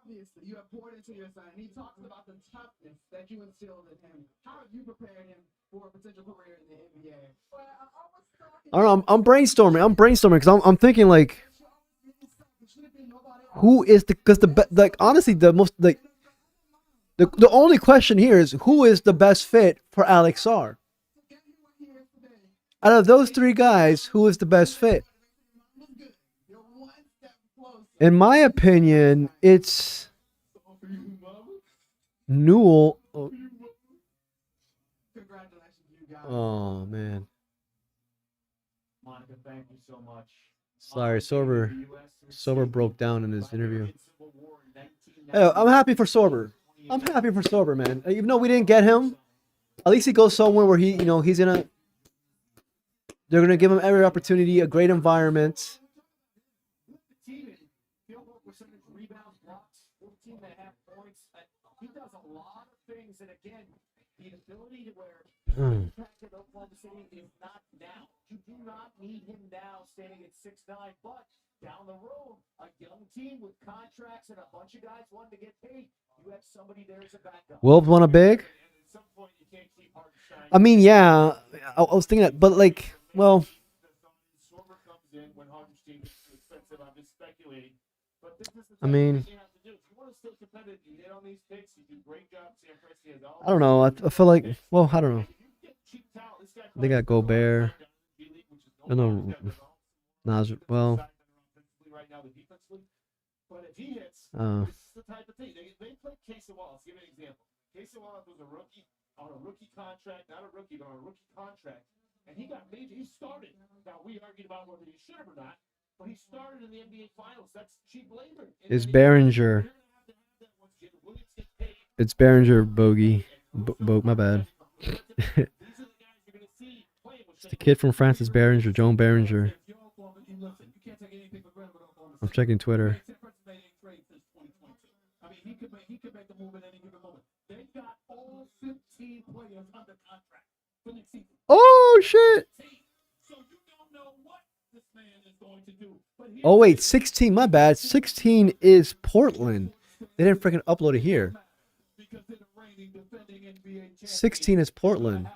obviously, you have poured into your son. He talks about the toughness that you instilled in him. How have you prepared him for a potential career in the NBA? I don't know. I'm brainstorming because I'm thinking like, who is honestly the most the only question here is who is the best fit for Alex Sarr? Out of those three guys, who is the best fit? In my opinion, it's Newell. Oh man. Monica, thank you so much. Sorry, Sorber broke down in his interview. Hey, I'm happy for Sorber. I'm happy for Sorber, man. Even though we didn't get him, at least he goes somewhere where they're gonna give him every opportunity, a great environment. He does a lot of things, and again, the ability to where impact at Oklahoma City is not now. You do not need him now standing at 6'9", but down the road, a young team with contracts and a bunch of guys wanting to get paid, you have somebody there as a backup. Wolves want a big? I mean, yeah, I was thinking that, but like, well. I mean, I don't know. I feel like, well, I don't know. They got Gobert. I know. Nas. Well. But if he hits, this is the type of thing. They played Casey Wallace. Give me an example. Casey Wallace was a rookie on a rookie contract, not a rookie, but on a rookie contract. And he got major. He started. Now, we argued about whether he should have or not, but he started in the NBA Finals. That's cheap labor. It's Behringer. It's Behringer, Bogey. My bad. It's the kid from France. It's Behringer, Joan Behringer. I'm checking Twitter. I mean, he could make a move at any given moment. They've got all 15 players under contract for next season. Oh shit! So you don't know what this man is going to do. wait, 16. My bad. 16 is Portland. They didn't freaking upload it here. 16 is Portland.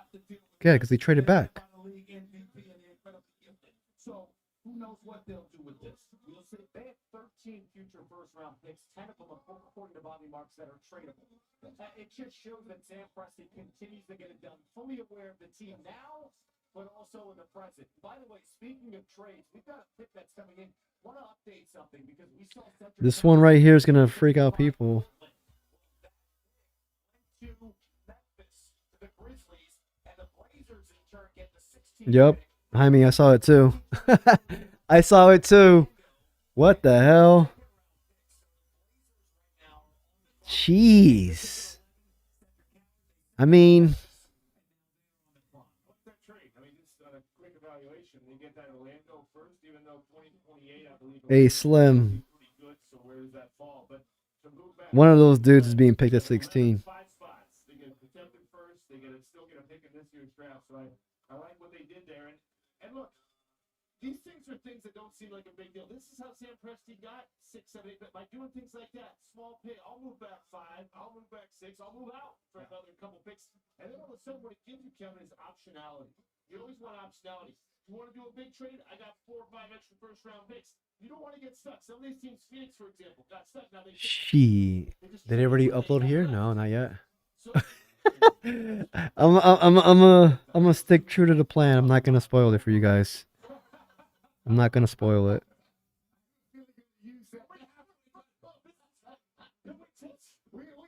Yeah, because they traded back. So who knows what they'll do with this? We'll see. They have 13 future first-round picks. 10 of them, according to Bobby Marks, that are tradable. It just shows that Sam Presti continues to get it done. Fully aware of the team now, but also in the present. By the way, speaking of trades, we've got a pick that's coming in. Want to update something because we saw This one right here is gonna freak out people. Yep. Jaime, I saw it too. I saw it too. What the hell? Jeez. I mean, hey, Slim. One of those dudes is being picked at 16. I like what they did there. And look, these things are things that don't seem like a big deal. This is how Sam Presti got 6, 7, 8, but by doing things like that, small pick, I'll move back 5, I'll move back 6, I'll move out for another couple picks. And then all of a sudden, what it gives you, Kevin, is optionality. You always want optionality. You want to do a big trade? I got 4 or 5 extra first-round picks. You don't want to get stuck. Some of these teams, Phoenix, for example, got stuck. Now they Did they already upload here? No, not yet. I'm gonna stick true to the plan. I'm not gonna spoil it for you guys. I'm not gonna spoil it.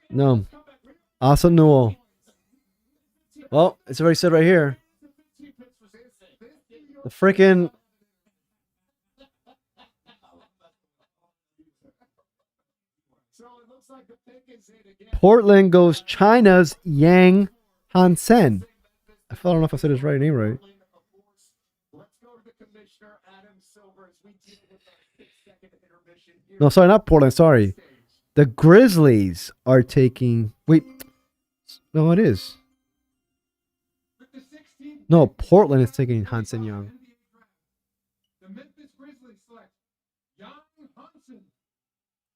No. Awesome Newell. Well, it's already said right here. The freaking Portland goes China's Yang Hansen. I don't know if I said his right name right. No, sorry, not Portland. Sorry. The Grizzlies are taking... Wait. No, it is. No, Portland is taking Hansen Young. The Memphis Grizzlies select Yang Hansen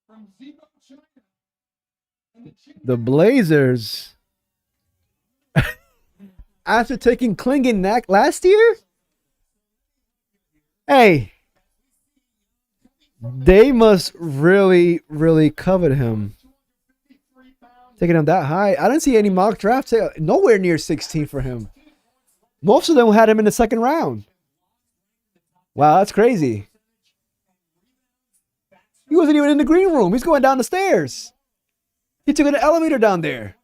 from Zibo, China. The Blazers, after taking Klingon last year, hey, they must really, really covet him. Taking him that high. I didn't see any mock drafts. Nowhere near 16 for him. Most of them had him in the second round. Wow, that's crazy. He wasn't even in the green room. He's going down the stairs. He took an elevator down there.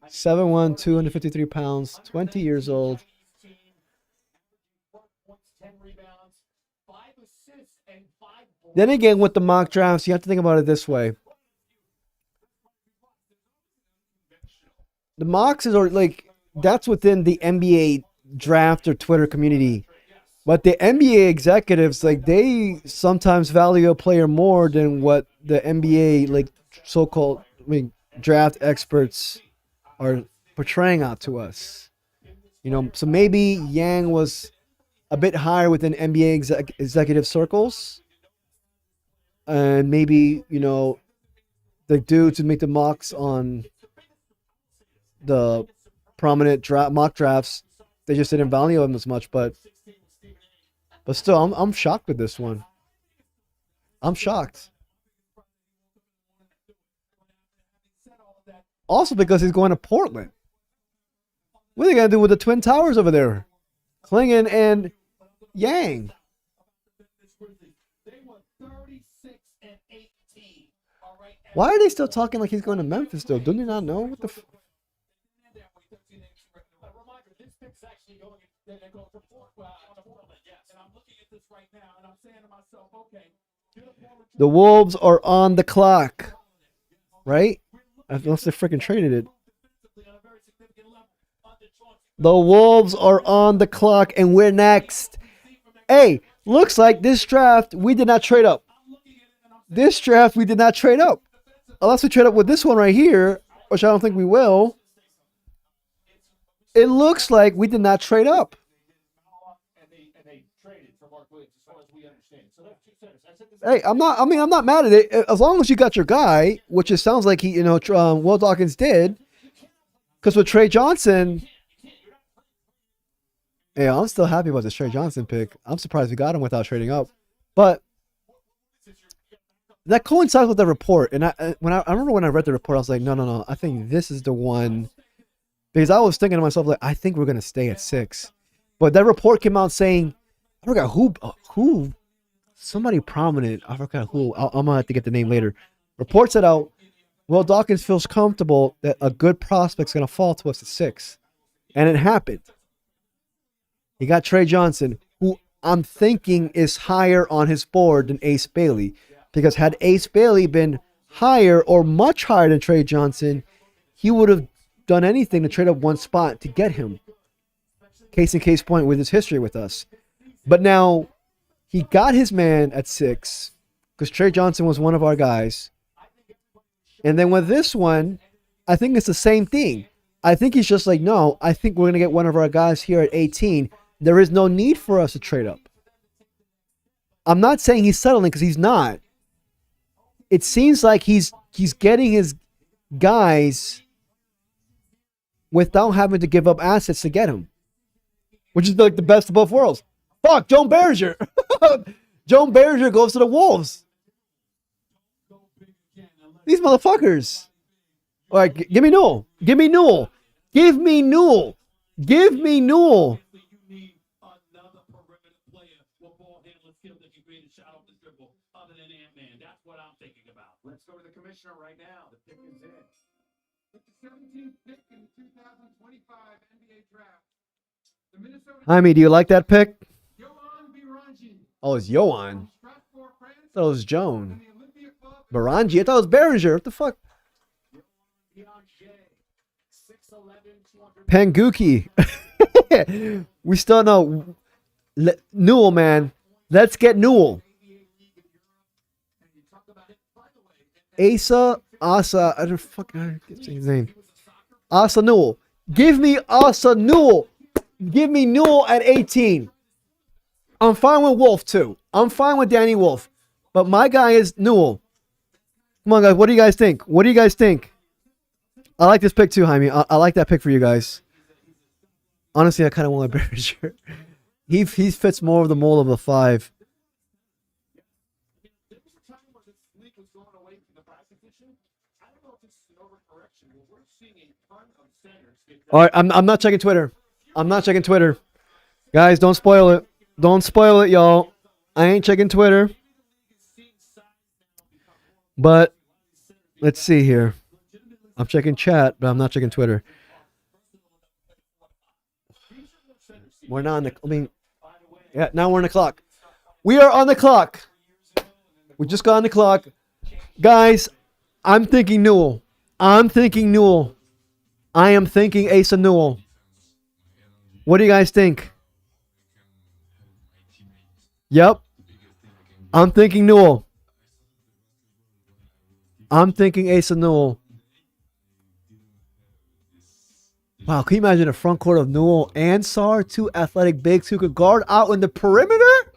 7'1", 253 pounds, 20 years old. Then again, with the mock drafts, you have to think about it this way. The mocks is like, that's within the NBA draft or Twitter community. But the NBA executives, like, they sometimes value a player more than what the NBA, like, so-called draft experts are portraying out to us. You know, so maybe Yang was a bit higher within NBA executive circles. And maybe, you know, the dudes who make the mocks on the prominent mock drafts, they just didn't value him as much, but still, I'm shocked with this one. I'm shocked. Also because he's going to Portland. What are they going to do with the Twin Towers over there? Klingon and Yang. Why are they still talking like he's going to Memphis, though? Don't they not know? What the The Wolves are on the clock, right? Unless they freaking traded it. The Wolves are on the clock, and we're next. Hey, looks like this draft, we did not trade up. This draft, we did not trade up. Unless we trade up with this one right here, which I don't think we will. It looks like we did not trade up. And they traded for Mark Williams, as far as we understand. So that's two centers. I said this. Hey, I'm not mad at it as long as you got your guy, which it sounds like Will Dawkins did. Because with Trey Johnson, hey, I'm still happy about this Trey Johnson pick. I'm surprised we got him without trading up, but that coincides with the report. And I remember when I read the report, I was like, no, I think this is the one, because I was thinking to myself like, I think we're gonna stay at 6, but that report came out saying, I forgot who. Somebody prominent, I forgot who. I'm gonna have to get the name later. Reports it out. Will Dawkins feels comfortable that a good prospect's gonna fall to us at 6, and it happened. He got Trey Johnson, who I'm thinking is higher on his board than Ace Bailey, because had Ace Bailey been higher or much higher than Trey Johnson, he would have done anything to trade up one spot to get him. Case in case point with his history with us, but now. He got his man at 6 because Trey Johnson was one of our guys. And then with this one, I think it's the same thing. I think he's just like, no, I think we're going to get one of our guys here at 18. There is no need for us to trade up. I'm not saying he's settling because he's not. It seems like he's getting his guys without having to give up assets to get him, which is like the best of both worlds. Fuck, Joan Berger. Joan Berger goes to the Wolves. These motherfuckers. All right, give me Newell. Give me Newell. Give me Newell. Give me Newell. Let's go to the commissioner right now. The pick is in. With the 17th pick in the 2025 NBA draft, the Minnesota Jaime, do you like that pick? Yohan Biranji Oh, it's Yohan. from Stratford, France, I thought it was Joan. and the Olympia Club. Baranji. I thought it was Berger. What the fuck? Panguki. We still know. Newell, man. Let's get Newell. Asa. I don't fucking get his name. Asa Newell. Give me Asa Newell. Give me Newell at 18. I'm fine with Wolf too. I'm fine with Danny Wolf. But my guy is Newell. Come on, guys. What do you guys think? What do you guys think? I like this pick too, Jaime. I like that pick for you guys. Honestly, I kind of want Berger. He fits more of the mold of a 5. All right, I'm not checking Twitter. I'm not checking Twitter. Guys, don't spoil it. Don't spoil it, y'all. I ain't checking Twitter. But let's see here. I'm checking chat, but I'm not checking Twitter. We're not on the... yeah, now we're on the clock. We are on the clock. We just got on the clock. Guys, I'm thinking Newell. I'm thinking Newell. I am thinking Asa Newell. What do you guys think? Yep. I'm thinking Newell. I'm thinking Asa Newell. Wow, can you imagine a front court of Newell and Sarr, 2 athletic bigs who could guard out in the perimeter?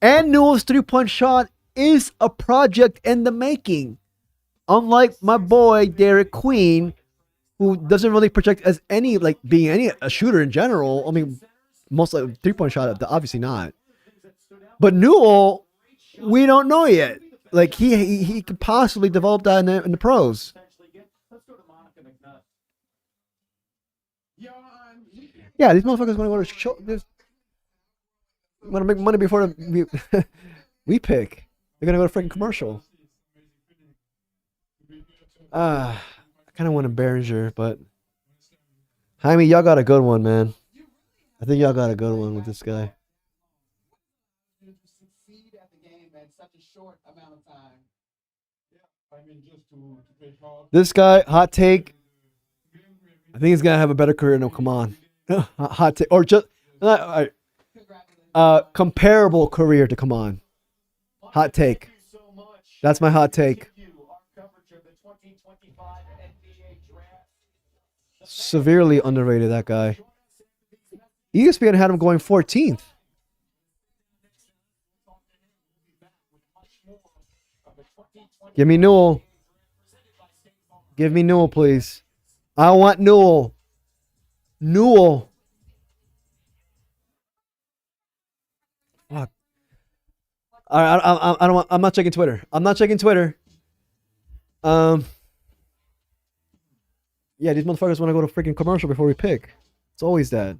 And Newell's 3-point shot is a project in the making. Unlike my boy Derek Queen, who doesn't really project as any, like being a shooter in general. I mean, most like 3-point shot, obviously not. But Newell, we don't know yet. Like he could possibly develop that in the pros. Yeah, these motherfuckers want to go to show. Want to make money before we pick. They're gonna go to freaking commercial. I kind of want a Berger, but Jaime, y'all got a good one, man. I think y'all got a good one with this guy. Succeed at the game at such a short amount of time. I mean, just to pay calls. This guy, hot take. I think he's gonna have a better career. No, come on, hot take or just comparable career to come on. Hot take. That's my hot take. Severely underrated, that guy. ESPN had him going 14th. Give me Newell. Give me Newell, please. I want Newell. Newell. Fuck. I don't want, I'm not checking Twitter. I'm not checking Twitter. Yeah, these motherfuckers want to go to freaking commercial before we pick. It's always that.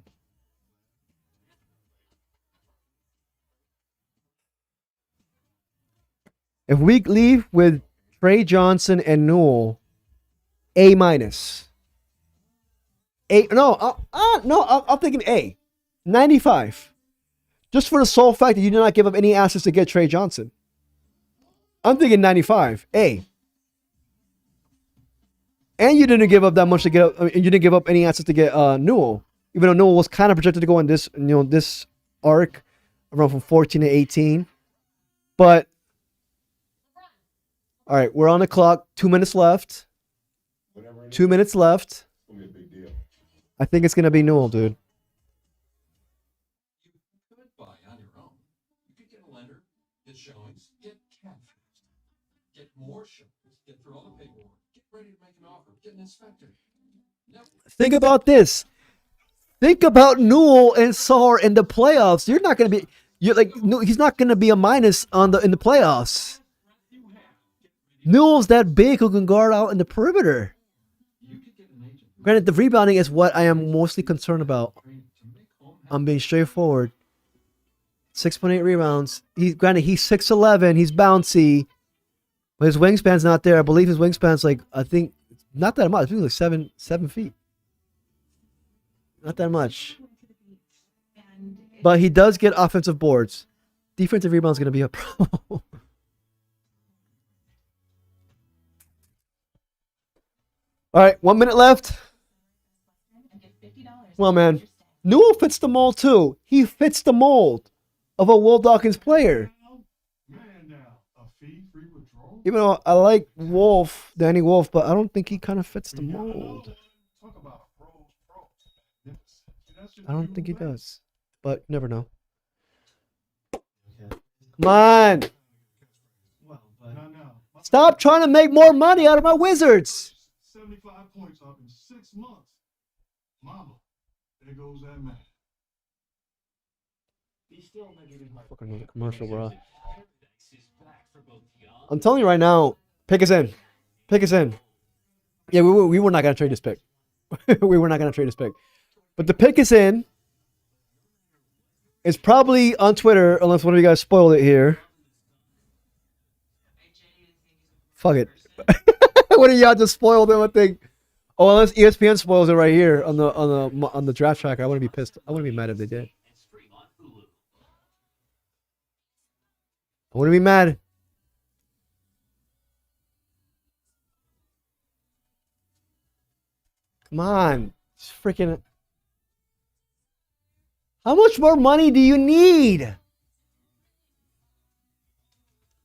If we leave with Trey Johnson and Newell, A minus. A no, I'm thinking A, 95. Just for the sole fact that you did not give up any assets to get Trey Johnson. I'm thinking 95. A. And you didn't give up that much to get. You didn't give up any assets to get Newell, even though Newell was kind of projected to go in this, this arc, around from 14 to 18. But all right, we're on the clock. 2 minutes left. 2 minutes left. I think it's gonna be Newell, dude. You could buy on your own. You could get a lender, get showings, get cash, get more showings, get through all the paperwork, get ready to make an offer, get an inspector. Think about this. Think about Newell and Sarr in the playoffs. You're not gonna be. You're like he's not gonna be a minus in the playoffs. Newell's that big who can guard out in the perimeter. Granted, the rebounding is what I am mostly concerned about. I'm being straightforward. 6.8 rebounds. He's 6'11". He's bouncy, but his wingspan's not there. I believe his wingspan's I think not that much. I think like 7 feet. Not that much. But he does get offensive boards. Defensive rebound's gonna be a problem. All right, 1 minute left. Well, man, Newell fits the mold too. He fits the mold of a Will Dawkins player. Even though I like Danny Wolf, but I don't think he kind of fits the mold. I don't think he does, but you never know. Come on. Stop trying to make more money out of my Wizards. 75 points up in 6 months. Mama, there goes that man. Fucking another commercial, bro. I'm telling you right now, pick us in. Pick us in. Yeah, we were not going to trade this pick. We were not going to trade this pick. But the pick is in. It's probably on Twitter, unless one of you guys spoiled it here. Fuck it. What do y'all just spoiled it? I think. Oh, unless ESPN spoils it right here on the draft tracker, I wouldn't be pissed. I wouldn't be mad if they did. I wouldn't be mad. Come on, it's freaking. How much more money do you need?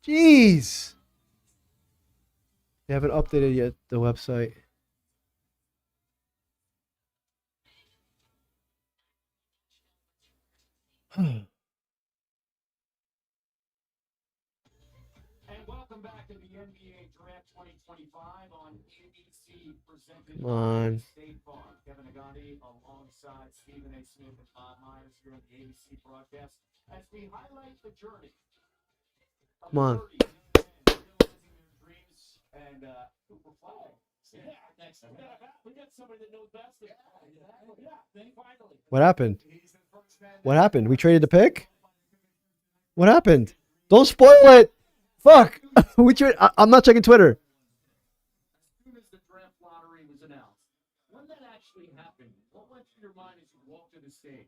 Jeez. They haven't updated yet the website. And welcome back to the NBA Draft 2025 on ABC presented Come on. by State Farm. Kevin Agandi alongside Stephen A. Smith and Bob Myers here on the ABC broadcast as we highlight the journey. Come on. And Cooper Flag. Yeah, next time. We got somebody that knows basketball. Yeah, finally. What happened? What happened? We traded the pick? What happened? Don't spoil it. Fuck. I'm not checking Twitter. As soon as the draft lottery was announced, when that actually happened, what went through your mind as you walked to the stage?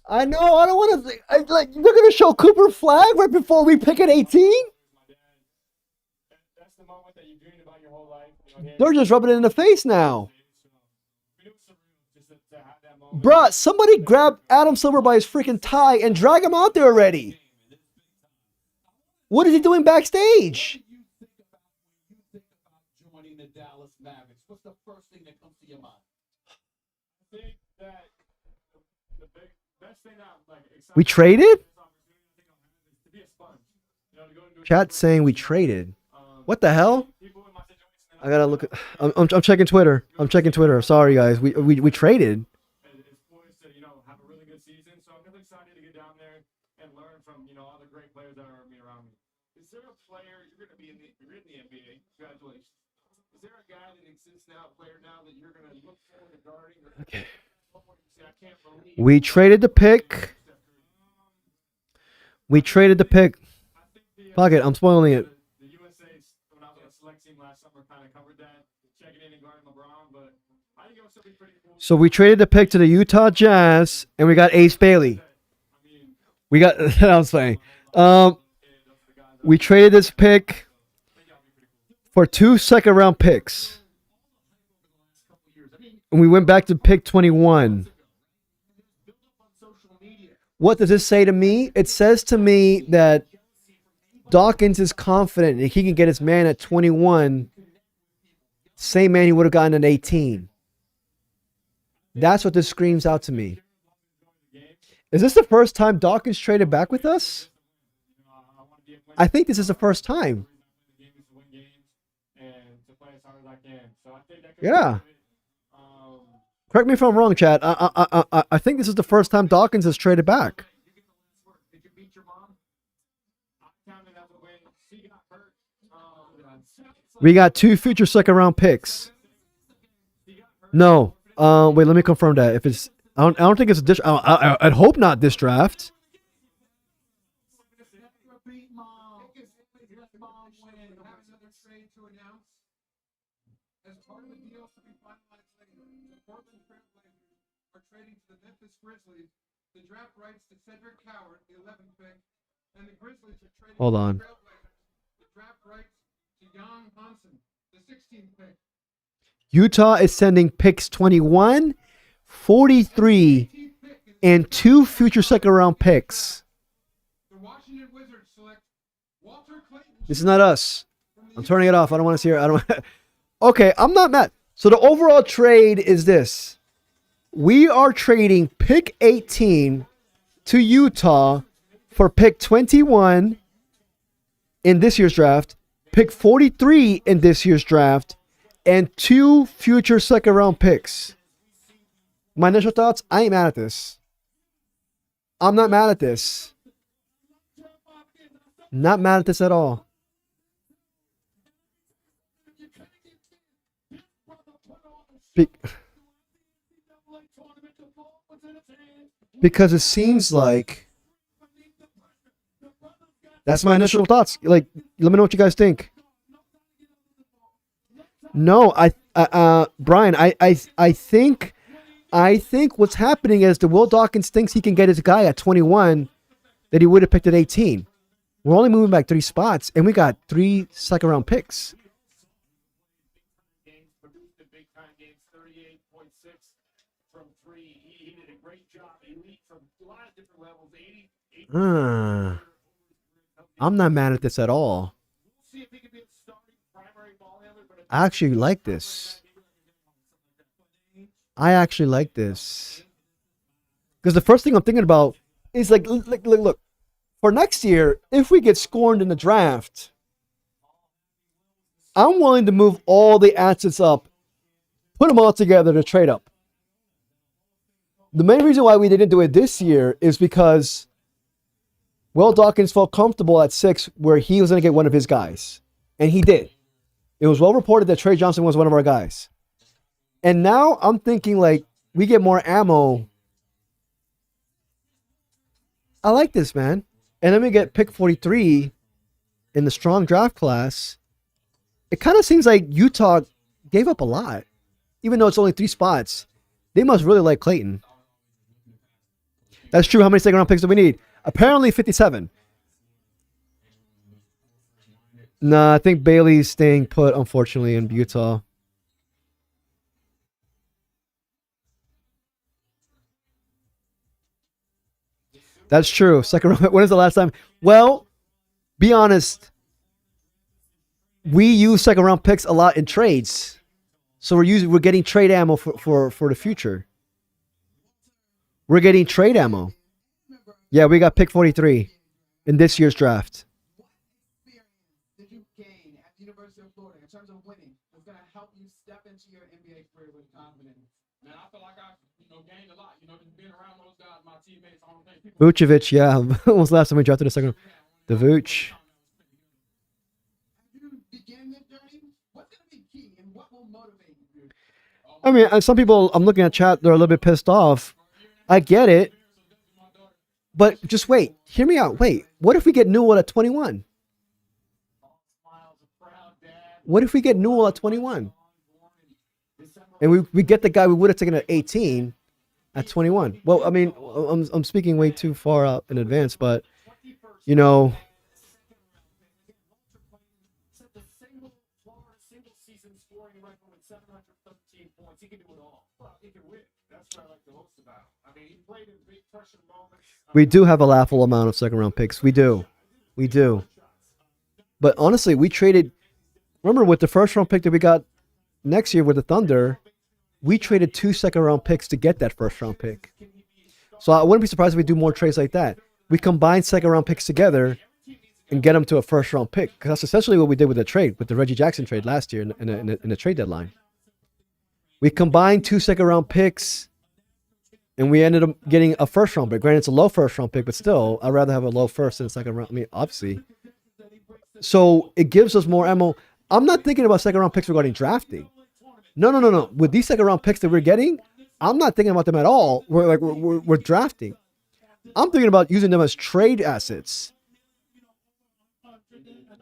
I know. I don't want to. Like they're gonna show Cooper Flag right before we pick at 18. That's the moment that you dreamed about your whole life. They're just rubbing it in the face now. Bruh, somebody grab Adam Silver by his freaking tie and drag him out there already. What is he doing backstage? Joining the Dallas Mavericks. What's the first thing that comes to your mind? I think that the best thing that like We traded? to be a sponge. You know, to go into Chat saying we traded. What the hell? I gotta look at. I'm checking Twitter. I'm checking Twitter. Sorry guys. We traded. It's poised to, you know, have a really good season. So I'm really excited to get down there and learn from, you know, all the great players that are around me. Is there a player you're going to be you're in the NBA? Congratulations. Is there a guy that exists now, a player now that you're going to look forward to guarding? Okay. I can't believe We traded the pick. We traded the pick. Fuck it. I'm spoiling it. the USA's when I was on a select team last summer kind of covered that, checking in and guarding LeBron, but I think it was something pretty cool. So we traded the pick to the Utah Jazz, and we got Ace Bailey. We got. I was saying. We traded this pick for 2 second-round picks, and we went back to pick 21. What does this say to me? It says to me that Dawkins is confident that he can get his man at 21. Same man he would have gotten at 18. That's what this screams out to me. Is this the first time Dawkins traded back with us? I think this is the first time. Yeah. Correct me if I'm wrong, Chad. I think this is the first time Dawkins has traded back. We got 2 future second-round picks. No. Wait, let me confirm that. If it's, I don't think it's a dish. I'd hope not this draft. As part of the deals to be finalized later, the Portland Trailblazers are trading to the Memphis Grizzlies the draft rights to Cedric Howard, the 11th pick, and the Grizzlies are trading Hold to on. the Trailblazers the draft rights to Jan Hansen, the 16th pick. Utah is sending picks 21, 43, and 2 future second-round picks. The Washington Wizards select Walter Clayton. This is not us. I'm turning it off. I don't want to see it. I don't. Okay, I'm not mad. So the overall trade is this. We are trading pick 18 to Utah for pick 21 in this year's draft, pick 43 in this year's draft, and 2 future second-round picks. My initial thoughts, I ain't mad at this. I'm not mad at this. Not mad at this at all. Because it seems like that's my initial thoughts. Like, let me know what you guys think. No, Brian, I think what's happening is the Will Dawkins thinks he can get his guy at 21 that he would have picked at 18. We're only moving back 3 spots, and we got 3 second-round picks. I'm not mad at this at all. I actually like this. I actually like this. Because the first thing I'm thinking about is like, look. For next year, if we get scorned in the draft, I'm willing to move all the assets up, put them all together to trade up. The main reason why we didn't do it this year is because Will Dawkins felt comfortable at 6 where he was going to get one of his guys. And he did. It was well reported that Trey Johnson was one of our guys. And now I'm thinking like we get more ammo. I like this, man. And then we get pick 43 in the strong draft class. It kind of seems like Utah gave up a lot. Even though it's only 3 spots. They must really like Clayton. That's true. How many second round picks do we need? Apparently 57. Nah, I think Bailey's staying put, unfortunately, in Utah. That's true. Second round. When is the last time? Well, be honest. We use second round picks a lot in trades. So we're getting trade ammo for the future. We're getting trade ammo. Yeah, we got pick 43 in this year's draft. Did you gain at the University of Florida in terms of winning that's going to help you step into your NBA career with confidence? Man, I feel like I, gained a lot. Just being around those guys, my teammates, I don't think people. Vucevic, yeah. When was the last time we drafted a second? The Vooch. You begin this journey. What's going to be key and what will motivate you? I mean, some people, I'm looking at chat, they're a little bit pissed off. I get it. But just wait. Hear me out. Wait. What if we get Newell at 21? What if we get Newell at 21? And we get the guy we would have taken at 18 at 21. Well, I mean, I'm speaking way too far out in advance, but, you know. We do have a laughable amount of second round picks. We do. But honestly, we traded. Remember, with the first round pick that we got next year with the Thunder, we traded 2 second round picks to get that first round pick. So I wouldn't be surprised if we do more trades like that. We combine second round picks together and get them to a first round pick. Because that's essentially what we did with the trade, with the Reggie Jackson trade last year in the trade deadline. We combined 2 second round picks. And we ended up getting a first round pick. Granted, it's a low first round pick, but still, I'd rather have a low first than a second round. I mean, obviously. So it gives us more ammo. I'm not thinking about second round picks regarding drafting. No. With these second round picks that we're getting, I'm not thinking about them at all. We're drafting. I'm thinking about using them as trade assets.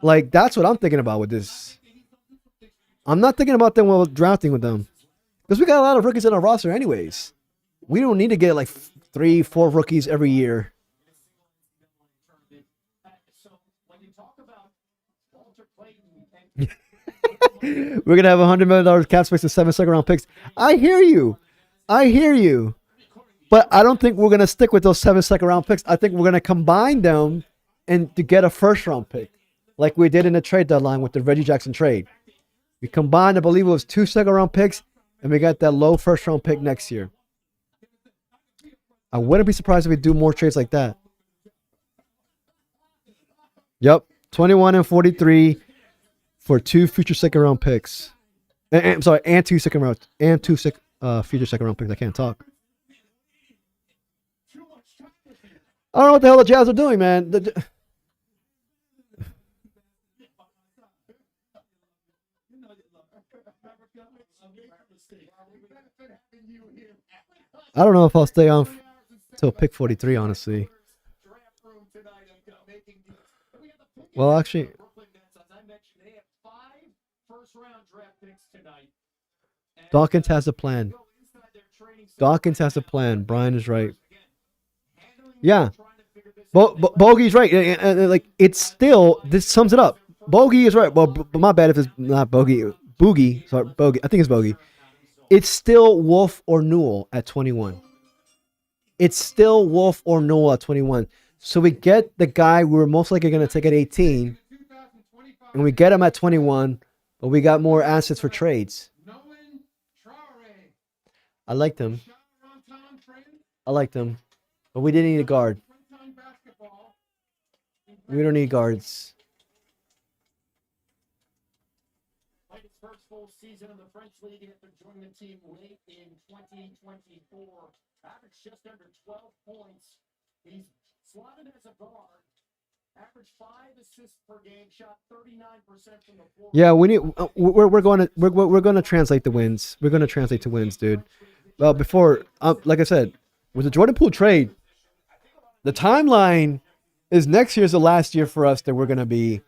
Like, that's what I'm thinking about with this. I'm not thinking about them while drafting with them. Because we got a lot of rookies on our roster anyways. We don't need to get like 3-4 rookies every year. We're going to have $100 million cap space and 7 second round picks. I hear you. But I don't think we're going to stick with those 7 second round picks. I think we're going to combine them and to get a first round pick, like we did in the trade deadline with the Reggie Jackson trade. We combined, I believe it was 2 second round picks, and we got that low first round pick next year. I wouldn't be surprised if we do more trades like that. Yep. 21 and 43 for 2 future second round picks. I'm sorry, and 2 second round and 2 future second round picks. I can't talk. I don't know what the hell the Jazz are doing, man. I don't know if I'll stay on till pick 43, honestly. Well, actually, Dawkins has a plan. Brian is right. Yeah. Bogey's right. Like, it's still, this sums it up. Bogey is right. Well, but my bad if it's not Bogey. Boogie. Sorry, Bogey. I think it's Bogey. It's still Wolf or Newell at 21. So we get the guy we were most likely going to take at 18, and we get him at 21, but we got more assets for trades. I liked him, but we didn't need a guard. We don't need guards. First full season of the French League after joining the team late in 2024. Averaged just under 12 points. He's slotted as a guard. Averaged 5 assists per game. Shot 39% from the floor. Yeah, we need. We're going to translate the wins. We're going to translate to wins, dude. Well, before, like I said, with the Jordan Poole trade, the timeline is next year's the last year for us that we're going to be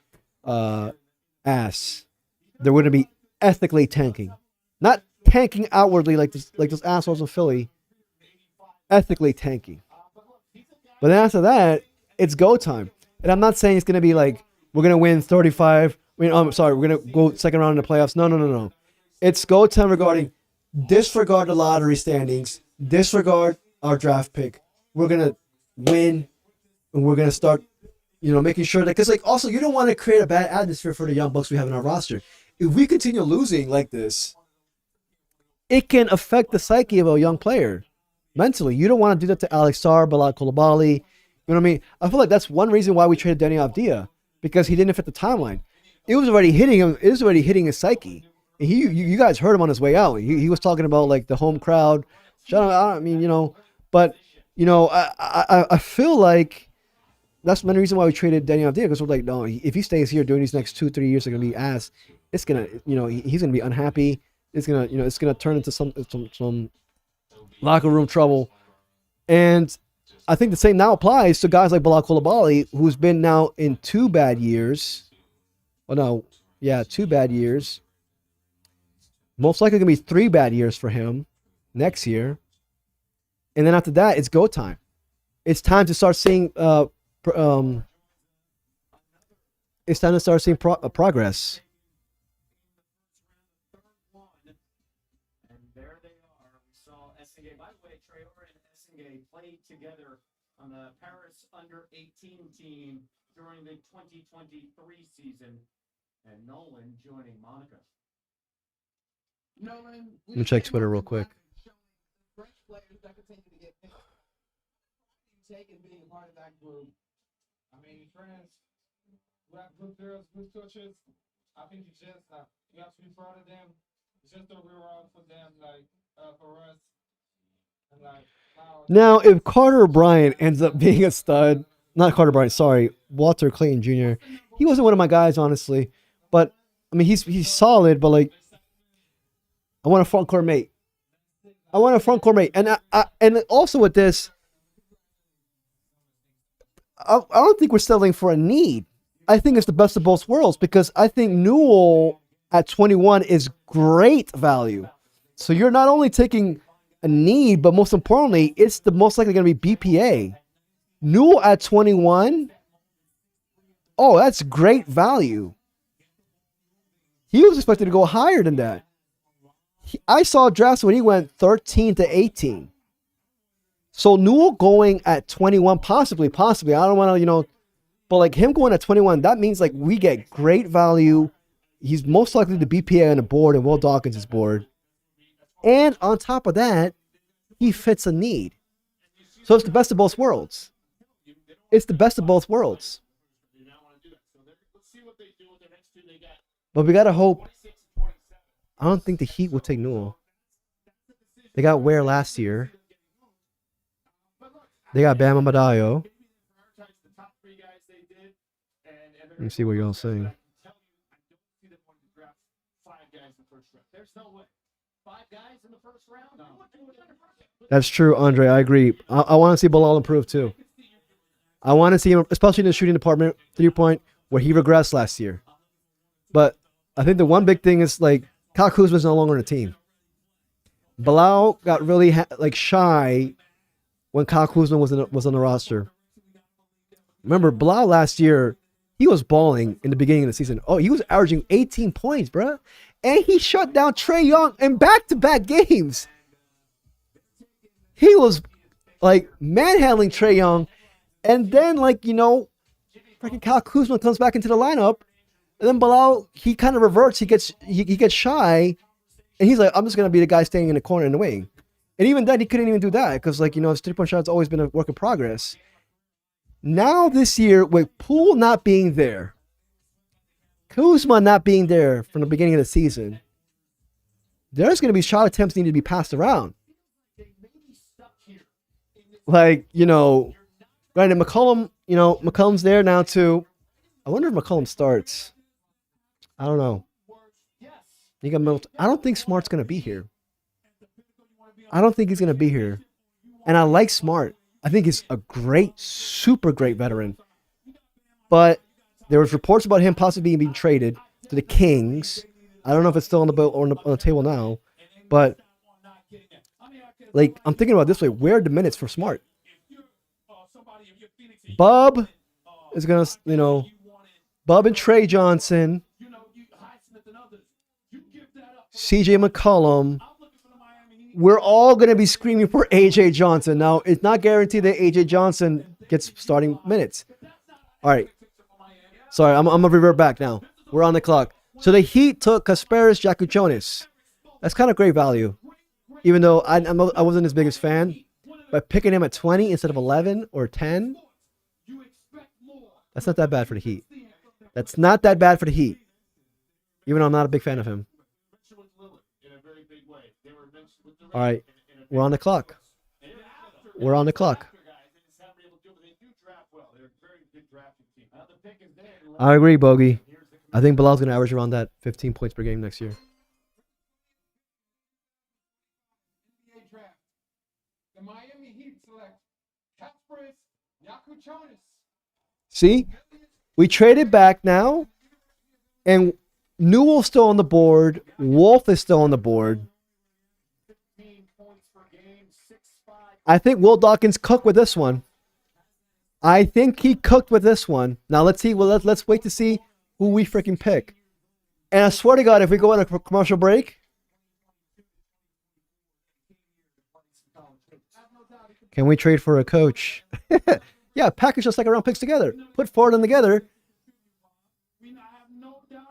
ass. They're going to be ethically tanking, not tanking outwardly like those assholes in Philly. Ethically tanking. But then after that, it's go time. And I'm not saying it's going to be like we're going to win 35. I'm sorry, we're going to go second round in the playoffs. No. It's go time regarding disregard the lottery standings, disregard our draft pick. We're going to win, and we're going to start, making sure that, because also you don't want to create a bad atmosphere for the young bucks we have in our roster. If we continue losing like this, it can affect the psyche of a young player mentally. You don't want to do that to Alex Sarr, Bilal Koulibaly. You know what I mean? I feel like that's one reason why we traded Danny Avdia, because he didn't fit the timeline. It was already hitting him. It was already hitting his psyche. And you guys heard him on his way out. He was talking about like the home crowd. I mean, but I feel like that's one reason why we traded Danny Avdia, because we're like, no, if he stays here during these next 2-3 years, are gonna be ass. It's gonna, he's gonna be unhappy. It's gonna, it's gonna turn into some locker room trouble. And I think the same now applies to guys like Bilal Koulibaly, who's been now in 2 bad years. Oh no, yeah, 2 bad years. Most likely gonna be 3 bad years for him next year. And then after that, it's go time. It's time to start seeing progress. And there they are. We saw Essengay. By the way, Traore and Essengay played together on the Paris under-18 team during the 2023 season. And Nolan joining Monica. Nolan, Let me check Twitter real quick. French players that continue to get picked. Taking being a part of that group. I mean, France, we have good girls, good coaches. I think it's just you have to be proud of them. It's just a reward for them, like for us. And like Now, if Carter Bryant ends up being a stud, not Carter Bryant, sorry, Walter Clayton Jr. He wasn't one of my guys, honestly, but I mean, he's solid, but like, I want a front court mate. And and also with this, I don't think we're settling for a need. I think it's the best of both worlds, because I think Newell at 21 is great value. So you're not only taking a need, but most importantly, it's the most likely going to be BPA. Newell at 21, oh, that's great value. He was expected to go higher than that. I saw drafts when he went 13 to 18. So Newell going at 21, possibly. I don't want to, but like him going at 21, that means like we get great value. He's most likely the BPA on the board, and Will Dawkins is board. And on top of that, he fits a need. So it's the best of both worlds. But we got to hope. I don't think the Heat will take Newell. They got Ware last year. They got Bam Adebayo. Let me see what y'all saying. That's true, Andre. I agree. I want to see Bilal improve too. I want to see him, especially in the shooting department, 3-point, where he regressed last year. But I think the one big thing is like Kyle Kuzma's no longer on the team. Bilal got really shy when Kyle Kuzma was on the roster. Remember, Bilal last year, he was balling in the beginning of the season. Oh, he was averaging 18 points, bruh. And he shut down Trey Young in back-to-back games. He was like manhandling Trey Young. And then freaking Kyle Kuzma comes back into the lineup. And then Bilal, he kind of reverts. He gets shy. And he's like, I'm just going to be the guy staying in the corner in the wing. And even then, he couldn't even do that because, his 3-point shot's always been a work in progress. Now this year, with Poole not being there, Kuzma not being there from the beginning of the season, there's going to be shot attempts needing to be passed around. Brandon McCollum, McCollum's there now too. I wonder if McCollum starts. I don't know. You got Middleton. I don't think Smart's going to be here. I don't think he's going to be here. And I like Smart. I think he's a great, super great veteran. But there was reports about him possibly being traded to the Kings. I don't know if it's still on the boat or on the table now. But I'm thinking about it this way. Where are the minutes for Smart? Bub is going to, Bub and Trey Johnson. CJ McCollum. We're all going to be screaming for AJ Johnson. Now, it's not guaranteed that AJ Johnson gets starting minutes. All right. Sorry, I'm going to revert back now. We're on the clock. So the Heat took Kasparis Jakujonis. That's kind of great value. Even though I wasn't his biggest fan, but picking him at 20 instead of 11 or 10, that's not that bad for the Heat. That's not that bad for the Heat. Even though I'm not a big fan of him. All right, we're on the clock. We're on the clock. I agree, Bogey. I think Bilal's going to average around that 15 points per game next year. NBA draft. The Miami Heat select Kasparis Yakuchonis. See? We traded back now, and Newell's still on the board. Wolf is still on the board. I think Will Dawkins cooked with this one. I think he cooked with this one. Now let's see. Well, let's wait to see who we freaking pick. And I swear to God, if we go on a commercial break, can we trade for a coach? Yeah, package those second round picks together. Put 4 of them together.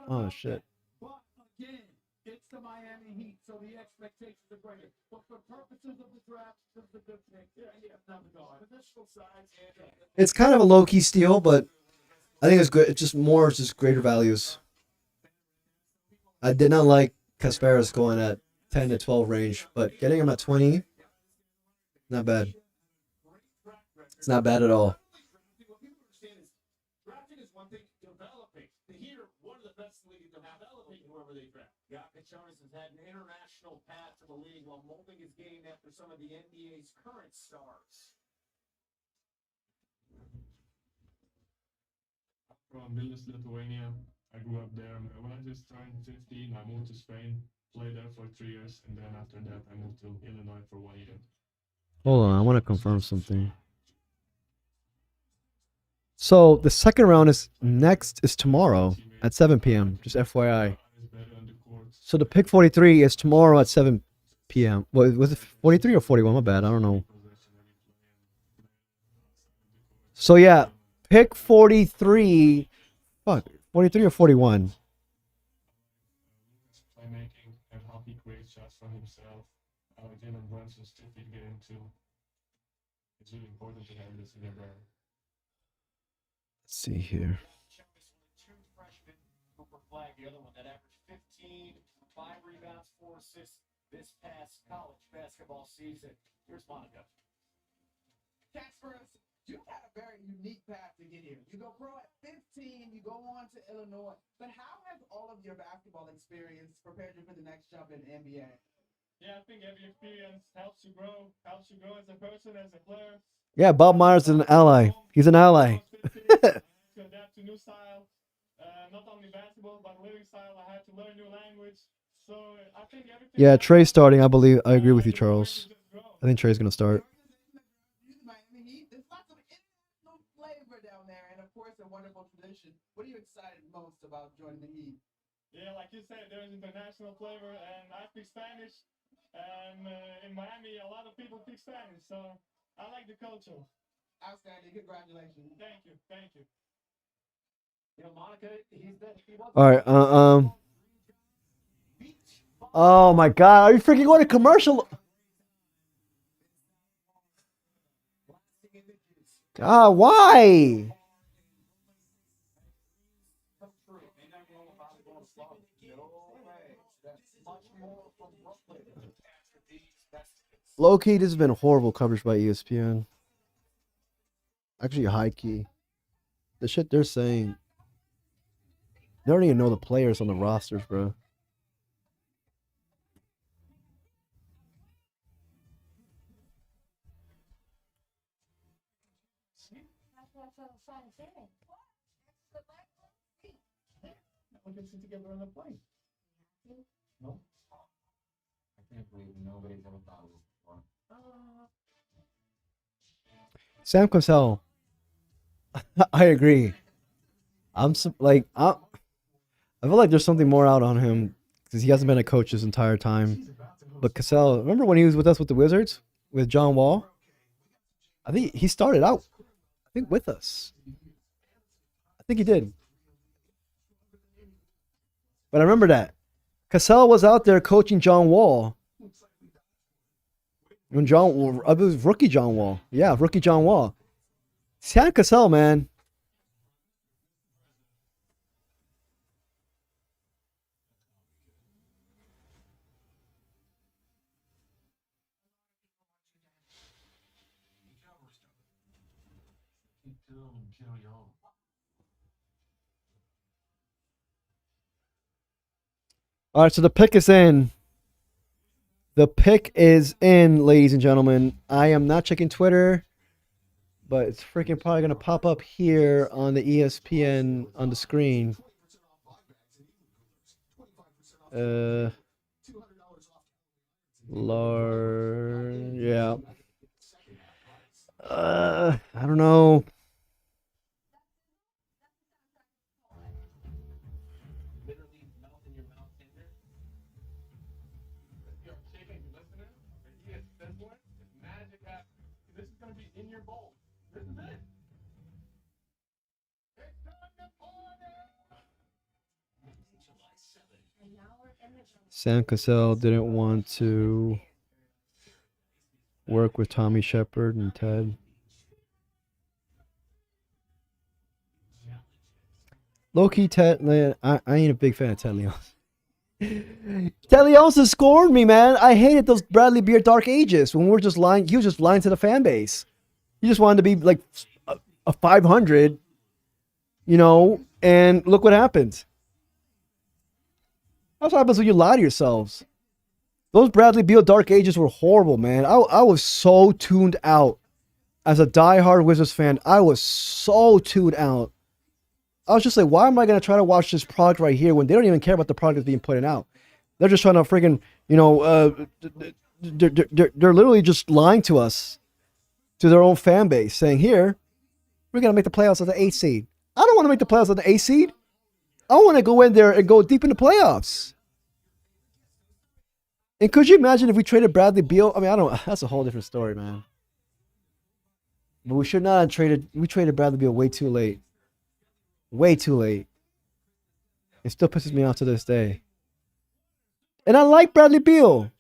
Oh shit. But again, it's the Miami Heat, so the expectations are greater. But for purposes of the draft, this is a good pick. Yeah, not the guard. Positional sides and It's kind of a low key steal, but I think it's good. It's just greater values. I did not like Kasparis going at 10 to 12 range, but getting him at 20, not bad. It's not bad at all. drafting is one thing, developing. The Heat are one of the best leagues to developing whoever they draft. Yakuchonis has had an international path to the league while molding his game after some of the NBA's current stars. From Vilnius, Lithuania. I grew up there. When I just turned 15, I moved to Spain, played there for 3 years, and then after that, I moved to Illinois for 1 year. Hold on, I want to confirm something. So the second round is tomorrow at 7 p.m. Just FYI. So the pick 43 is tomorrow at 7 p.m. Was it 43 or 41? My bad. I don't know. So yeah, pick 43. Fuck, 43 or 41. Playmaking and how he creates shots for himself. Jalen Brunson still can get into. It's really important to have this in your brand. Let's see here. Two freshmen, Cooper Flag, the other one that averaged 15, 5 rebounds, 4 assists this past college basketball season. Here's Monica. Kasparis, you had a very unique path to get here. You go pro at 15, you go on to Illinois. But how has all of your basketball experience prepared you for the next jump in the NBA? Yeah, I think every experience helps you grow as a person, as a player. Yeah, Bob Myers is an ally. He's an ally. To adapt to new style, not only basketball but living style. I had to learn new language. So I think everything. Yeah, Trey's starting. I agree with you, Charles. I think Trey's gonna start. Miami Heat, there's lots of international flavor down there, and of course a wonderful tradition. What are you excited most about joining the Heat? Yeah, like you said, there's international flavor, and I speak Spanish. And in Miami, a lot of people speak Spanish, so I like the culture. Outstanding. Congratulations. Thank you. You know, Monica, All right. Oh my God! Are you freaking going to commercial? God, why? Low key, this has been horrible coverage by ESPN. Actually, high key. The shit they're saying. They don't even know the players on the rosters, bro. We can sit together on the plane. No? I can't believe nobody's ever thought of it before. Sam Cassell. I agree. I feel like there's something more out on him because he hasn't been a coach his entire time. But Cassell, remember when he was with us with the Wizards with John Wall? I think he started out. I think with us. I think he did. But I remember that Cassell was out there coaching John Wall. When it was rookie John Wall. Yeah, rookie John Wall. Sam Cassell, man. All right, so the pick is in. The pick is in, ladies and gentlemen. I am not checking Twitter, but it's freaking probably going to pop up here on the ESPN on the screen. Yeah. I don't know. This is going to be in your bowl. This is it. Sam Cassell didn't want to work with Tommy Shepard and Ted. Low-key Ted, man, I ain't a big fan of Ted Leonsis. Ted Leonsis scored me, man. I hated those Bradley Beal Dark Ages when we're just lying. He was just lying to the fan base. He just wanted to be like a 500, you know, and look what happened. That's what happens when you lie to yourselves. Those Bradley Beal Dark Ages were horrible, man. I was so tuned out. As a diehard Wizards fan, I was so tuned out. I was just like, why am I going to try to watch this product right here when they don't even care about the product that's being put out? They're just trying to freaking, you know, they're literally just lying to us, to their own fan base, saying, here, we're going to make the playoffs as an 8 seed. I don't want to make the playoffs as an 8 seed. I want to go in there and go deep in the playoffs. And could you imagine if we traded Bradley Beal? I mean, that's a whole different story, man. But we should not have traded. We traded Bradley Beal way too late. Way too late. It still pisses me off to this day. And I like Bradley Beal.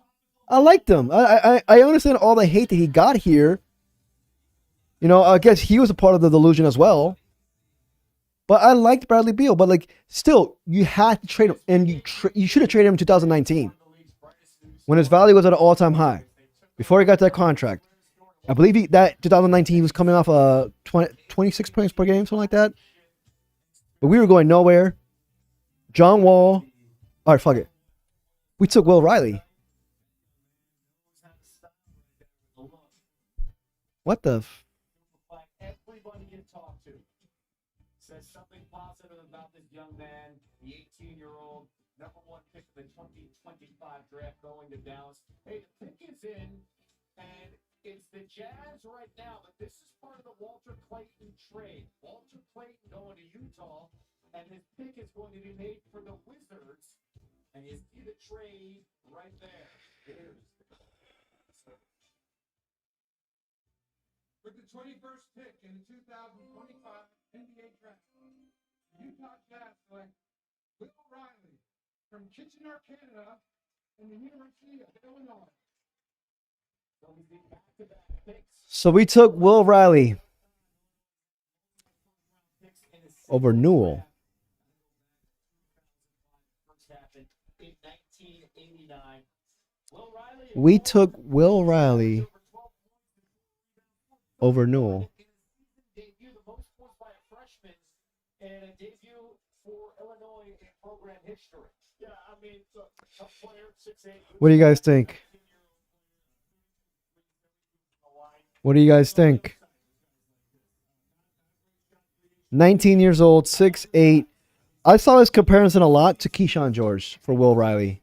I liked him. I understand all the hate that he got here. You know, I guess he was a part of the delusion as well. But I liked Bradley Beal. But, like, still, you had to trade him. And you should have traded him in 2019. When his value was at an all-time high. Before he got that contract. I believe that 2019 he was coming off 26 points per game, something like that. But we were going nowhere. John Wall. All right, fuck it. We took Will Riley. What the? Everybody you talk to says something positive about this young man, the 18-year-old, #1 pick of the 2025 draft going to Dallas. Hey, the pick is in, and it's the Jazz right now, but this is part of the Walter Clayton trade. Walter Clayton going to Utah, and his pick is going to be made for the Wizards. And you see the trade right there. With the 21st pick in the 2025 NBA draft, Utah Jazz select Will Riley from Kitchener, Canada, and the University of Illinois. So we took Will Riley over Newell. We took Will Riley over Newell. What do you guys think? What do you guys think? 19 years old, 6'8". I saw his comparison a lot to Keyshawn George for Will Riley.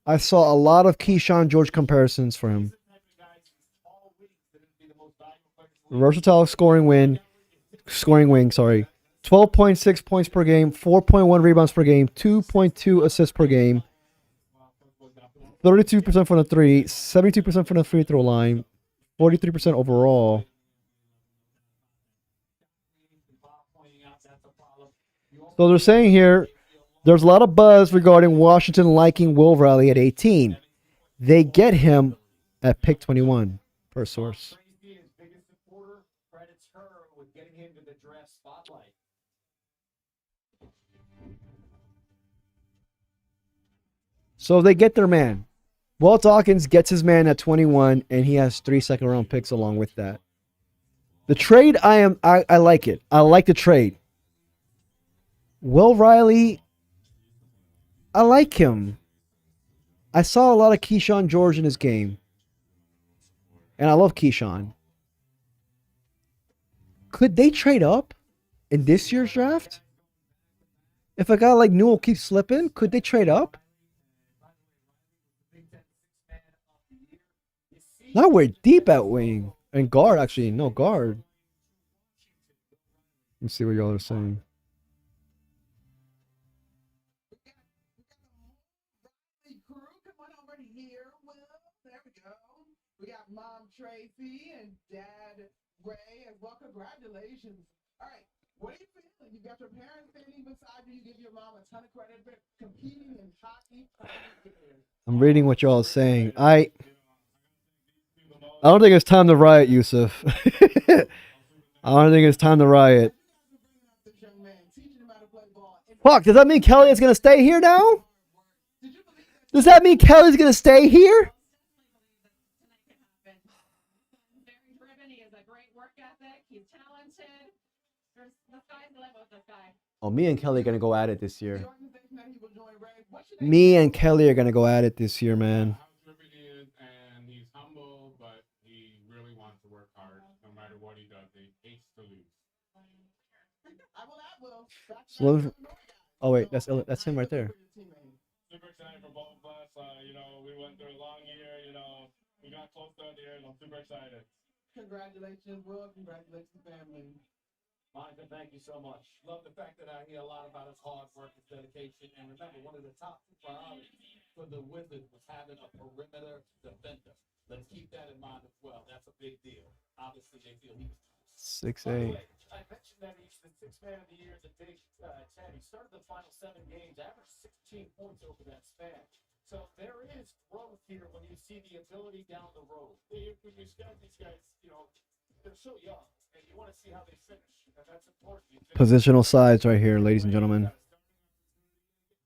I saw a lot of Keyshawn George comparisons for him. Versatile scoring wing, 12.6 points per game, 4.1 rebounds per game, 2.2 assists per game, 32% from the three, 72% from the free throw line, 43% overall. So they're saying here, there's a lot of buzz regarding Washington liking Will Riley at 18. They get him at pick 21 per source. Tracy, his biggest supporter, credits her with getting him to the draft spotlight. So they get their man. Will Dawkins gets his man at 21, and he has 3 second-round picks along with that. The trade, I like it. I like the trade. Will Riley, I like him. I saw a lot of Keyshawn George in his game. And I love Keyshawn. Could they trade up in this year's draft? If a guy like Newell keeps slipping, could they trade up? Now we're deep at wing. And guard, actually. No, guard. Let's see what y'all are saying. We got Mom Tracy and Dad Ray as well. Congratulations. All right, what are you feeling? You got your parents standing beside you. You give your mom a ton of credit for competing in hockey. I'm reading what y'all are saying. I don't think it's time to riot, Yusuf. I don't think it's time to riot. Fuck, does that mean Kelly is going to stay here now? Does that mean Kelly's going to stay here? Oh, me and Kelly are going to go at it this year. Me and Kelly are going to go at it this year, man. And he's humble, but he really wants to work hard. No matter what he does, he hates to lose. Oh, wait, that's him right there. Super excited for both of us. We went through a long year. We got close to the year, and I'm super excited. Congratulations, Will. Congratulations, family. Monica, thank you so much. Love the fact that I hear a lot about his hard work, his dedication, and remember, one of the top priorities for the Wizards was having a perimeter defender. Let's keep that in mind as well. That's a big deal. Obviously, they feel he was 6'8". I mentioned that he's the sixth man of the year at the Big Ten. He started the final 7 games, averaged 16 points over that span. So there is growth here when you see the ability down the road. When you scout these guys, they're so young, and you want to see how they finish, and that's important. Positional size right here, ladies and gentlemen.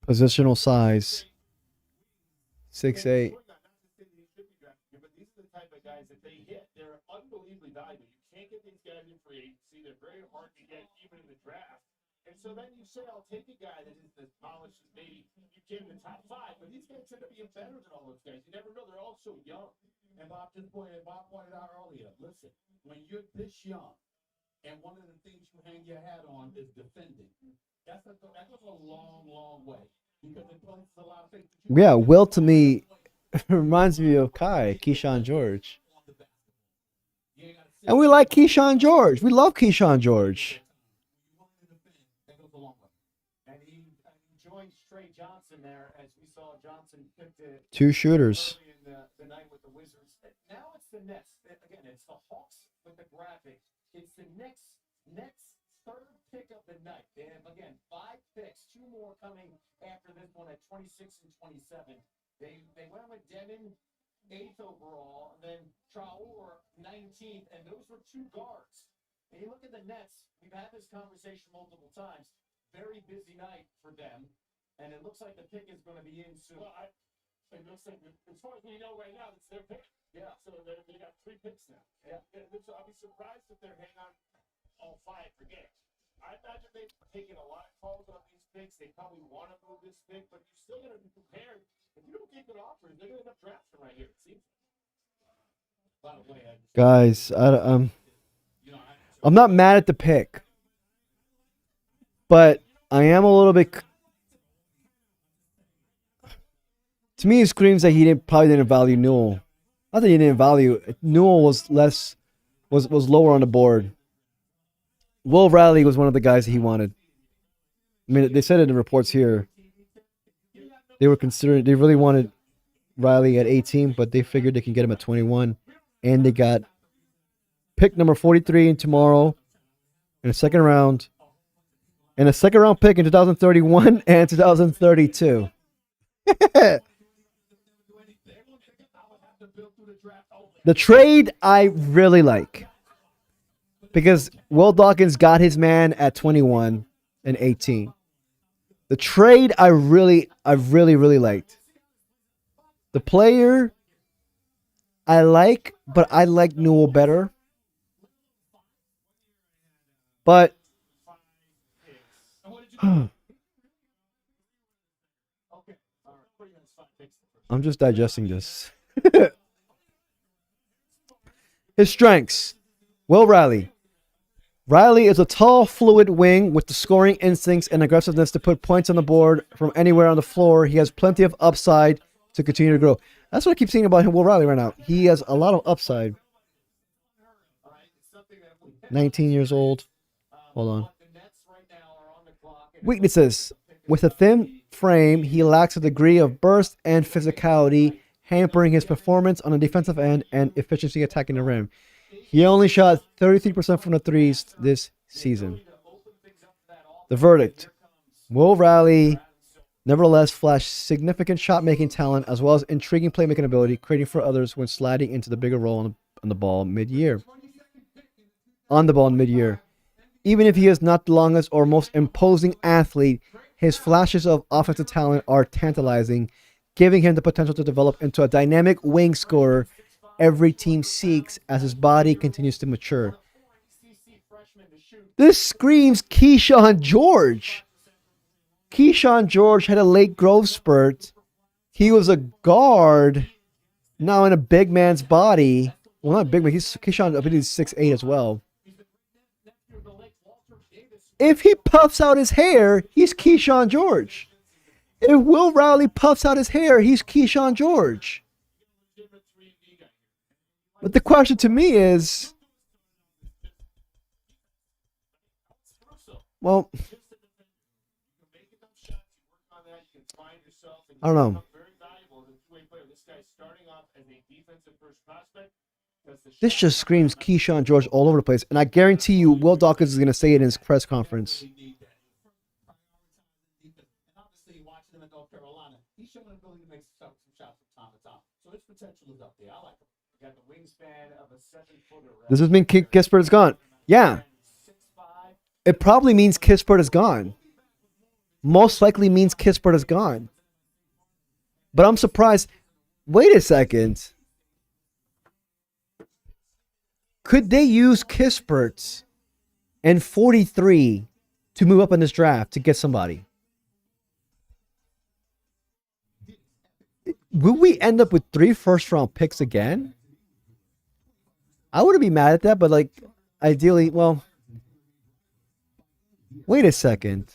Positional size. 6'8". But these are the type of guys that they hit. They're unbelievably valuable. You can't get these guys in free agency. They're very hard to get even in the draft. And so then you say, I'll take a guy that is as polished as maybe you get in the top 5, but these guys end up being better than all those guys. You never know. They're all so young. And Bob pointed out earlier, listen, when you're this young, and one of the things you hang your hat on is defending, that goes a long, long way. Because it places a lot of things. Yeah, Will to me reminds me of Keyshawn George. And we like Keyshawn George. We love Keyshawn George. And he joins Trey Johnson there, as we saw Johnson pick the 2 shooters. early in the night with the Wizards. Now it's the Nets. Again, it's the Hawks with the graphic. It's the Nets' third pick of the night. They have, again, 5 picks, 2 more coming after this one at 26 and 27. They went with Denon 8th overall, and then Traore 19th, and those were 2 guards. And you look at the Nets, we've had this conversation multiple times. Very busy night for them, and it looks like the pick is going to be in soon. Well, it looks like, as far as we know right now, it's their pick. Yeah. So they got 3 picks now. Yeah. So I'll be surprised if they're hanging on all 5 for games. I imagine they've taken a lot of calls on these picks. They probably want to move this pick, but you're still going to be prepared. If you don't get good offers, they're going to end up drafting right here, it seems. By the way, Guys, I'm not mad at the pick. But I am a little bit. To me, it screams that he probably didn't value Newell. Not that he didn't value Newell was lower on the board. Will Riley was one of the guys that he wanted. I mean, they said it in the reports here. They really wanted Riley at 18, but they figured they can get him at 21, and they got pick number 43 in tomorrow in the second round. And a second round pick in 2031 and 2032. The trade I really like because Will Dawkins got his man at 21 and 18. The trade I really liked. The player I like, but I like Newell better. But I'm just digesting this. His strengths. Will Riley. Riley is a tall, fluid wing with the scoring instincts and aggressiveness to put points on the board from anywhere on the floor. He has plenty of upside to continue to grow. That's what I keep saying about him, Will Riley, right now. He has a lot of upside. 19 years old. Hold on. Weaknesses. With a thin frame, he lacks a degree of burst and physicality, hampering his performance on the defensive end and efficiency attacking the rim. He only shot 33% from the threes this season. The verdict. Will Riley nevertheless flashed significant shot-making talent as well as intriguing playmaking ability, creating for others when sliding into the bigger role on the ball mid-year. On the ball in mid-year. Even if he is not the longest or most imposing athlete, his flashes of offensive talent are tantalizing, giving him the potential to develop into a dynamic wing scorer every team seeks as his body continues to mature. This screams Keyshawn George. Keyshawn George had a late growth spurt. He was a guard, now in a big man's body. Well, not big man. Keyshawn, I believe he's 6'8" as well. If he puffs out his hair, he's Keyshawn George. If Will Riley puffs out his hair, he's Keyshawn George. But the question to me is, well, I don't know. This just screams Keyshawn George all over the place. And I guarantee you, Will Dawkins is going to say it in his press conference. Obviously, watching him in North Carolina, he's showing an ability to make some shots from time to time. So his potential is up there. I like him. Got the wingspan of a 7-footer. Does this mean Kispert is gone? Yeah. It probably means Kispert is gone. Most likely means Kispert is gone. But I'm surprised. Wait a second. Could they use Kispert and 43 to move up in this draft to get somebody? Will we end up with 3 first-round picks again? I wouldn't be mad at that, but like, ideally, well, wait a second.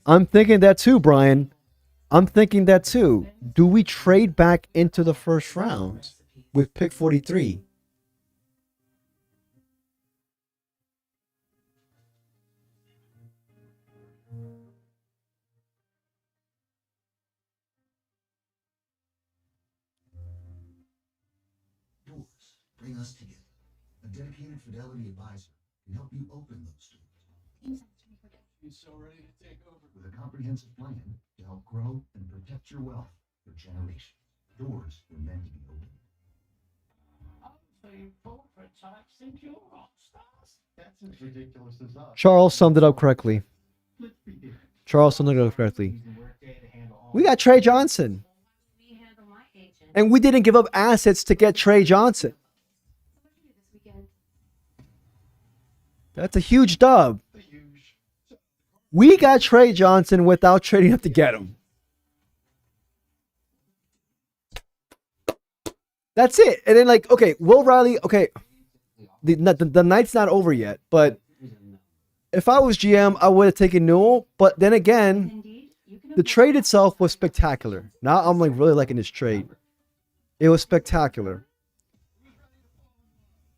I'm thinking that too, Brian. I'm thinking that too. Do we trade back into the first round with pick 43? Doors bring us together. A dedicated fidelity advisor can help you open those doors. He's so ready to take over. With a comprehensive plan to help grow and protect your wealth for generations. Doors were meant to be opened. That's as ridiculous as us. Charles summed it up correctly. We got Trey Johnson. And we didn't give up assets to get Trey Johnson. That's a huge dub. We got Trey Johnson without trading up to get him. That's it. And then, like, okay, Will Riley, okay, the night's not over yet, but if I was GM, I would have taken Newell. But then again, the trade itself was spectacular. Now I'm like really liking this trade. It was spectacular.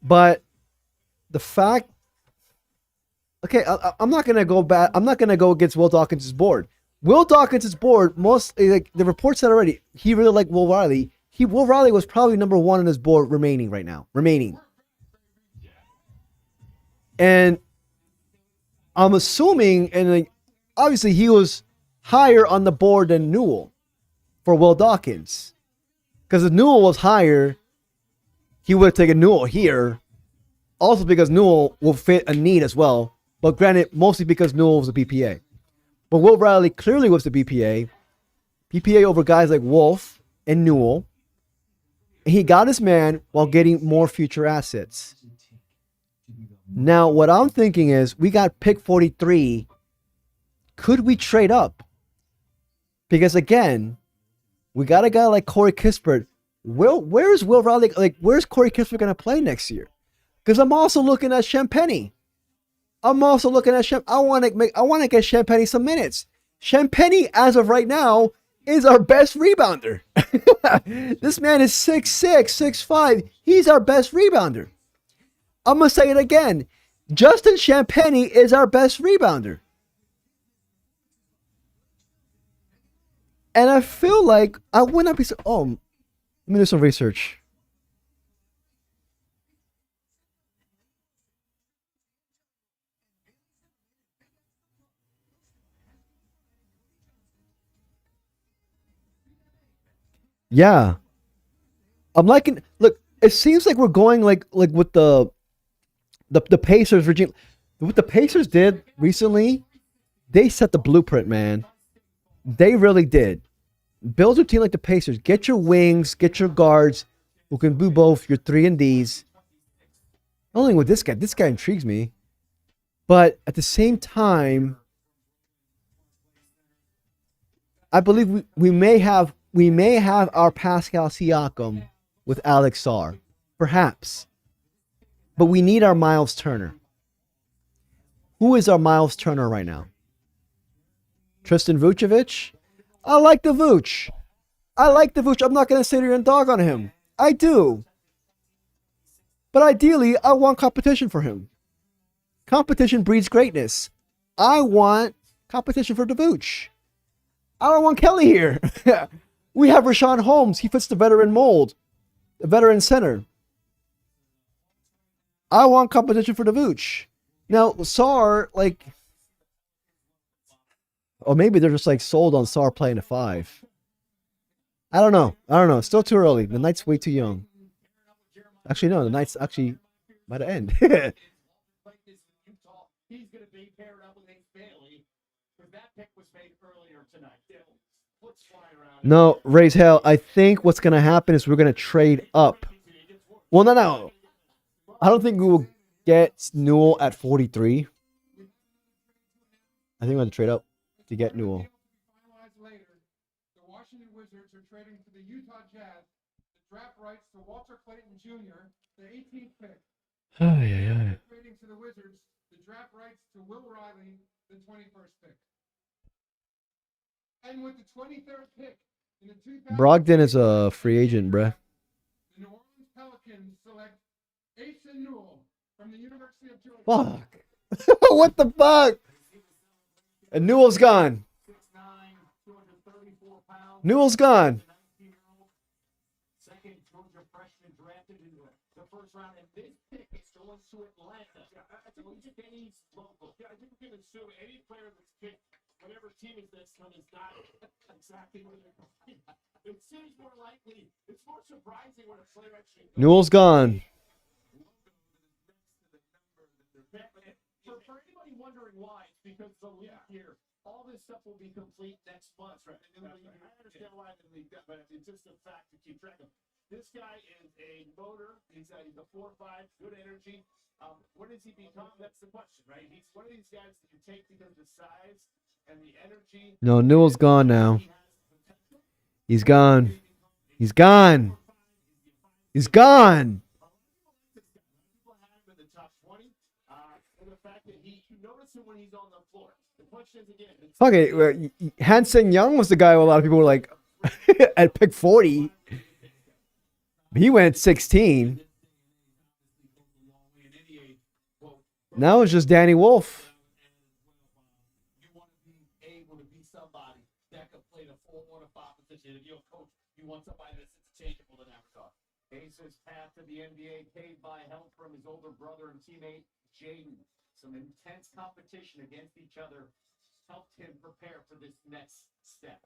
But the fact, okay, I'm not gonna go back. I'm not gonna go against Will Dawkins' board. Will Dawkins' board, most like the report said already, he really liked Will Riley. Will Riley was probably number 1 on his board remaining right now. And I'm assuming, and like, obviously he was higher on the board than Newell for Will Dawkins. Because if Newell was higher, he would have taken Newell here. Also because Newell will fit a need as well. But granted, mostly because Newell was a BPA. But Will Riley clearly was the BPA. BPA over guys like Wolf and Newell. And he got his man while getting more future assets. Now, what I'm thinking is, we got pick 43. Could we trade up? Because again, we got a guy like Corey Kispert. Where's Will Riley? Like, where's Corey Kispert going to play next year? Because I'm also looking at Champagny. I want to get Champagny some minutes. Champagny, as of right now, is our best rebounder. This man is 6'6", 6'5". He's our best rebounder. I'm going to say it again. Justin Champagny is our best rebounder. And I feel like I would not be so... Oh, let me do some research. Yeah. I'm liking... Look, it seems like we're going like with the Pacers, Virginia. What the Pacers did recently, they set the blueprint, man. They really did. Build your team like the Pacers. Get your wings, get your guards who can do both your 3 and Ds. Only with this guy intrigues me. But at the same time, I believe we may have our Pascal Siakam with Alex Sarr. Perhaps. But we need our Miles Turner. Who is our Miles Turner right now? Tristan Vucevic? I like the Vooch. I'm not going to sit here and dog on him. I do. But ideally, I want competition for him. Competition breeds greatness. I want competition for the Vooch. I don't want Kelly here. We have Rashawn Holmes. He fits the veteran mold. The veteran center. I want competition for the Vooch. Now, Sarr, like... Or maybe they're just like sold on Sarr playing a 5. I don't know. It's still too early. The night's way too young. Actually, no. The night's actually by the end. He's going to be paired up with Ace Bailey, because that pick was made earlier tonight. No, raise hell. I think what's going to happen is we're going to trade up. Well, no. I don't think we will get Newell at 43. I think we're going to trade up to get Newell. Later, the Washington Wizards are trading to the Utah Jazz the draft rights to Walter Clayton Jr., the 18th pick. Trading to the Wizards the draft rights to Will Riley, the 21st pick. And with the 23rd pick in the 2000 Brogdon is a free agent, bruh. The New Orleans Pelicans select Asen Newell from the University of Georgia. Fuck. What the fuck? And Newell's gone. Newell's gone. Second Georgia freshman drafted in the first round, and this pick is going to Atlanta. I think Kenny's local. Yeah, I think we can assume any player that's picked, whatever team is next one, is not exactly where they're going. It seems more likely. It's more surprising when a player actually goes. Newell's gone. For anybody wondering why, it's because the league here, all this stuff will be complete next month. Right. I understand why the league does, but it's just a fact to keep track of. This guy is a motor. He's a 4-5, good energy. What does he become? That's the question, right? He's one of these guys that you take because of the size and the energy. No, Newell's gone now. He's gone. He's gone. He's gone. Fuck it. Hanson Young was the guy who a lot of people were like at pick 40. He went 16. Now it's just Danny Wolf. You want to be able to be somebody that could play the 4-1 or 5 position. If you're a coach, you want somebody that's interchangeable in Avatar. Ace's path to the NBA paved by help from his older brother and teammate, Jaden. some intense competition against each other helped him prepare for this next step.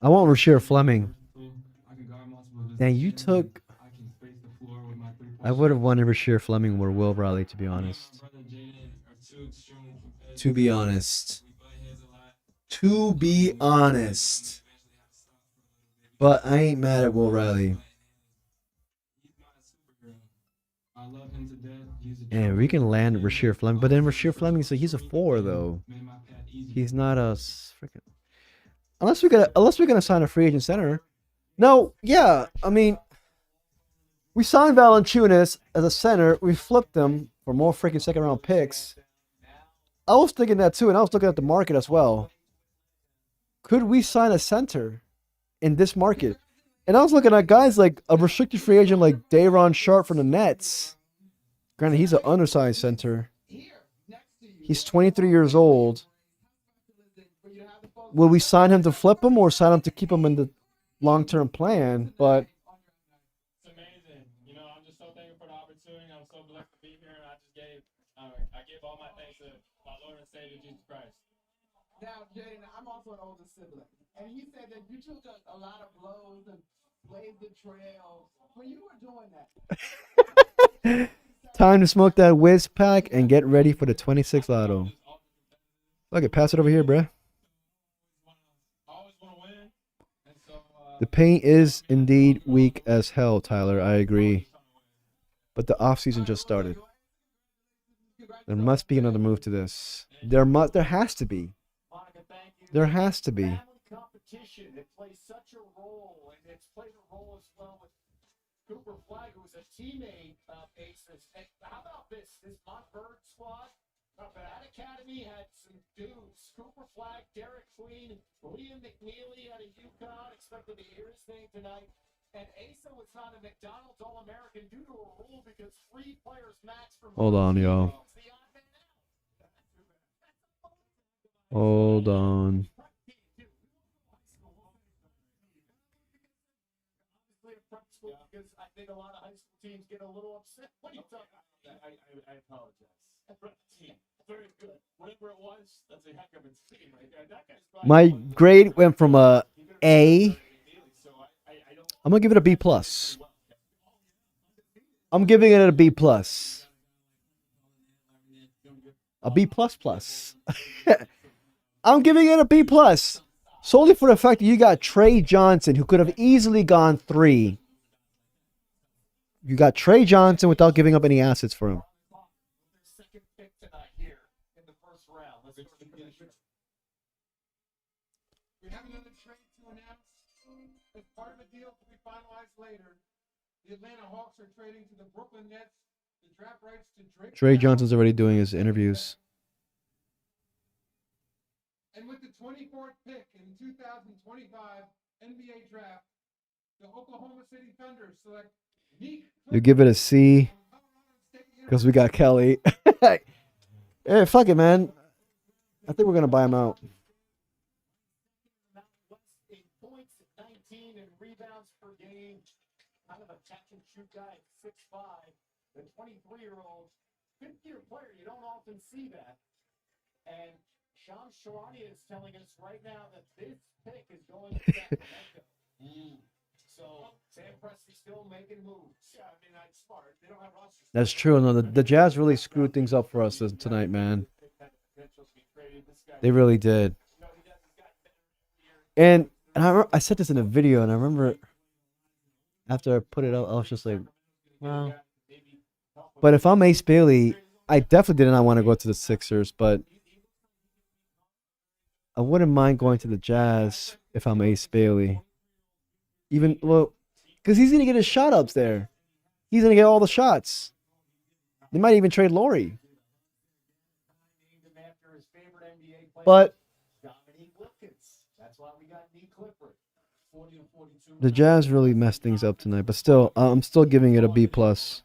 I want Rasheer Fleming. I can guard multiple Dang, you took. I can space the floor with my three-point I would have wanted Rasheer Fleming or Will Riley, to be honest. To be honest. To be honest. But I ain't mad at Will Riley. I love him to death. He's a And we can land Rasheer Fleming, but then Rasheer Fleming, so he's a 4 though. He's not a freaking. Unless we're gonna sign a free agent center. No, yeah, I mean, we signed Valanciunas as a center. We flipped him for more freaking second round picks. I was thinking that too, and I was looking at the market as well. Could we sign a center in this market? And I was looking at guys like a restricted free agent like Day'Ron Sharp from the Nets. Granted, he's an undersized center. He's 23 years old. Will we sign him to flip him or sign him to keep him in the long-term plan? But It's amazing. You know, I'm just so thankful for the opportunity. I'm so blessed to be here, and I give all my thanks to my Lord and Savior Jesus Christ. Now, Jaden, I'm also an older sibling, and he said that you took a lot of blows and blazed the trail when you were doing that. time to smoke that whiz pack and get ready for the 26 lotto. Look, pass it over here, bruh. The paint is indeed weak as hell, Tyler. I agree. But the offseason just started. There must be another move to this. There has to be. There has to be. Competition, it plays such a role, and it's played a role as well with Cooper Flag, who's a teammate of Aces. And how about this Montford squad? That academy had some dudes: Cooper Flag, Derek Queen, Liam McNeely out of UConn, expected to hear his name tonight. And Asa was not a McDonald's All-American due to a rule because 3 players max from. Hold on, y'all. Hold on. Because I think a lot of high school teams get a little upset when you talk about that. I apologize. Very good. Whatever it was, that's a heck of a team right there. That guy's probably My grade went from a A. I'm gonna give it a B plus. I'm giving it a B plus. A B plus plus. I'm giving it a B plus. Solely for the fact that you got Trey Johnson, who could have easily gone 3. You got Trey Johnson without giving up any assets for him. second pick tonight here in the first round. Let's go to the commission. We have another trade to announce. As part of a deal to be finalized later, the Atlanta Hawks are trading to the Brooklyn Nets the draft rights to Drake. Trey Johnson's already doing his interviews. And with the 24th pick in 2025 NBA draft, the Oklahoma City Thunder select Nick. You give it a C because we got Kelly. Hey, fuck it, man. I think we're gonna buy him out. In points, 19 and rebounds per game. Kind of a catch and shoot guy at 6'5". The 23-year-old, fifth-year player. You don't often see that. And Sean Sharania is telling us right now that this pick is going to Sacramento. So Sam Presti's still making moves. Yeah, I mean, that's smart. They don't have rosters. That's true. No, the Jazz really screwed things up for us tonight, man. They really did. And I said this in a video, and I remember after I put it out, I was just like, well. But if I'm Ace Bailey, I definitely did not want to go to the Sixers, but I wouldn't mind going to the Jazz if I'm Ace Bailey. Even, well, because he's going to get his shot ups there. He's going to get all the shots. They might even trade Laurie. But the Jazz really messed things up tonight. But still, I'm still giving it a B plus.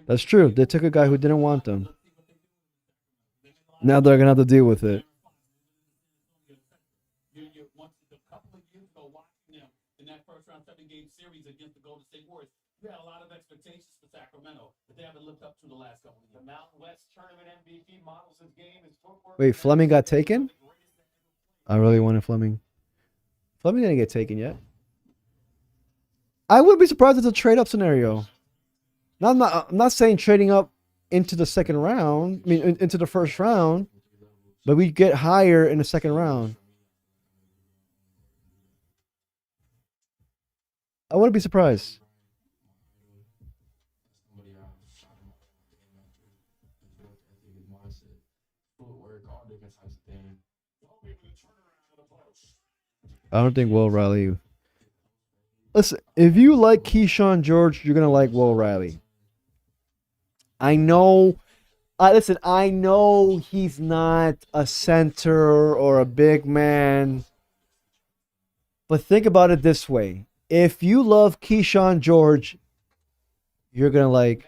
That's true. They took a guy who didn't want them. Now they're gonna have to deal with it. You once a couple of years ago watching them in that first round 7-game series against the Golden State Warriors, you had a lot of expectations for Sacramento, but they haven't lived up to the last couple of years. The Mountain West Tournament MVP models his game, his footwork. Wait, Fleming got taken? I really wanted Fleming. Fleming didn't get taken yet. I would be surprised if it's a trade up scenario. Now, I'm not saying trading up into the second round. I mean, into the first round, but we get higher in the second round. I wouldn't be surprised. I don't think Will Riley. Listen, if you like Keyshawn George, you're gonna like Will Riley. I know. Listen, I know he's not a center or a big man, but think about it this way: if you love Keyshawn George, you're gonna like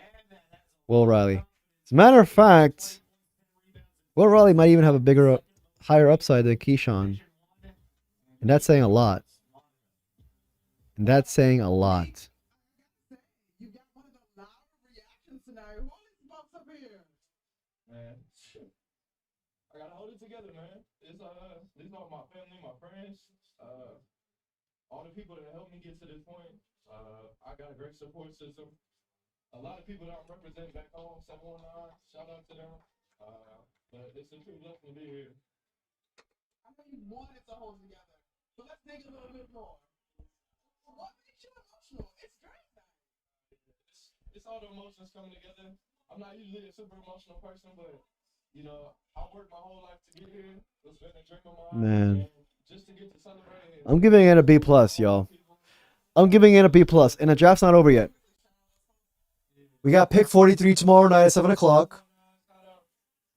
Will Riley. As a matter of fact, Will Riley might even have a higher upside than Keyshawn. And that's saying a lot. And that's saying a lot. You got one of the louder reactions tonight. Who are these folks up here? Man, I gotta hold it together, man. It's these are my family, my friends, all the people that helped me get to this point. I got a great support system. A lot of people that I'm representing back home, 719, shout out to them. But it's a true blessing to be here. I know you wanted to hold together. So let's dig a little bit more. What makes you emotional? It's great night. It's all the emotions coming together. I'm not usually a super emotional person, but you know, I worked my whole life to get here. It's been a dream of mine. Man. Just to get to celebrate. I'm giving it a B plus, y'all. I'm giving it a B plus, and the draft's not over yet. We got pick 43 tomorrow night at 7 o'clock.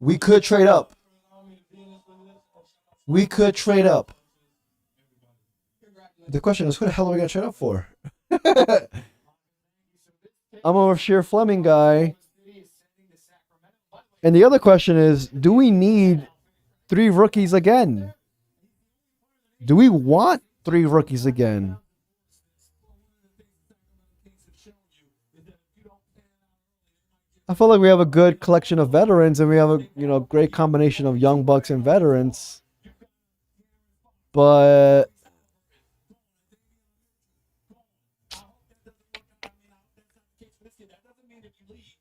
We could trade up. We could trade up. The question is, who the hell are we gonna trade up for? I'm a sheer Fleming guy. And the other question is, do we need 3 rookies again? Do we want 3 rookies again? I feel like we have a good collection of veterans, and we have a great combination of young bucks and veterans. But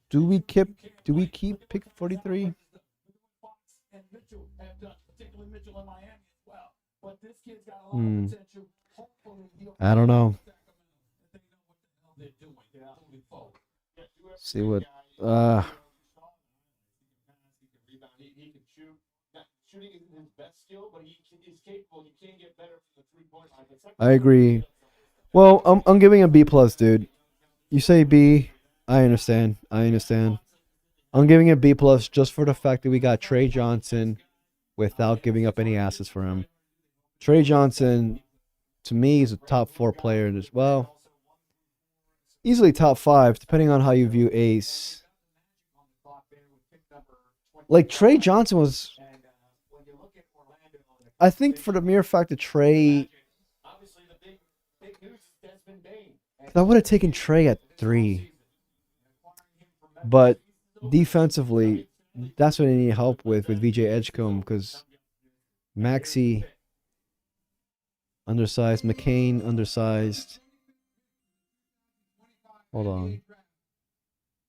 do we keep pick 43? I don't know. See what Shooting is his best skill, but he is capable. You can't get better from the 3-point line. I agree. Well, I'm giving a B plus, dude. You say B, I understand. I'm giving it B plus just for the fact that we got Trey Johnson without giving up any assets for him. Trey Johnson, to me, is a top 4 player as well. Easily top 5, depending on how you view Ace. Like, Trey Johnson was, I think, for the mere fact that Trey, I would have taken Trey at 3. But defensively, that's what I need help with VJ Edgecombe, because Maxey, undersized. McCain, undersized. Hold on.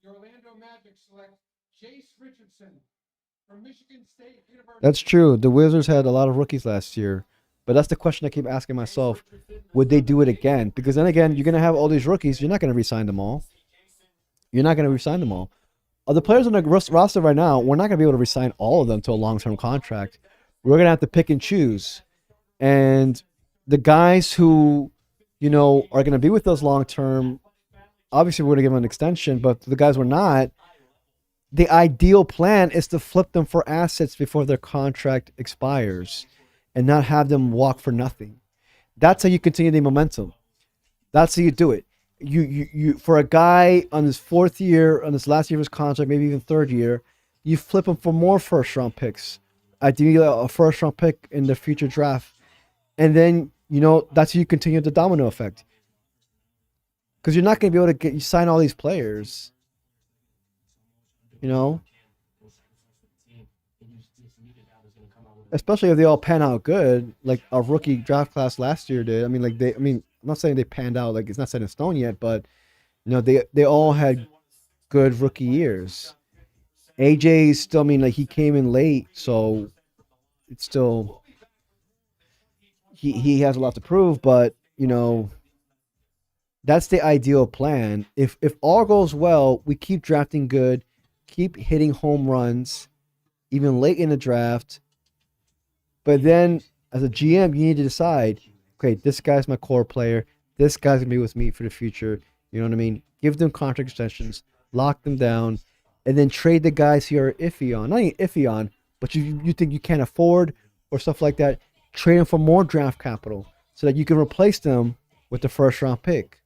The Orlando Magic select Chase Richardson from Michigan State University. That's true. The Wizards had a lot of rookies last year. But that's the question I keep asking myself. Would they do it again? Because then again, you're going to have all these rookies. You're not going to re-sign them all. The players on the roster right now, we're not going to be able to re-sign all of them to a long-term contract. We're going to have to pick and choose. And the guys who, are going to be with us long-term, obviously we're going to give them an extension. But the guys we're not, the ideal plan is to flip them for assets before their contract expires and not have them walk for nothing. That's how you continue the momentum. That's how you do it. You for a guy on his 4th year, on his last year of his contract, maybe even 3rd year, you flip them for more first round picks. Ideally, a first round pick in the future draft, and then that's how you continue the domino effect. Because you're not going to be able to sign all these players. Especially if they all pan out good, like our rookie draft class last year did. I mean, I'm not saying they panned out, like it's not set in stone yet, but they all had good rookie years. AJ still, I mean, like he came in late, so it's still he has a lot to prove, but that's the ideal plan. If all goes well, we keep drafting good, keep hitting home runs, even late in the draft. But then, as a GM, you need to decide, okay, this guy's my core player. This guy's going to be with me for the future. You know what I mean? Give them contract extensions, lock them down, and then trade the guys who are iffy on. Not even iffy on, but you think you can't afford or stuff like that. Trade them for more draft capital so that you can replace them with the first round pick.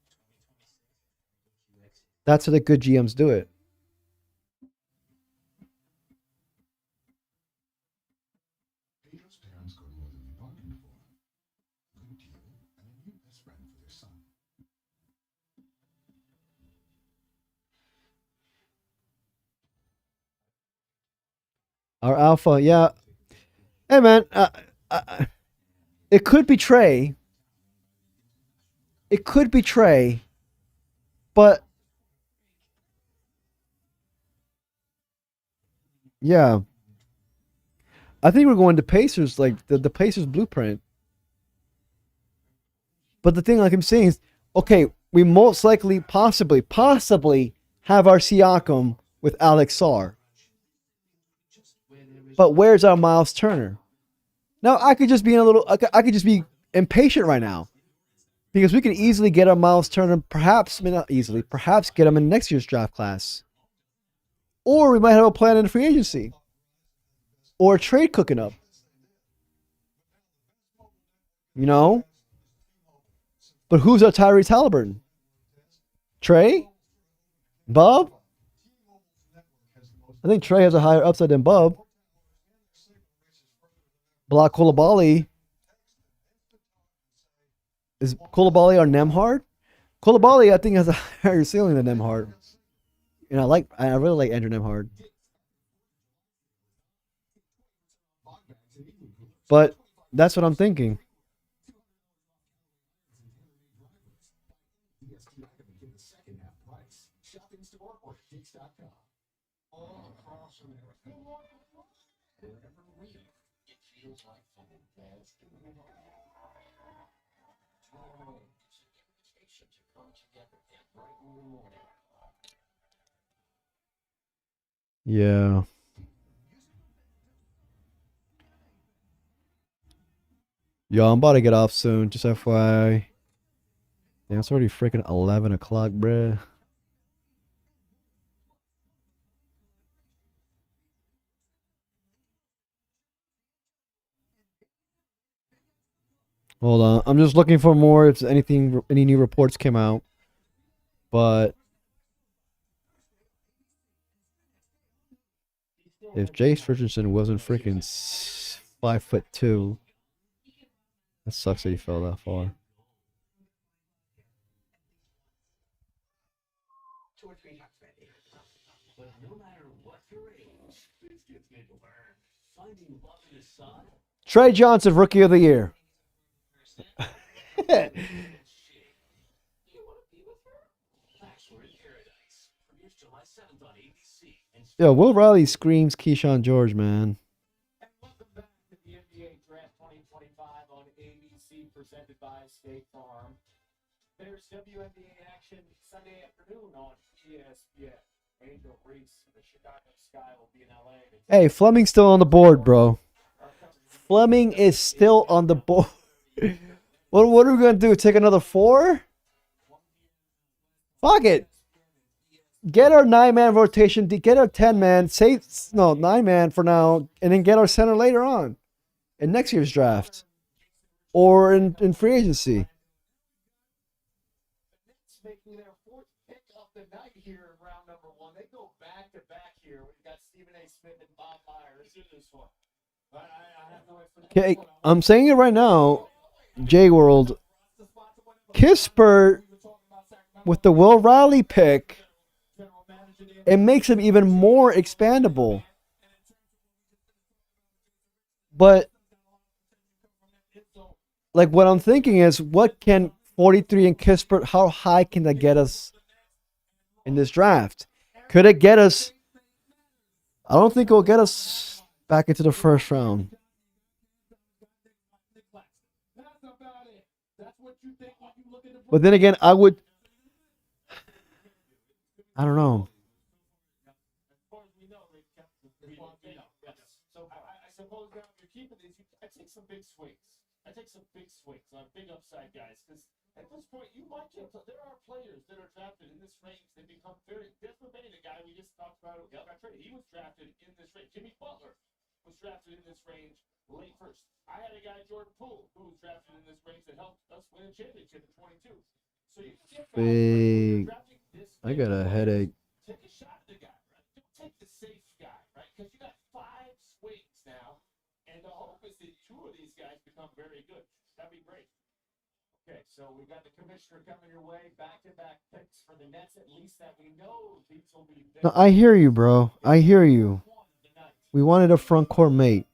That's how the good GMs do it. Our alpha, yeah. Hey, man, it could be Trey. It could be Trey, but yeah, I think we're going to Pacers, like the Pacers blueprint. But the thing, like I'm saying, is okay. We most likely, possibly have our Siakam with Alex Sarr. But where's our Miles Turner? Now I could just be I could just be impatient right now, because we can easily get our Miles Turner. Perhaps, I mean, not easily. Perhaps get him in next year's draft class, or we might have a plan in the free agency, or a trade cooking up. But who's our Tyrese Halliburton? Trey? Bub? I think Trey has a higher upside than Bub. Block Coulibaly. Is Coulibaly or Nemhard? Coulibaly, I think, has a higher ceiling than Nemhard. And I really like Andrew Nemhard. But that's what I'm thinking. Yeah. Yo, I'm about to get off soon, just FYI. Yeah, it's already freaking 11 o'clock, bruh. Hold on. I'm just looking for more if any new reports came out. But if Jace Richardson wasn't freaking 5'2", that sucks that he fell that far. Trey Johnson, Rookie of the Year. Yo, Will Riley screams Keyshawn George, man. Welcome back to the NBA Draft 2025 on ABC, presented by State Farm. There's WNBA action Sunday afternoon on ESPN. Angel Reese and the Chicago Sky will be in LA. Hey, Fleming's still on the board, bro. Fleming is still on the board. What are we going to do? Take another 4? Fuck it. Get our 9-man rotation. Get our 10-man. 9-man for now. And then get our center later on. In next year's draft. Or in free agency. the night here in round number 1. They go back to back here. We've got Stephen A. Smith and Bob Myers. Let's do this one. I have no explanation. Okay, I'm saying it right now, J World. Kispert with the Will Riley pick, it makes him even more expandable. But like what I'm thinking is, what can 43 and Kispert, how high can that get us in this draft? Could it get us? I don't think it will get us back into the first round. But then again, I don't know. So I suppose now if you're keeping these, I take some big swings. I take some big swings on big upside guys, because at this point you might get. There are players that are drafted in this range that become very. Desmond Bain, the guy we just talked about, he was drafted in this range. Jimmy Butler was drafted in this range late first. I had a guy, Jordan Poole, who was drafted in this range that helped us win a championship in 22. So you can get Big. I got a headache. take a shot at the guy, right? Don't take the safe guy, right? Because you got 5 swings now, and the hope is that 2 of these guys become very good. That'd be great. Okay, so we got the commissioner coming your way, back-to-back picks for the Nets. At least that we know these will be. No, I hear you, bro. I hear you. We wanted a front court mate.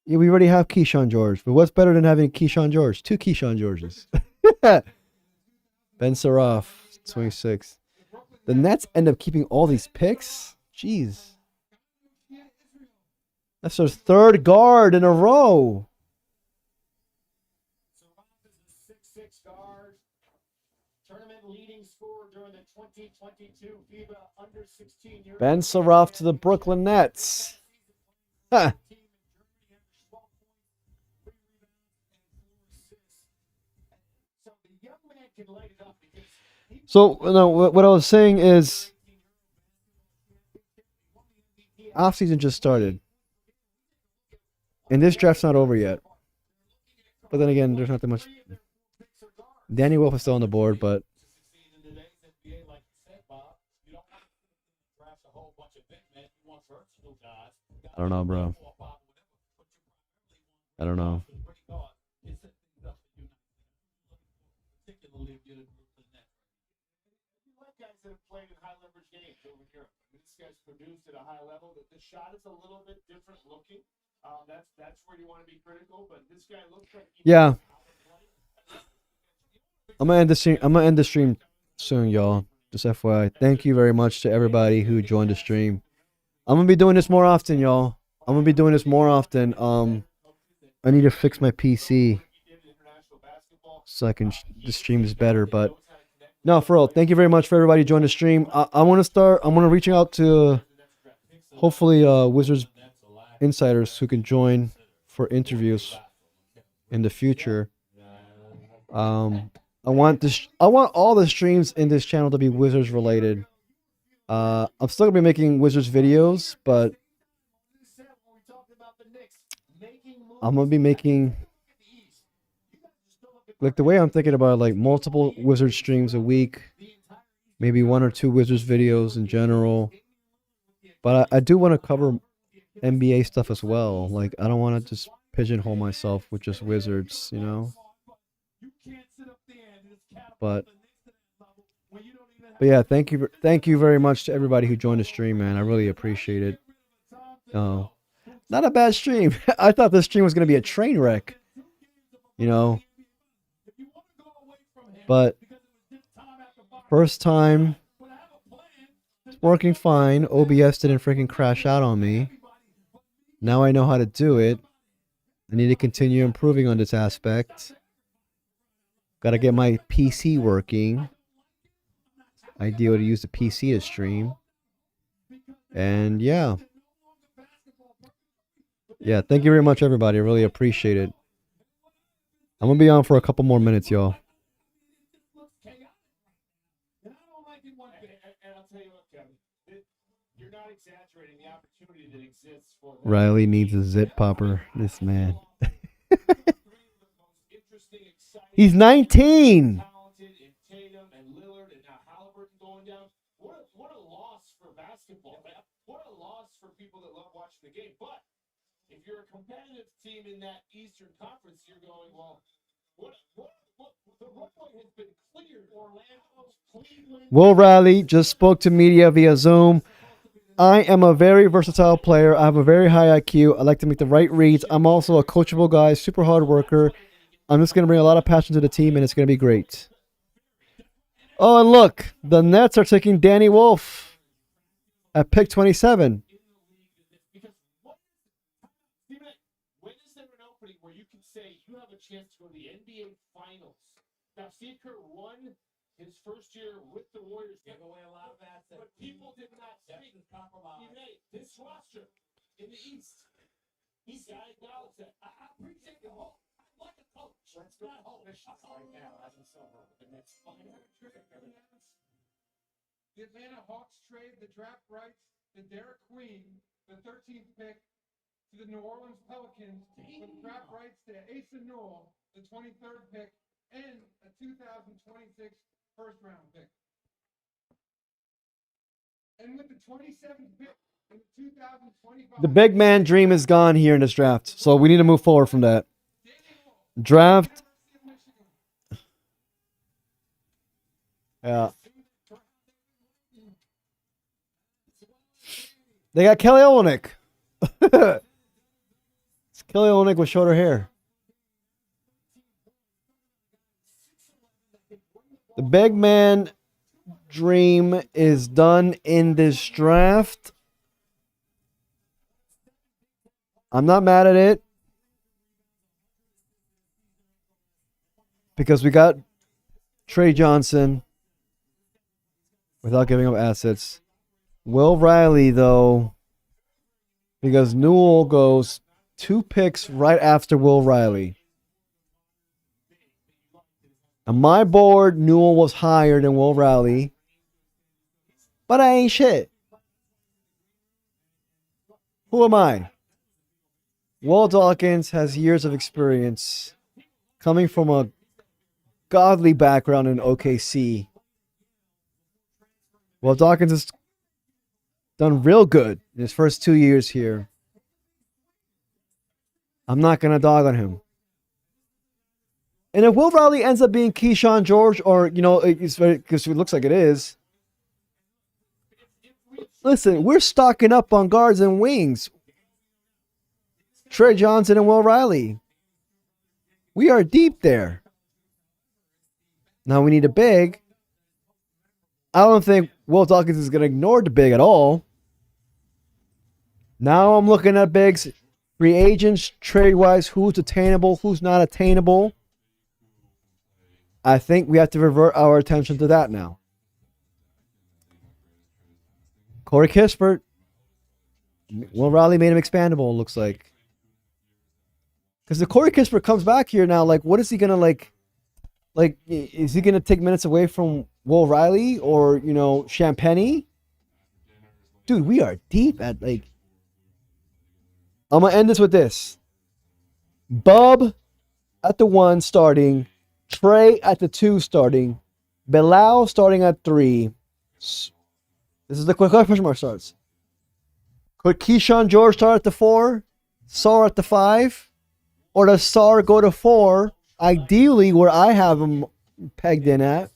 Yeah, we already have Keyshawn George, but what's better than having Keyshawn George? 2 Keyshawn Georges. Ben Saraf, 26. The Nets end up keeping all these picks? Jeez. That's their 3rd guard in a row. 6'6" guard, tournament leading scorer during the 2022 FIBA Under 16 year. Ben Saraf to the Brooklyn Nets. Huh. So, no, what I was saying is, offseason just started. And this draft's not over yet. But then again, there's not that much. Danny Wolf is still on the board, but I don't know, bro. I don't know. Guys that have played in high leverage games over here. This guy's produced at a high level. The shot is a little bit different looking. That's where you want to be critical. But this guy looks like. Yeah. I'm gonna end the stream soon, y'all. Just FYI. Thank you very much to everybody who joined the stream. I'm gonna be doing this more often, y'all. I need to fix my PC so I can the stream is better, but. No, for real. Thank you very much for everybody who joined the stream. I'm gonna reach out to hopefully Wizards insiders who can join for interviews in the future. I want all the streams in this channel to be Wizards related. I'm still gonna be making Wizards videos, but I'm gonna be making. Like the way I'm thinking about like multiple Wizards streams a week, maybe 1 or 2 Wizards videos in general. But I do want to cover NBA stuff as well. Like I don't want to just pigeonhole myself with just Wizards, you know. But yeah, thank you very much to everybody who joined the stream, man. I really appreciate it. Not a bad stream. I thought this stream was gonna be a train wreck, you know. But first time, it's working fine. OBS didn't freaking crash out on me. Now I know how to do it. I need to continue improving on this aspect. Got to get my PC working. Ideal to use the PC to stream. And yeah. Yeah, thank you very much, everybody. I really appreciate it. I'm going to be on for a couple more minutes, y'all. You're not exaggerating the opportunity that exists for Riley needs a zip popper. This man. He's 19. going down. What a loss for basketball, man. What a loss for people that love watching the game. But if you're a competitive team in that Eastern Conference, you're going, well, what the runway has been cleared. Orlando, Cleveland. Will Riley just spoke to media via Zoom. I am a very versatile player. I have a very high IQ. I like to make the right reads. I'm also a coachable guy, super hard worker. I'm just going to bring a lot of passion to the team, and it's going to be great. Oh, and look, the Nets are taking Danny Wolf at pick 27. When is there an opening where you can say you have a chance to go to the NBA Finals? Now, Steve Kerr won his first year with the Warriors. Gave away a lot of assets. But people did not think this roster in the East. He's got to acknowledge that. I appreciate the hope. I like a coach. Let's go hope. Right now, as a silver. The next final. The Atlanta Hawks trade the draft rights to Derek Queen, the 13th pick, to the New Orleans Pelicans, with draft rights to Asa Newell, the 23rd pick, and a 2026 first-round pick. And with the 27th pick in 2025... The big man dream is gone here in this draft, so we need to move forward from that. Draft. Yeah. They got Kelly Olynyk. It's Kelly Olynyk with shorter hair. The big man dream is done in this draft. I'm not mad at it, because we got Trey Johnson without giving up assets. Will Riley, though, because Newell goes 2 picks right after Will Riley. On my board, Newell was higher than Will Riley, but I ain't shit. Who am I? Will Dawkins has years of experience coming from a godly background in OKC. Will Dawkins has done real good in his first 2 years here. I'm not going to dog on him. And if Will Riley ends up being Keyshawn George, or, because it looks like it is, listen, we're stocking up on guards and wings. Trey Johnson and Will Riley. We are deep there. Now we need a big. I don't think Will Dawkins is going to ignore the big at all. Now I'm looking at bigs, free agents, trade-wise, who's attainable, who's not attainable. I think we have to revert our attention to that now. Corey Kispert. Will Riley made him expandable, it looks like. Because if Corey Kispert comes back here now, what is he going to, is he going to take minutes away from Will Riley or, Champagny? Dude, we are deep at, I'm going to end this with this. Bub at the 1 starting. Trey at the 2 starting. Bilal starting at 3. This is the quick question mark starts. Could Keyshawn George start at the 4? Sar at the 5? Or does Sar go to 4? Ideally, where I have him pegged in at.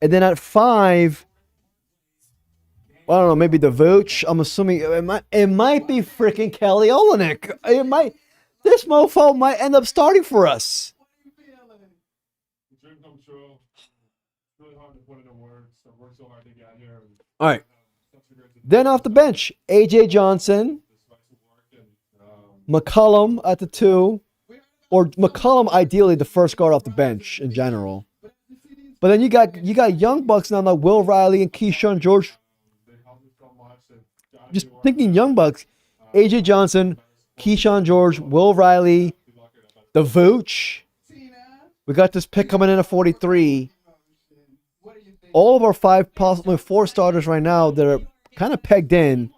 And then at 5, I don't know, maybe the Vooch. I'm assuming it might be freaking Kelly Olynyk. This mofo might end up starting for us. All right. Then off the bench, AJ Johnson, McCollum at the 2, or McCollum ideally the first guard off the bench in general. But then you got young bucks now like Will Riley and Keyshawn George. Just thinking young bucks, AJ Johnson, Keyshawn George, Will Riley, the Vooch. We got this pick coming in at 43. All of our 5 possible 4 starters right now that are kind of pegged in,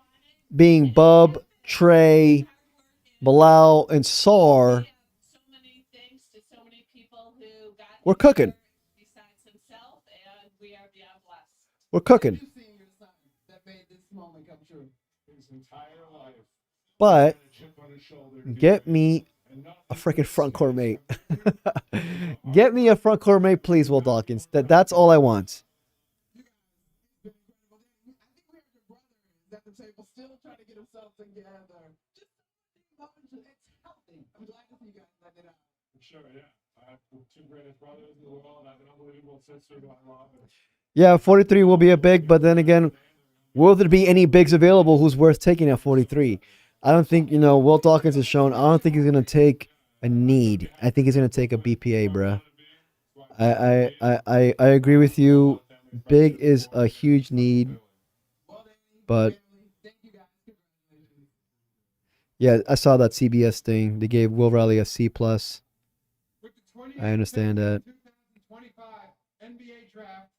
being Bub, Trey, Bilal, and Sar. We're cooking. We're cooking. You seen your son that made this moment come true. His entire life. But Chip on his shoulder. get me a freaking front court mate. Get me a front court mate, please, Will Dawkins. That's all I want. At the table, still trying to get himself together. Just it's healthy. I'm glad to see you guys let it out. Sure, yeah. I have two greatest brothers in the world. I have an unbelievable sister who I love. Yeah, 43 will be a big, but then again, will there be any bigs available who's worth taking at 43? I don't think, Will Dawkins has shown, I don't think he's going to take a need. I think he's going to take a BPA, bruh. I agree with you. Big is a huge need, but yeah, I saw that CBS thing. They gave Will Riley a C+. I understand that. 2025 NBA draft,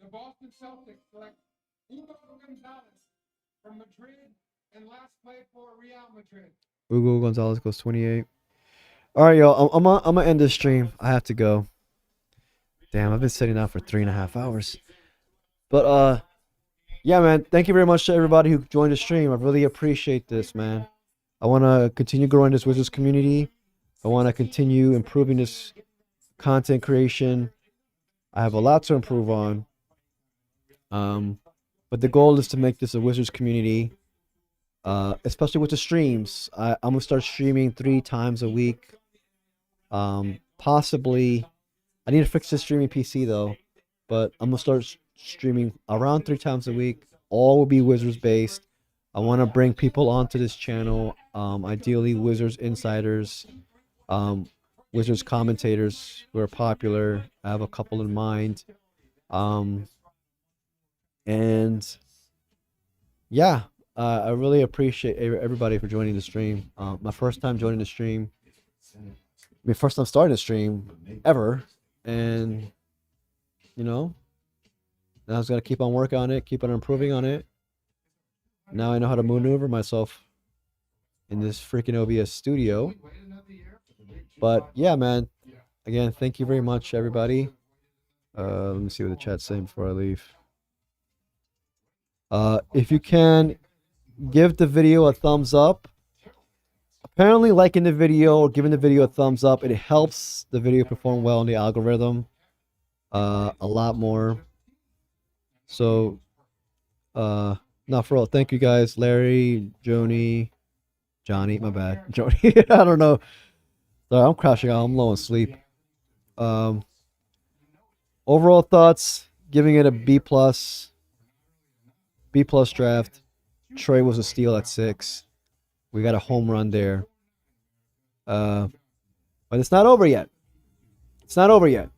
the Boston Celtics select Hugo Gonzalez from Madrid and last played for Real Madrid. Hugo Gonzalez goes 28. All right, y'all. I'm gonna end this stream. I have to go. Damn, I've been sitting down for 3.5 hours. But yeah, man. Thank you very much to everybody who joined the stream. I really appreciate this, man. I want to continue growing this Wizards community. I want to continue improving this content creation. I have a lot to improve on. But the goal is to make this a Wizards community, especially with the streams. I'm going to start streaming 3 times a week. Possibly, I need to fix this streaming PC though, but I'm going to start streaming around 3 times a week. All will be Wizards based. I want to bring people onto this channel, ideally Wizards insiders, Wizards commentators who are popular. I have a couple in mind. And yeah, I really appreciate everybody for joining the stream. My first time joining the stream. First time starting the stream ever. And, now I was going to keep on working on it, keep on improving on it. Now I know how to maneuver myself in this freaking OBS studio. But yeah, man. Again, thank you very much, everybody. Let me see what the chat's saying before I leave. If you can, give the video a thumbs up. Apparently, liking the video or giving the video a thumbs up, it helps the video perform well in the algorithm. A lot more. So, not for all. Thank you guys, Larry, Johnny, my bad, Joni. I don't know. Sorry, I'm crashing out. I'm low on sleep. Overall thoughts, giving it a B+. B+ draft. Trey was a steal at 6. We got a home run there. But it's not over yet. It's not over yet.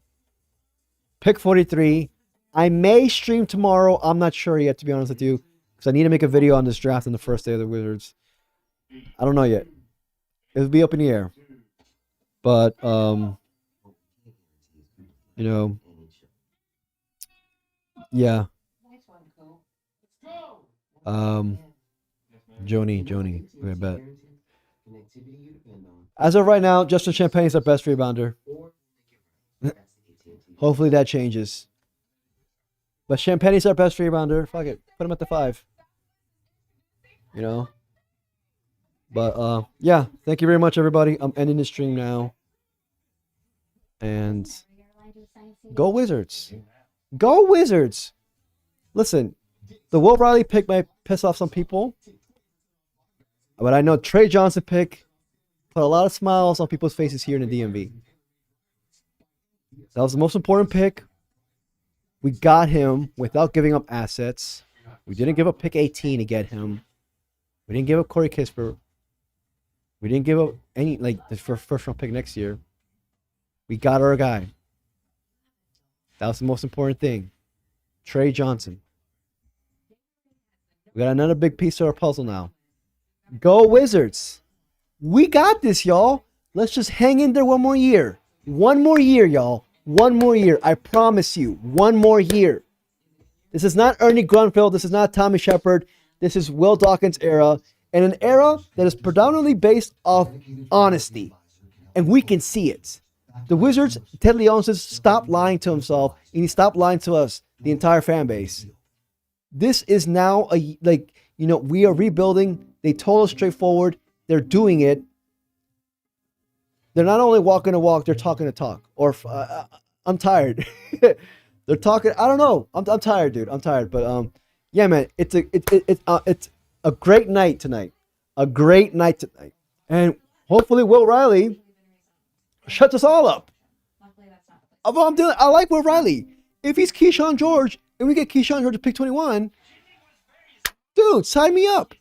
Pick 43. I may stream tomorrow. I'm not sure yet, to be honest with you, because I need to make a video on this draft on the first day of the Wizards. I don't know yet. It'll be up in the air. But, yeah. Joni, I bet. As of right now, Justin Champagne is our best rebounder. Hopefully that changes. But Champagne is our best rebounder. Fuck it. Put him at the 5. But, yeah. Thank you very much, everybody. I'm ending the stream now. And go Wizards. Go Wizards. Listen, the Will Riley pick might piss off some people. But I know Trey Johnson pick put a lot of smiles on people's faces here in the DMV. That was the most important pick. We got him without giving up assets. We didn't give up pick 18 to get him. We didn't give up Corey Kispert. We didn't give up any, the first round pick next year. We got our guy. That was the most important thing. Trey Johnson. We got another big piece of our puzzle now. Go Wizards. We got this, y'all. Let's just hang in there one more year. One more year, y'all. One more year. I promise you. One more year. This is not Ernie Grunfeld. This is not Tommy Shepard. This is Will Dawkins' era. And an era that is predominantly based off honesty. And we can see it. The Wizards, Ted Leonsis, stopped lying to himself. And he stopped lying to us, the entire fan base. This is now we are rebuilding. They told us straightforward. They're doing it. They're not only walking the walk, they're talking the talk. Or I'm tired. They're talking. I don't know. I'm tired, dude. I'm tired. But yeah, man. It's a great night tonight. A great night tonight. And hopefully Will Riley shuts us all up. I like Will Riley. If he's Keyshawn George and we get Keyshawn George to pick 21, dude, sign me up.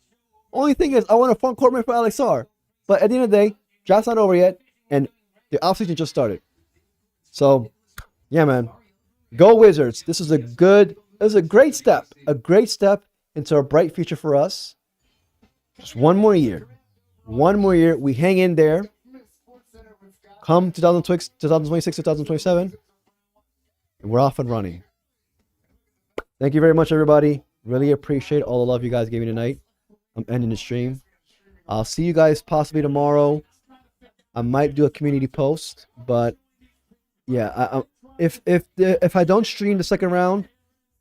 Only thing is, I want a front court man for Alex Sarr. But at the end of the day, draft's not over yet, and the offseason just started. So, yeah, man. Go Wizards. This is a great step. A great step into a bright future for us. Just one more year. One more year. We hang in there. Come 2026, 2027, and we're off and running. Thank you very much, everybody. Really appreciate all the love you guys gave me tonight. I'm ending the stream. I'll see you guys possibly tomorrow. I might do a community post, but yeah, if I don't stream the second round,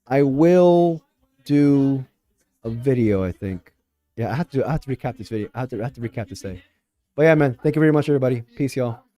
I will do a video. I think. Yeah, I have to recap this video. I have to recap this day. But yeah, man. Thank you very much, everybody. Peace, y'all.